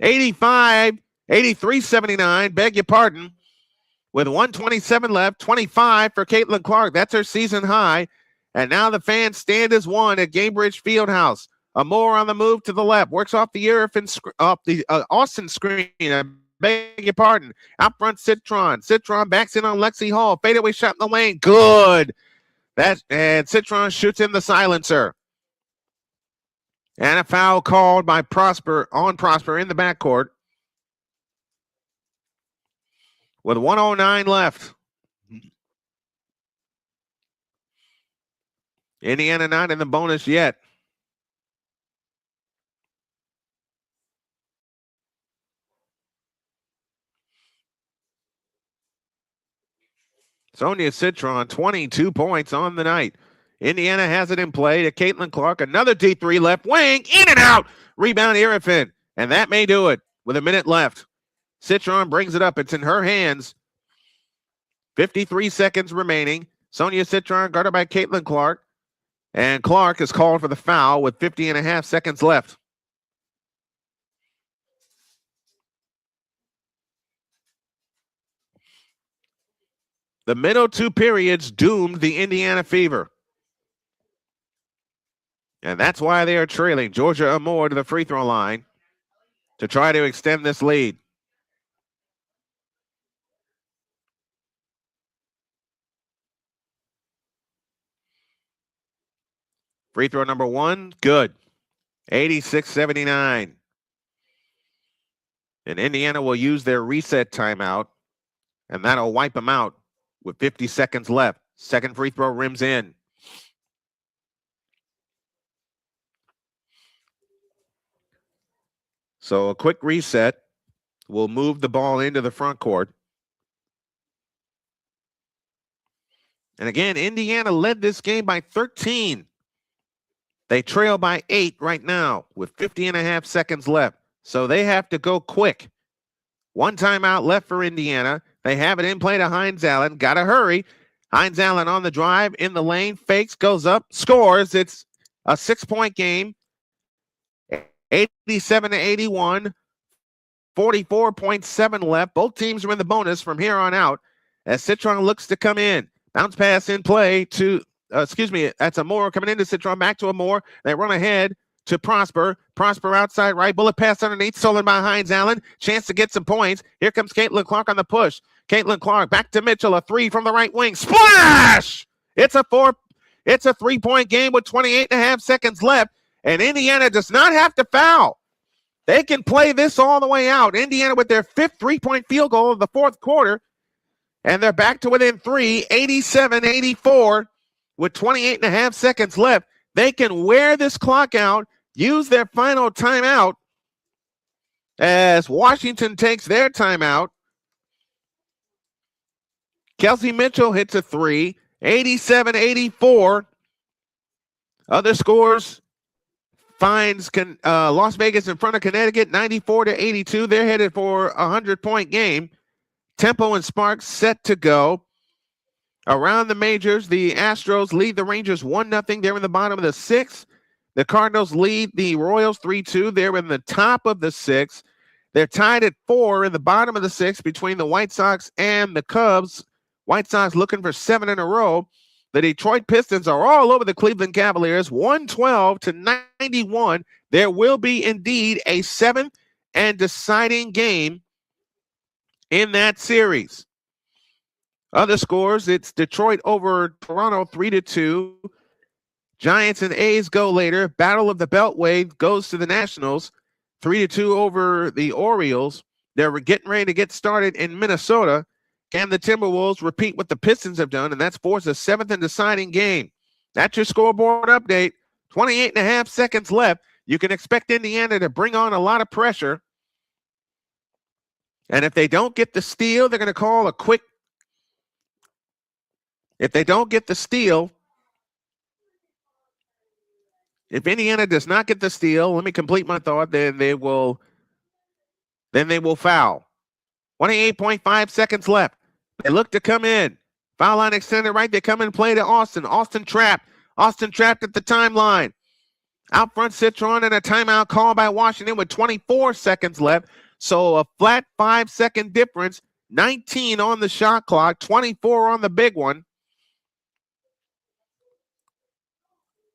83-79. Beg your pardon. With 1:27 left, 25 for Caitlin Clark. That's her season high. And now the fans stand as one at Gainbridge Fieldhouse. Amore on the move to the left. Works off the Austin screen. I beg your pardon. Out front, Citron. Citron backs in on Lexi Hall. Fadeaway shot in the lane. Good. And Citron shoots in the silencer. And a foul called by Prosper in the backcourt. With 1:09 left. Indiana not in the bonus yet. Sonia Citron, 22 points on the night. Indiana has it in play to Caitlin Clark. Another D3 left wing. In and out. Rebound Irvin. And that may do it with a minute left. Citron brings it up. It's in her hands. 53 seconds remaining. Sonia Citron guarded by Caitlin Clark. And Clark is called for the foul with 50.5 seconds left. The middle 2 periods doomed the Indiana Fever. And that's why they are trailing. Georgia Amore to the free throw line to try to extend this lead. Free throw number 1, good. 86-79. And Indiana will use their reset timeout, and that'll wipe them out with 50 seconds left. Second free throw rims in. So a quick reset will move the ball into the front court. And again, Indiana led this game by 13. They trail by 8 right now with 50.5 seconds left. So they have to go quick. 1 timeout left for Indiana. They have it in play to Hines Allen. Got to hurry. Hines Allen on the drive, in the lane, fakes, goes up, scores. It's a 6-point game. 87-81. 44.7 left. Both teams are in the bonus from here on out as Citron looks to come in. Bounce pass in play to, that's Amore coming into Citron, back to Amore. They run ahead to Prosper. Prosper outside right. Bullet pass underneath, stolen by Hines Allen. Chance to get some points. Here comes Caitlin Clark on the push. Caitlin Clark back to Mitchell. A 3 from the right wing. Splash! It's a 3-point game with 28.5 seconds left. And Indiana does not have to foul. They can play this all the way out. Indiana with their fifth three-point field goal of the fourth quarter, and they're back to within 3, 87-84 with 28 and a half seconds left. They can wear this clock out, use their final timeout as Washington takes their timeout. Kelsey Mitchell hits a three, 87-84. Other scores finds Las Vegas in front of Connecticut, 94-82. They're headed for a 100-point game. Tempo and Sparks set to go. Around the majors, the Astros lead the Rangers 1-0. They're in the bottom of the sixth. The Cardinals lead the Royals 3-2. They're in the top of the sixth. They're tied at 4 in the bottom of the sixth between the White Sox and the Cubs. White Sox looking for 7 in a row. The Detroit Pistons are all over the Cleveland Cavaliers, 112-91. There will be indeed a 7th and deciding game in that series. Other scores, it's Detroit over Toronto 3-2. Giants and A's go later. Battle of the Beltway goes to the Nationals, 3-2 over the Orioles. They're getting ready to get started in Minnesota. Can the Timberwolves repeat what the Pistons have done? And that's force a 7th and deciding game. That's your scoreboard update. 28 and a half seconds left. You can expect Indiana to bring on a lot of pressure. And if they don't get the steal, they're going to call a quick. If they don't get the steal, if Indiana does not get the steal, let me complete my thought, then they will foul. 28.5 seconds left. They look to come in. Foul line extended right. They come in play to Austin. Austin trapped. Austin trapped at the timeline. Out front, Citron, and a timeout call by Washington with 24 seconds left. So a flat 5-second difference. 19 on the shot clock, 24 on the big one.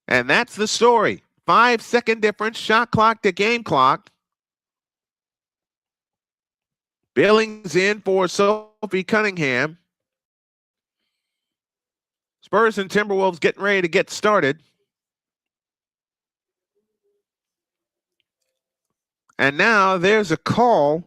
And that's the story. 5-second difference, shot clock to game clock. Billings in for Sophie Cunningham. Spurs and Timberwolves getting ready to get started. And now there's a call.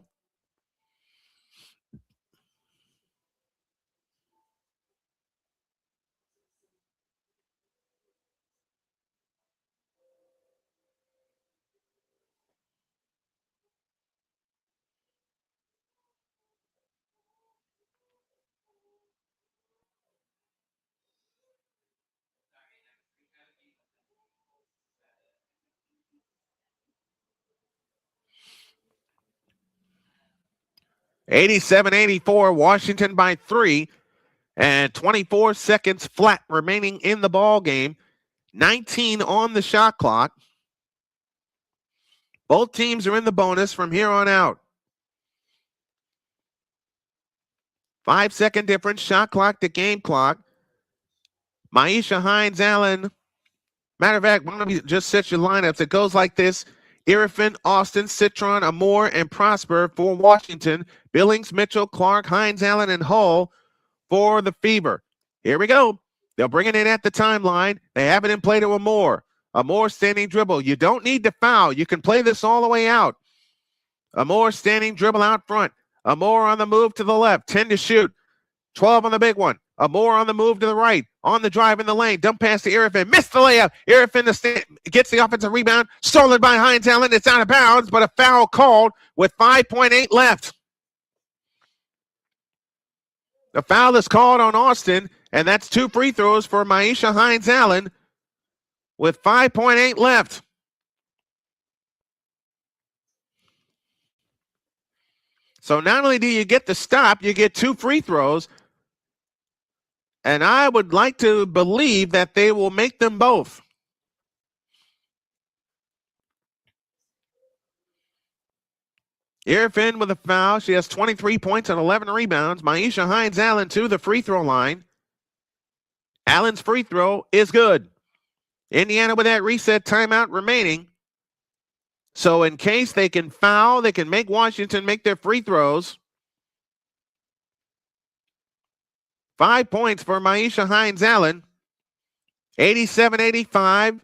(87-84), Washington by 3, and 24 seconds flat remaining in the ball game. 19 on the shot clock. Both teams are in the bonus from here on out. 5-second difference, shot clock to game clock. Maisha Hines-Allen. Matter of fact, why don't we just set your lineups? It goes like this. Irfin, Austin, Citron, Amore, and Prosper for Washington. Billings, Mitchell, Clark, Hines-Allen, and Hull for the Fever. Here we go. They'll bring it in at the timeline. They have it in play to Amore. Amore standing dribble. You don't need to foul. You can play this all the way out. Amore standing dribble out front. Amore on the move to the left. 10 to shoot. 12 on the big one. Amore on the move to the right. On the drive in the lane. Dump pass to Irfin. Missed the layup. Irfin gets the offensive rebound. Stolen by Hines-Allen. It's out of bounds, but a foul called with 5.8 left. The foul is called on Austin, and that's 2 free throws for Maisha Hines-Allen with 5.8 left. So not only do you get the stop, you get 2 free throws. And I would like to believe that they will make them both. Irfin with a foul. She has 23 points and 11 rebounds. Maisha Hines-Allen to the free throw line. Allen's free throw is good. Indiana with that reset timeout remaining. So in case they can foul, they can make Washington make their free throws. 5 points for Maisha Hines-Allen. 87-85.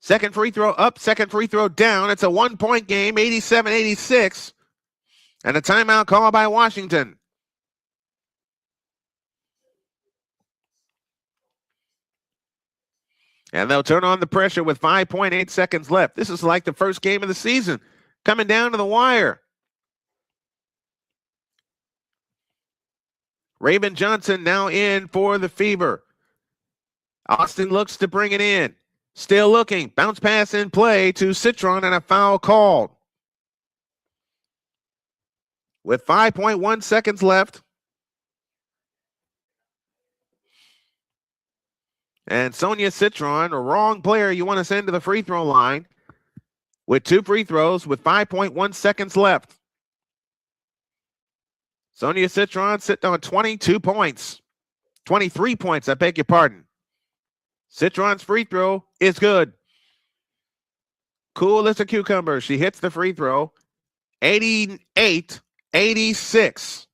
Second free throw up, second free throw down. It's a 1-point game, 87-86. And a timeout call by Washington. And they'll turn on the pressure with 5.8 seconds left. This is like the first game of the season, coming down to the wire. Raven Johnson now in for the Fever. Austin looks to bring it in. Still looking. Bounce pass in play to Citron and a foul called. With 5.1 seconds left. And Sonia Citron, a wrong player you want to send to the free throw line with 2 free throws with 5.1 seconds left. Sonia Citron sitting on 22 points. 23 points, I beg your pardon. Citron's free throw is good. Cool as a cucumber. She hits the free throw. 88-86.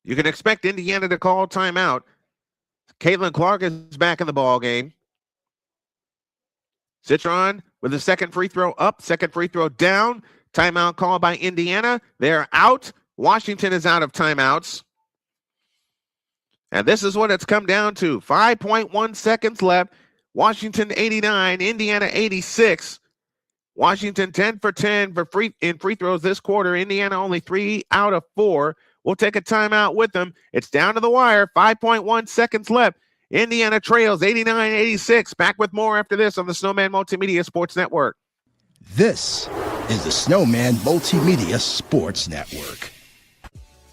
You can expect Indiana to call timeout. Caitlin Clark is back in the ball game. Citron with the second free throw up, second free throw down. Timeout called by Indiana. They're out. Washington is out of timeouts. And this is what it's come down to. 5.1 seconds left. Washington 89, Indiana 86. Washington 10 for 10 for free throws this quarter. Indiana only 3 out of 4. We'll take a timeout with them. It's down to the wire. 5.1 seconds left. Indiana trails 89-86. Back with more after this on the Snowman Multimedia Sports Network. This is the Snowman Multimedia Sports Network.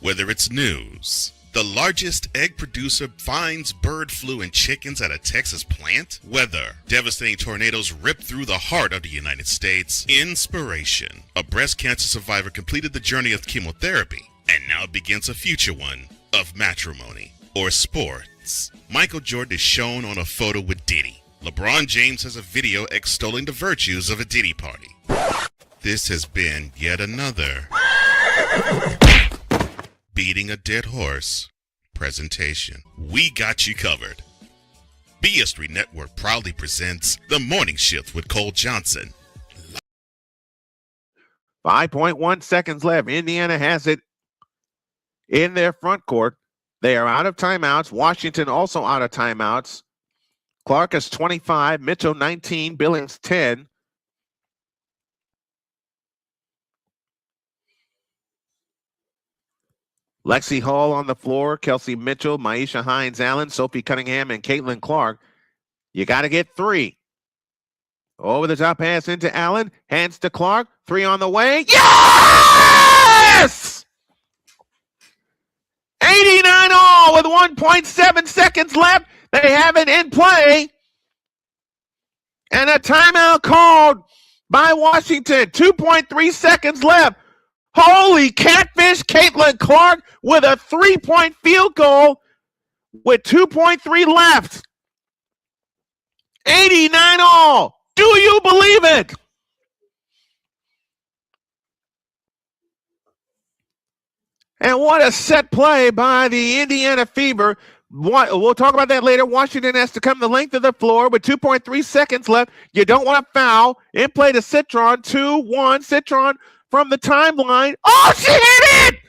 Whether it's news, the largest egg producer finds bird flu in chickens at a Texas plant, weather, devastating tornadoes rip through the heart of the United States, inspiration, a breast cancer survivor completed the journey of chemotherapy, and now begins a future one of matrimony or sports. Michael Jordan is shown on a photo with Diddy. LeBron James has a video extolling the virtues of a Diddy party. This has been yet another beating a dead horse presentation. We got you covered. BS3 Network proudly presents The Morning Shift with Cole Johnson. 5.1 seconds left. Indiana has it in their front court. They are out of timeouts. Washington also out of timeouts. Clark is 25, Mitchell 19, Billings 10. Lexi Hall on the floor, Kelsey Mitchell, Maisha Hines-Allen, Sophie Cunningham, and Caitlin Clark. You got to get 3. Over the top pass into Allen, hands to Clark, 3 on the way. Yes! 89 all with 1.7 seconds left. They have it in play. And a timeout called by Washington. 2.3 seconds left. Holy catfish, Caitlin Clark with a 3-point field goal with 2.3 left. 89 all. Do you believe it? And what a set play by the Indiana Fever. We'll talk about that later. Washington has to come the length of the floor with 2.3 seconds left. You don't want to foul. In play to Citron. 2-1. Citron from the timeline. Oh, she hit it!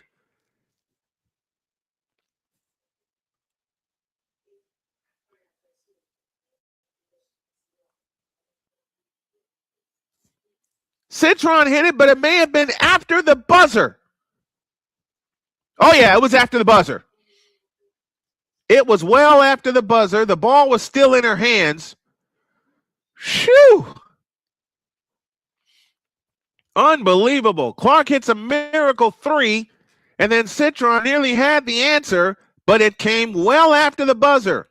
Citron hit it, but it may have been after the buzzer. Oh, yeah, it was after the buzzer. It was well after the buzzer. The ball was still in her hands. Shoo! Unbelievable. Clark hits a miracle 3, and then Citron nearly had the answer, but it came well after the buzzer.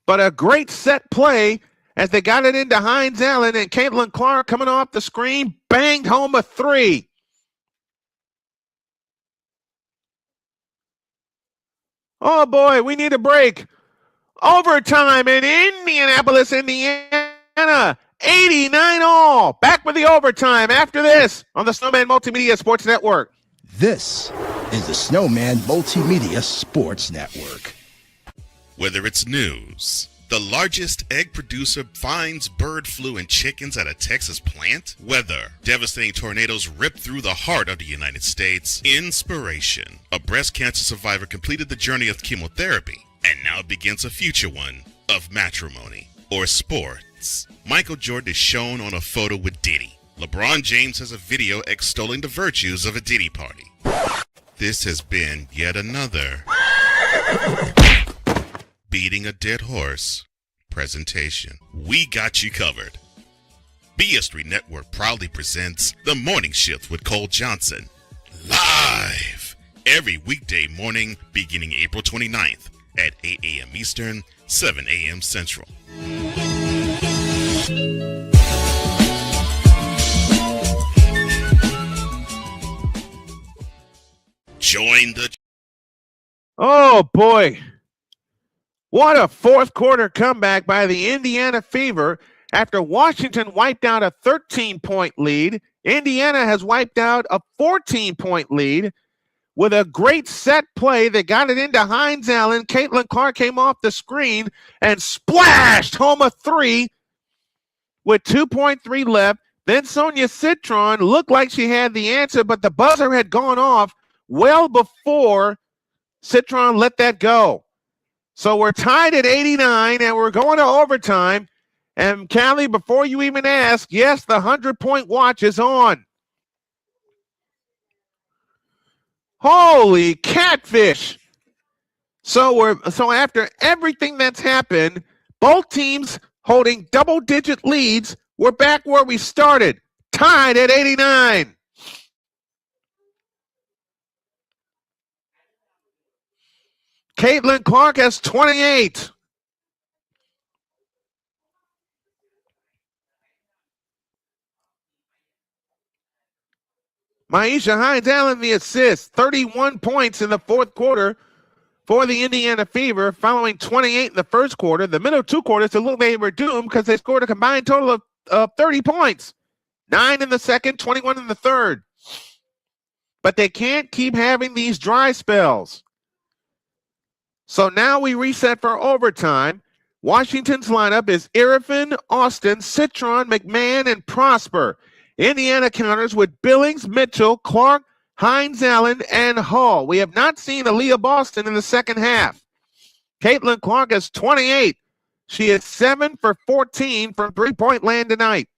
But a great set play as they got it into Hines-Allen, and Caitlin Clark coming off the screen, banged home a 3. Oh, boy, we need a break. Overtime in Indianapolis, Indiana. 89 all. Back with the overtime after this on the Snowman Multimedia Sports Network. This is the Snowman Multimedia Sports Network. Whether it's news, the largest egg producer finds bird flu in chickens at a Texas plant, weather, devastating tornadoes rip through the heart of the United States, inspiration, a breast cancer survivor completed the journey of chemotherapy and now begins a future one of matrimony, or sports. Michael Jordan is shown on a photo with Diddy. LeBron James has a video extolling the virtues of a Diddy party. This has been yet another beating a dead horse presentation. We got you covered. BS3 Network proudly presents The Morning Shift with Cole Johnson, live every weekday morning beginning April 29th at 8 a.m. Eastern, 7 a.m. Central. Join the... Oh, boy. What a fourth quarter comeback by the Indiana Fever. After Washington wiped out a 13-point lead, Indiana has wiped out a 14-point lead with a great set play that got it into Hines Allen. Caitlin Clark came off the screen and splashed home a three with 2.3 left. Then Sonia Citron looked like she had the answer, but the buzzer had gone off well before Citron let that go. So we're tied at 89, and we're going to overtime. And, Callie, before you even ask, yes, the 100-point watch is on. Holy catfish. So after everything that's happened, both teams holding double-digit leads, we're back where we started, tied at 89. Caitlin Clark has 28. Maisha Hines Allen the assist, 31 points in the fourth quarter for the Indiana Fever, following 28 in the first quarter. The middle two quarters, it looked like they were doomed because they scored a combined total of 30 points. 9 in the second, 21 in the third. But they can't keep having these dry spells. So now we reset for overtime. Washington's lineup is Irvin, Austin, Citron, McMahon, and Prosper. Indiana counters with Billings, Mitchell, Clark, Hines Allen, and Hall. We have not seen Aaliyah Boston in the second half. Caitlin Clark has 28. She is 7 for 14 from three-point land tonight.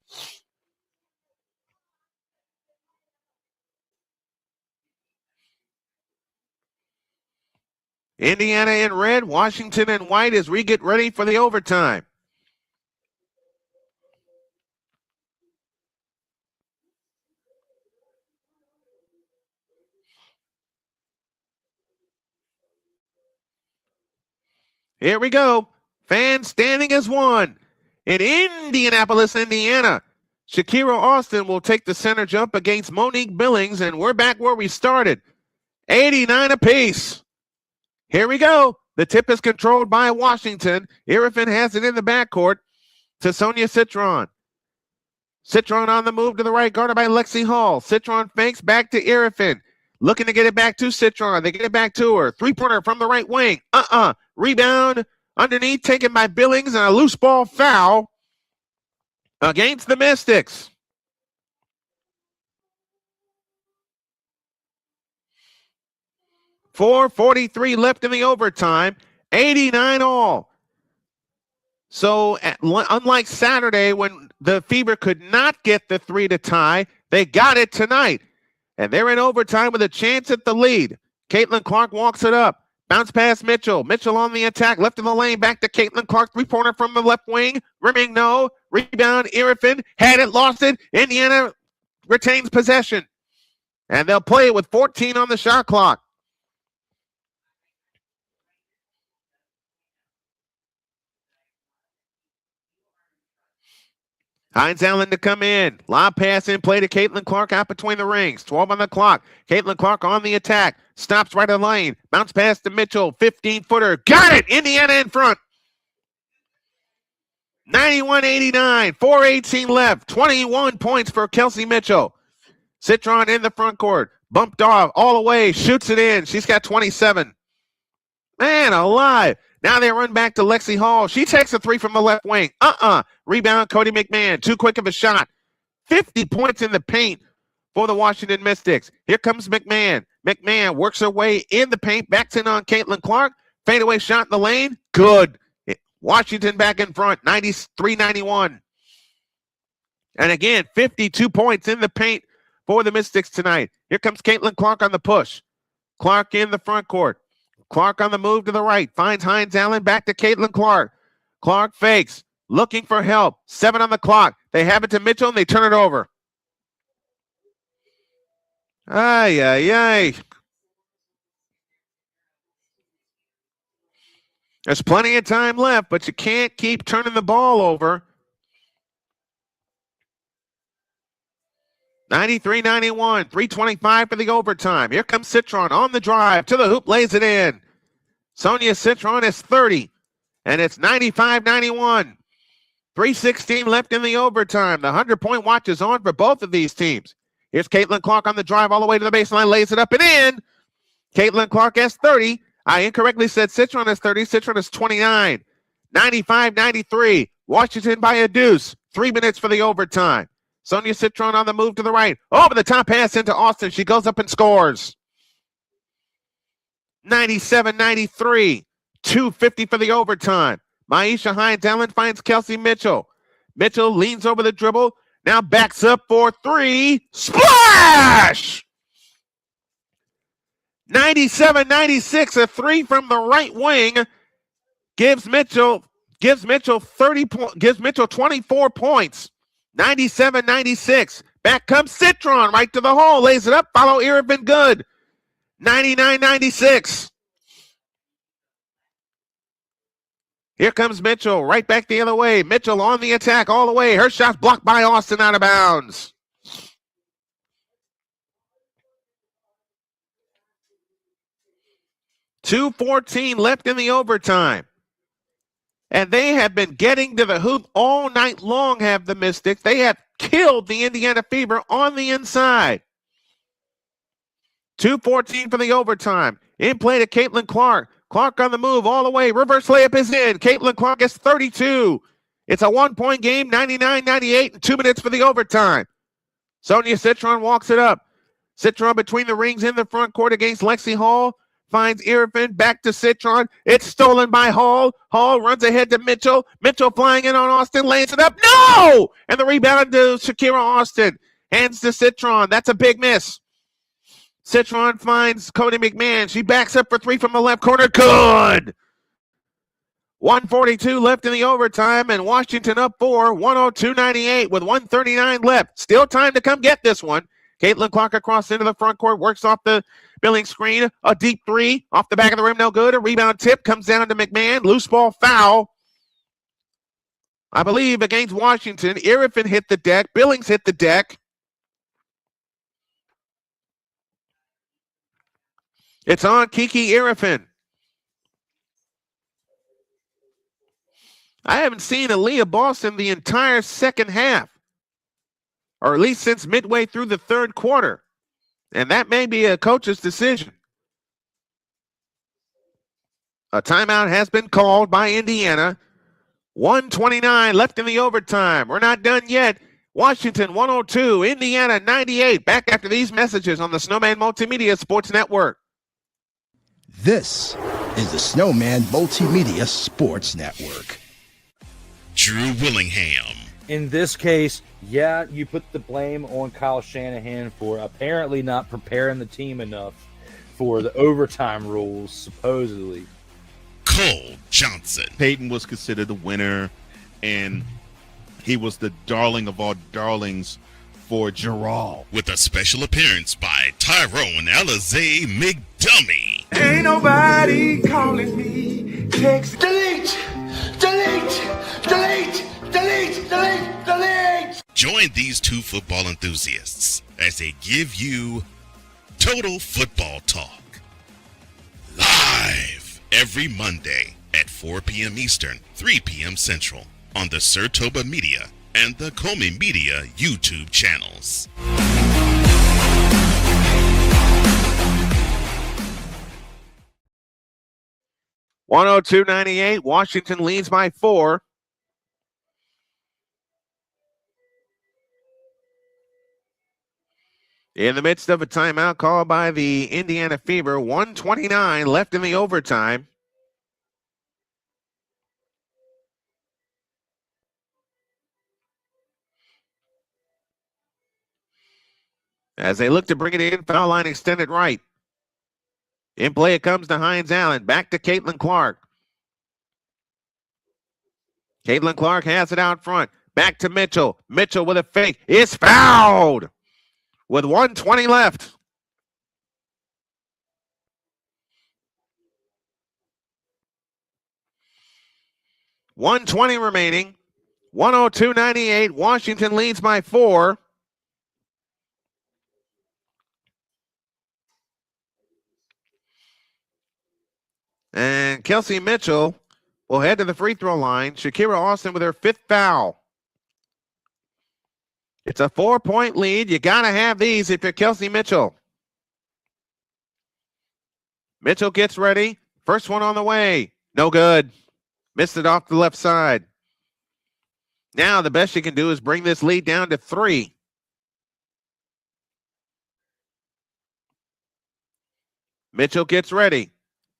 Indiana in red, Washington in white as we get ready for the overtime. Here we go. Fans standing as one. In Indianapolis, Indiana, Shakira Austin will take the center jump against Monique Billings, and we're back where we started. 89 apiece. Here we go. The tip is controlled by Washington. Irvin has it in the backcourt to Sonia Citron. Citron on the move to the right, guarded by Lexi Hall. Citron fakes back to Irvin. Looking to get it back to Citron. They get it back to her. Three-pointer from the right wing. Rebound underneath, taken by Billings, and a loose ball foul against the Mystics. .443 left in the overtime. 89 all. So unlike Saturday when the Fever could not get the three to tie, they got it tonight. And they're in overtime with a chance at the lead. Caitlin Clark walks it up. Bounce past Mitchell. Mitchell on the attack. Left of the lane. Back to Caitlin Clark. Three-pointer from the left wing. Rimming no. Rebound. Irvin had it. Lost it. Indiana retains possession. And they'll play it with 14 on the shot clock. Hines Allen to come in. Lob pass in play to Caitlin Clark out between the rings. 12 on the clock. Caitlin Clark on the attack. Stops right of the lane. Bounce pass to Mitchell. 15-footer. Got it! Indiana in front. 91-89. 4:18 left. 21 points for Kelsey Mitchell. Citron in the front court. Bumped off all the way. Shoots it in. She's got 27. Man alive. Now they run back to Lexi Hall. She takes a three from the left wing. Rebound, Cody McMahon. Too quick of a shot. 50 points in the paint for the Washington Mystics. Here comes McMahon. McMahon works her way in the paint. Backs in on Caitlin Clark. Fadeaway shot in the lane. Good. Washington back in front. 93-91. And again, 52 points in the paint for the Mystics tonight. Here comes Caitlin Clark on the push. Clark in the front court. Clark on the move to the right. Finds Hines Allen. Back to Caitlin Clark. Clark fakes. Looking for help. 7 on the clock. They have it to Mitchell and they turn it over. Ay. There's plenty of time left, but you can't keep turning the ball over. 93-91, 3:25 for the overtime. Here comes Citron on the drive to the hoop, lays it in. Sonia Citron is 30, and it's 95-91. 3:16 left in the overtime. The 100-point watch is on for both of these teams. Here's Caitlin Clark on the drive all the way to the baseline, lays it up and in. Caitlin Clark has 30. I incorrectly said Citron is 30. Citron is 29. 95-93. Washington by a deuce. 3 minutes for the overtime. Sonia Citron on the move to the right. Over the top pass into Austin. She goes up and scores. 97-93. 2:50 for the overtime. Maisha Hines Allen finds Kelsey Mitchell. Mitchell leans over the dribble. Now backs up for three. Splash! 97-96. A three from the right wing gives Mitchell 24 points. 97-96. Back comes Citron right to the hole. Lays it up. Follow Irvin good. 99-96. Here comes Mitchell right back the other way. Mitchell on the attack all the way. Her shot's blocked by Austin out of bounds. .214 left in the overtime. And they have been getting to the hoop all night long, have the Mystics. They have killed the Indiana Fever on the inside. 2:14 for the overtime. In play to Caitlin Clark. Clark on the move all the way. Reverse layup is in. Caitlin Clark is 32. It's a 1-point game, 99-98, and 2 minutes for the overtime. Sonia Citron walks it up. Citron between the rings in the front court against Lexi Hall. Finds Irvin, back to Citron. It's stolen by Hall. Hall runs ahead to Mitchell. Mitchell flying in on Austin, lays it up. No! And the rebound to Shakira Austin. Hands to Citron. That's a big miss. Citron finds Cody McMahon. She backs up for three from the left corner. Good! 1:42 left in the overtime, and Washington up 4, 102-98 with 1:39 left. Still time to come get this one. Caitlin Clark across into the front court, works off the Billing screen. A deep three off the back of the rim, no good. A rebound tip comes down to McMahon. Loose ball foul. I believe against Washington. Irvin hit the deck. Billings hit the deck. It's on Kiki Irvin. I haven't seen Aaliyah Boston the entire second half, or at least since midway through the third quarter. And that may be a coach's decision. A timeout has been called by Indiana. 1:29 left in the overtime. We're not done yet. Washington 102, Indiana 98. Back after these messages on the Snowman Multimedia Sports Network. This is the Snowman Multimedia Sports Network. Drew Willingham. In this case, yeah, you put the blame on Kyle Shanahan for apparently not preparing the team enough for the overtime rules, supposedly. Cole Johnson. Peyton was considered the winner, and he was the darling of all darlings for Gerald. With a special appearance by Tyrone Alizé McDummy. Ain't nobody calling me. Text. Delete! Join these two football enthusiasts as they give you Total Football Talk. Live every Monday at 4 p.m. Eastern, 3 p.m. Central on the Sertoba Media and the Comey Media YouTube channels. 102-98. Washington leads by 4. In the midst of a timeout called by the Indiana Fever, 1:29 left in the overtime. As they look to bring it in, foul line extended right. In play it comes to Hines Allen. Back to Caitlin Clark. Caitlin Clark has it out front. Back to Mitchell. Mitchell with a fake. Is fouled with 1:20 left. $120 remaining. 102-98. Washington leads by 4. And Kelsey Mitchell will head to the free throw line. Shakira Austin with her 5th foul. It's a 4-point lead. You got to have these if you're Kelsey Mitchell. Mitchell gets ready. First one on the way. No good. Missed it off the left side. Now the best you can do is bring this lead down to 3. Mitchell gets ready.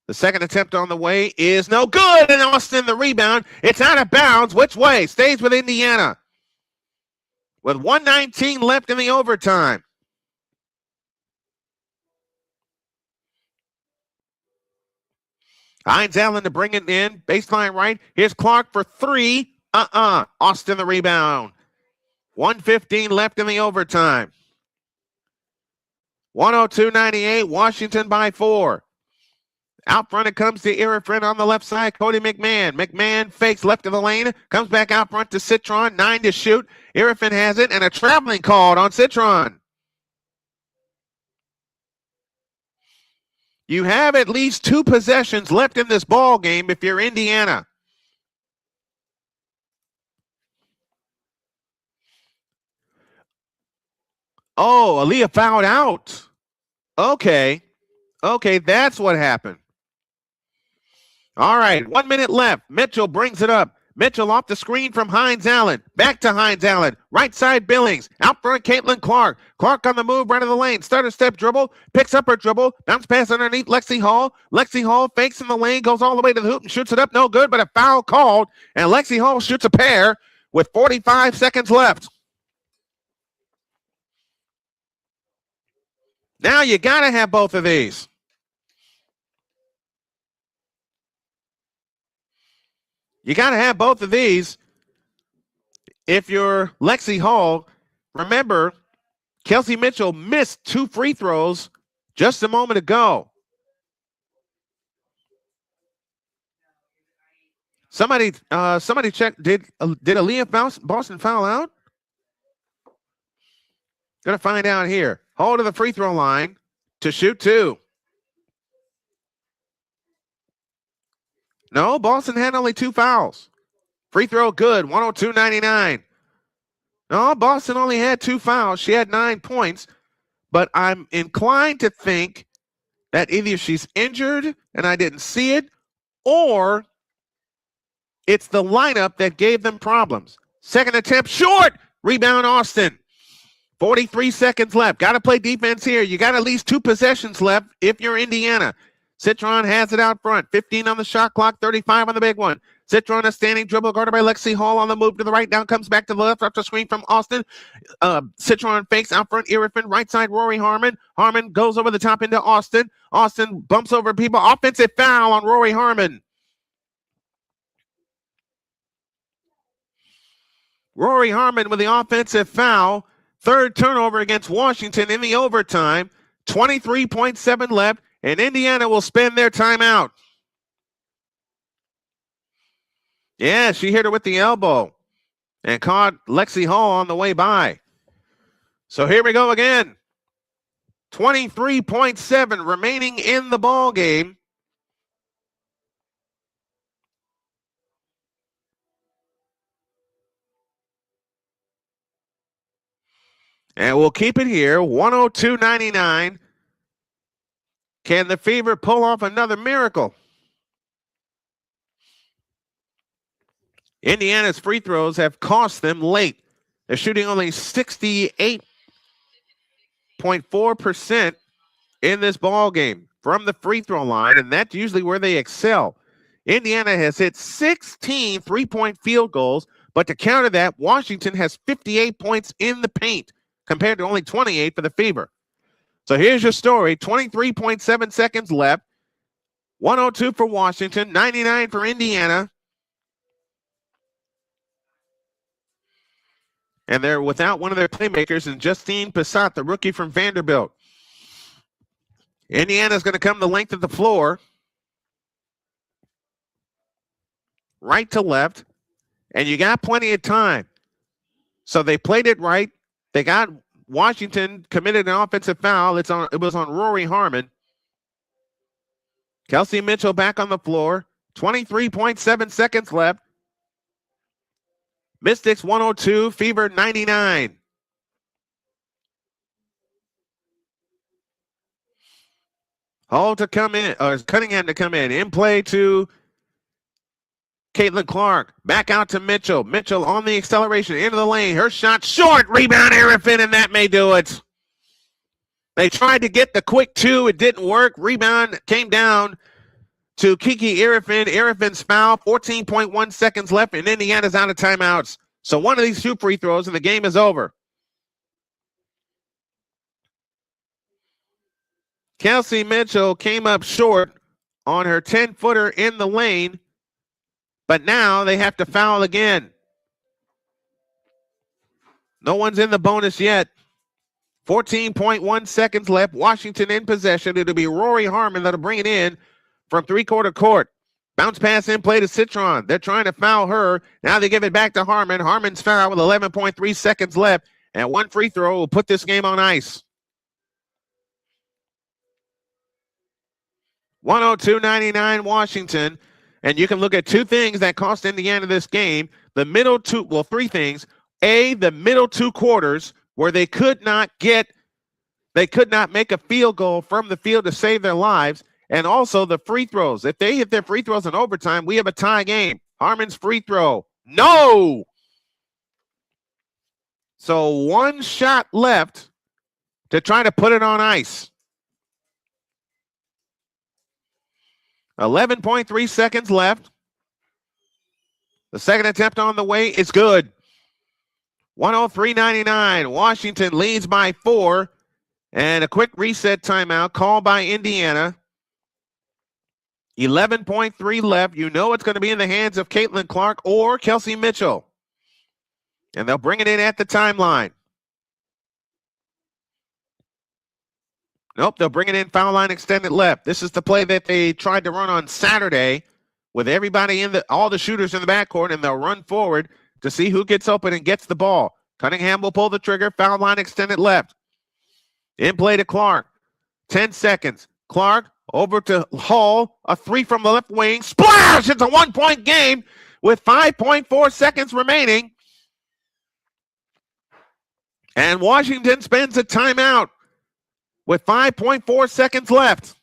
The second attempt on the way is no good, and Austin the rebound. It's out of bounds. Which way? Stays with Indiana. With 1:19 left in the overtime. Hines Allen to bring it in. Baseline right. Here's Clark for 3. Austin the rebound. 1:15 left in the overtime. 102-98. Washington by 4. Out front it comes to Irifrin on the left side. Cody McMahon. McMahon fakes left of the lane. Comes back out front to Citron. 9 to shoot. Irifrin has it, and a traveling called on Citron. You have at least 2 possessions left in this ball game if you're Indiana. Oh, Aaliyah fouled out. Okay, that's what happened. All right, 1 minute left. Mitchell brings it up. Mitchell off the screen from Hines Allen. Back to Hines Allen. Right side Billings. Out front Caitlin Clark. Clark on the move right of the lane. Stutter step dribble. Picks up her dribble. Bounce pass underneath Lexi Hall. Lexi Hall fakes in the lane. Goes all the way to the hoop and shoots it up. No good, but a foul called. And Lexi Hall shoots a pair with 45 seconds left. Now you got to have both of these. You got to have both of these if you're Lexi Hall. Remember, Kelsey Mitchell missed 2 free throws just a moment ago. Somebody check. Did Aaliyah Boston foul out? Gonna find out here. Hall to the free throw line to shoot 2. No, Boston had only 2 fouls. Free throw good, 102-99. No, Boston only had 2 fouls. She had 9 points. But I'm inclined to think that either she's injured and I didn't see it, or it's the lineup that gave them problems. Second attempt, short. Rebound, Austin. 43 seconds left. Got to play defense here. You got at least 2 possessions left if you're Indiana. Citron has it out front. 15 on the shot clock, 35 on the big one. Citron a standing dribble guarded by Lexi Hall on the move to the right. Down comes back to the left after screen from Austin. Citron fakes out front. Irifin right side. Rory Harmon. Harmon goes over the top into Austin. Austin bumps over people. Offensive foul on Rory Harmon. Rory Harmon with the offensive foul. 3rd turnover against Washington in the overtime. 23.7 left. And Indiana will spend their timeout. Yeah, she hit her with the elbow and caught Lexi Hall on the way by. So here we go again. 23.7 remaining in the ball game. And we'll keep it here, 102-99. Can the Fever pull off another miracle? Indiana's free throws have cost them late. They're shooting only 68.4% in this ball game from the free throw line, and that's usually where they excel. Indiana has hit 16 three-point field goals, but to counter that, Washington has 58 points in the paint compared to only 28 for the Fever. So here's your story. 23.7 seconds left. 102 for Washington, 99 for Indiana. And they're without one of their playmakers, and Justine Passat, the rookie from Vanderbilt. Indiana's going to come the length of the floor, right to left, and you got plenty of time. So they played it right. They got Washington committed an offensive foul. It was on Rory Harmon. Kelsey Mitchell back on the floor. 23.7 seconds left. Mystics 102, Fever 99. Hall to come in, or Cunningham to come in. In play to Caitlin Clark. Back out to Mitchell. Mitchell on the acceleration into the lane. Her shot short. Rebound Arifin, and that may do it. They tried to get the quick two. It didn't work. Rebound came down to Kiki Arifin. Arifin's foul. 14.1 seconds left, and Indiana's out of timeouts. So one of these two free throws, and the game is over. Kelsey Mitchell came up short on her 10-footer in the lane, but now they have to foul again. No one's in the bonus yet. 14.1 seconds left. Washington in possession. It'll be Rory Harmon that'll bring it in from three-quarter court. Bounce pass in play to Citron. They're trying to foul her. Now they give it back to Harmon. Harmon's foul with 11.3 seconds left, and one free throw will put this game on ice. 102-99 Washington. And you can look at two things that cost Indiana this game. The middle two, well, three things. A, the middle two quarters where they could not make a field goal from the field to save their lives. And also the free throws. If they hit their free throws in overtime, we have a tie game. Harmon's free throw. No! So one shot left to try to put it on ice. 11.3 seconds left. The second attempt on the way is good. 103-99. Washington leads by 4. And a quick reset timeout called by Indiana. 11.3 left. You know it's going to be in the hands of Caitlin Clark or Kelsey Mitchell. And they'll bring it in at the timeline. Nope, they'll bring it in foul line extended left. This is the play that they tried to run on Saturday with everybody all the shooters in the backcourt, and they'll run forward to see who gets open and gets the ball. Cunningham will pull the trigger. Foul line extended left. In play to Clark. 10 seconds. Clark over to Hall. A three from the left wing. Splash! It's a one-point game with 5.4 seconds remaining. And Washington spends a timeout with 5.4 seconds left.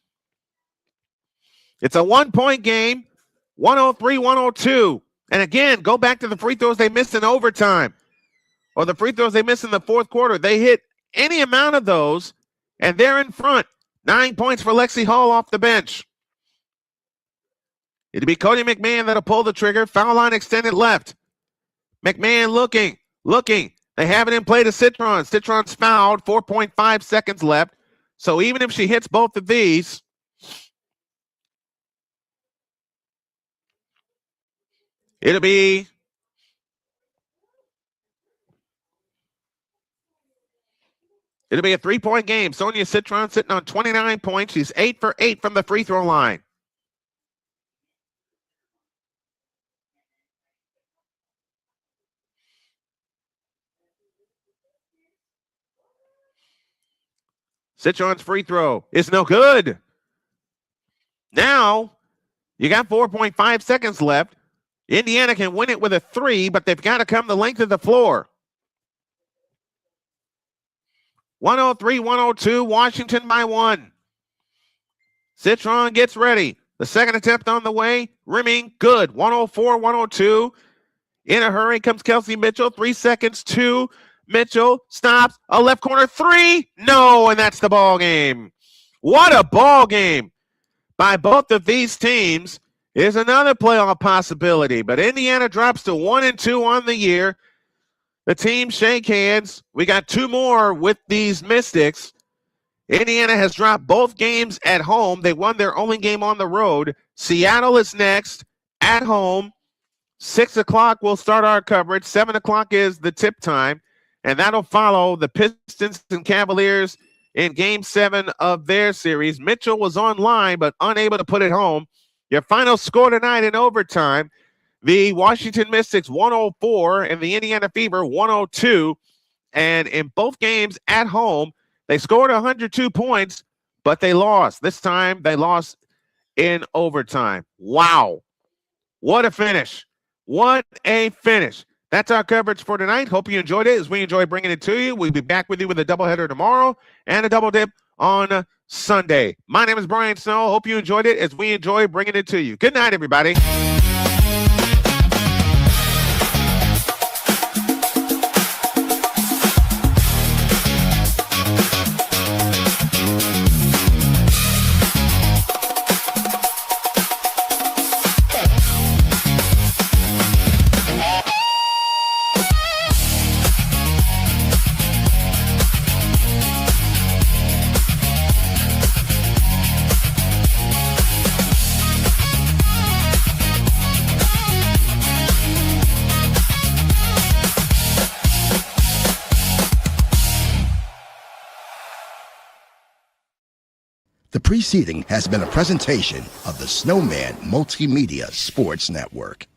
It's a one-point game, 103-102. And again, go back to the free throws they missed in overtime or the free throws they missed in the fourth quarter. They hit any amount of those, and they're in front. 9 points for Lexi Hall off the bench. It'll be Cody McMahon that'll pull the trigger. Foul line extended left. McMahon looking. They have it in play to Citron. Citron's fouled, 4.5 seconds left. So even if she hits both of these, it'll be a 3-point game. Sonia Citron sitting on 29 points. She's 8 for 8 from the free throw line. Citron's free throw is no good. Now, you got 4.5 seconds left. Indiana can win it with a 3, but they've got to come the length of the floor. 103-102, Washington by 1. Citron gets ready. The second attempt on the way, rimming, good. 104-102. In a hurry comes Kelsey Mitchell. 3 seconds, 2. Mitchell stops. A left corner, 3. No, and that's the ball game. What a ball game by both of these teams. Is another playoff possibility, but Indiana drops to 1-2 on the year. The teams shake hands. We got 2 more with these Mystics. Indiana has dropped both games at home. They won their only game on the road. Seattle is next at home. 6 o'clock we'll start our coverage. 7 o'clock is the tip time, and that'll follow the Pistons and Cavaliers in Game 7 of their series. Mitchell was online but unable to put it home. Your final score tonight in overtime, the Washington Mystics 104 and the Indiana Fever 102. And in both games at home, they scored 102 points, but they lost. This time they lost in overtime. Wow. What a finish. What a finish. That's our coverage for tonight. Hope you enjoyed it as we enjoy bringing it to you. We'll be back with you with a doubleheader tomorrow and a double dip on Sunday. My name is Brian Snow. Hope you enjoyed it as we enjoy bringing it to you. Good night, everybody. The preceding has been a presentation of the Snowman Multimedia Sports Network.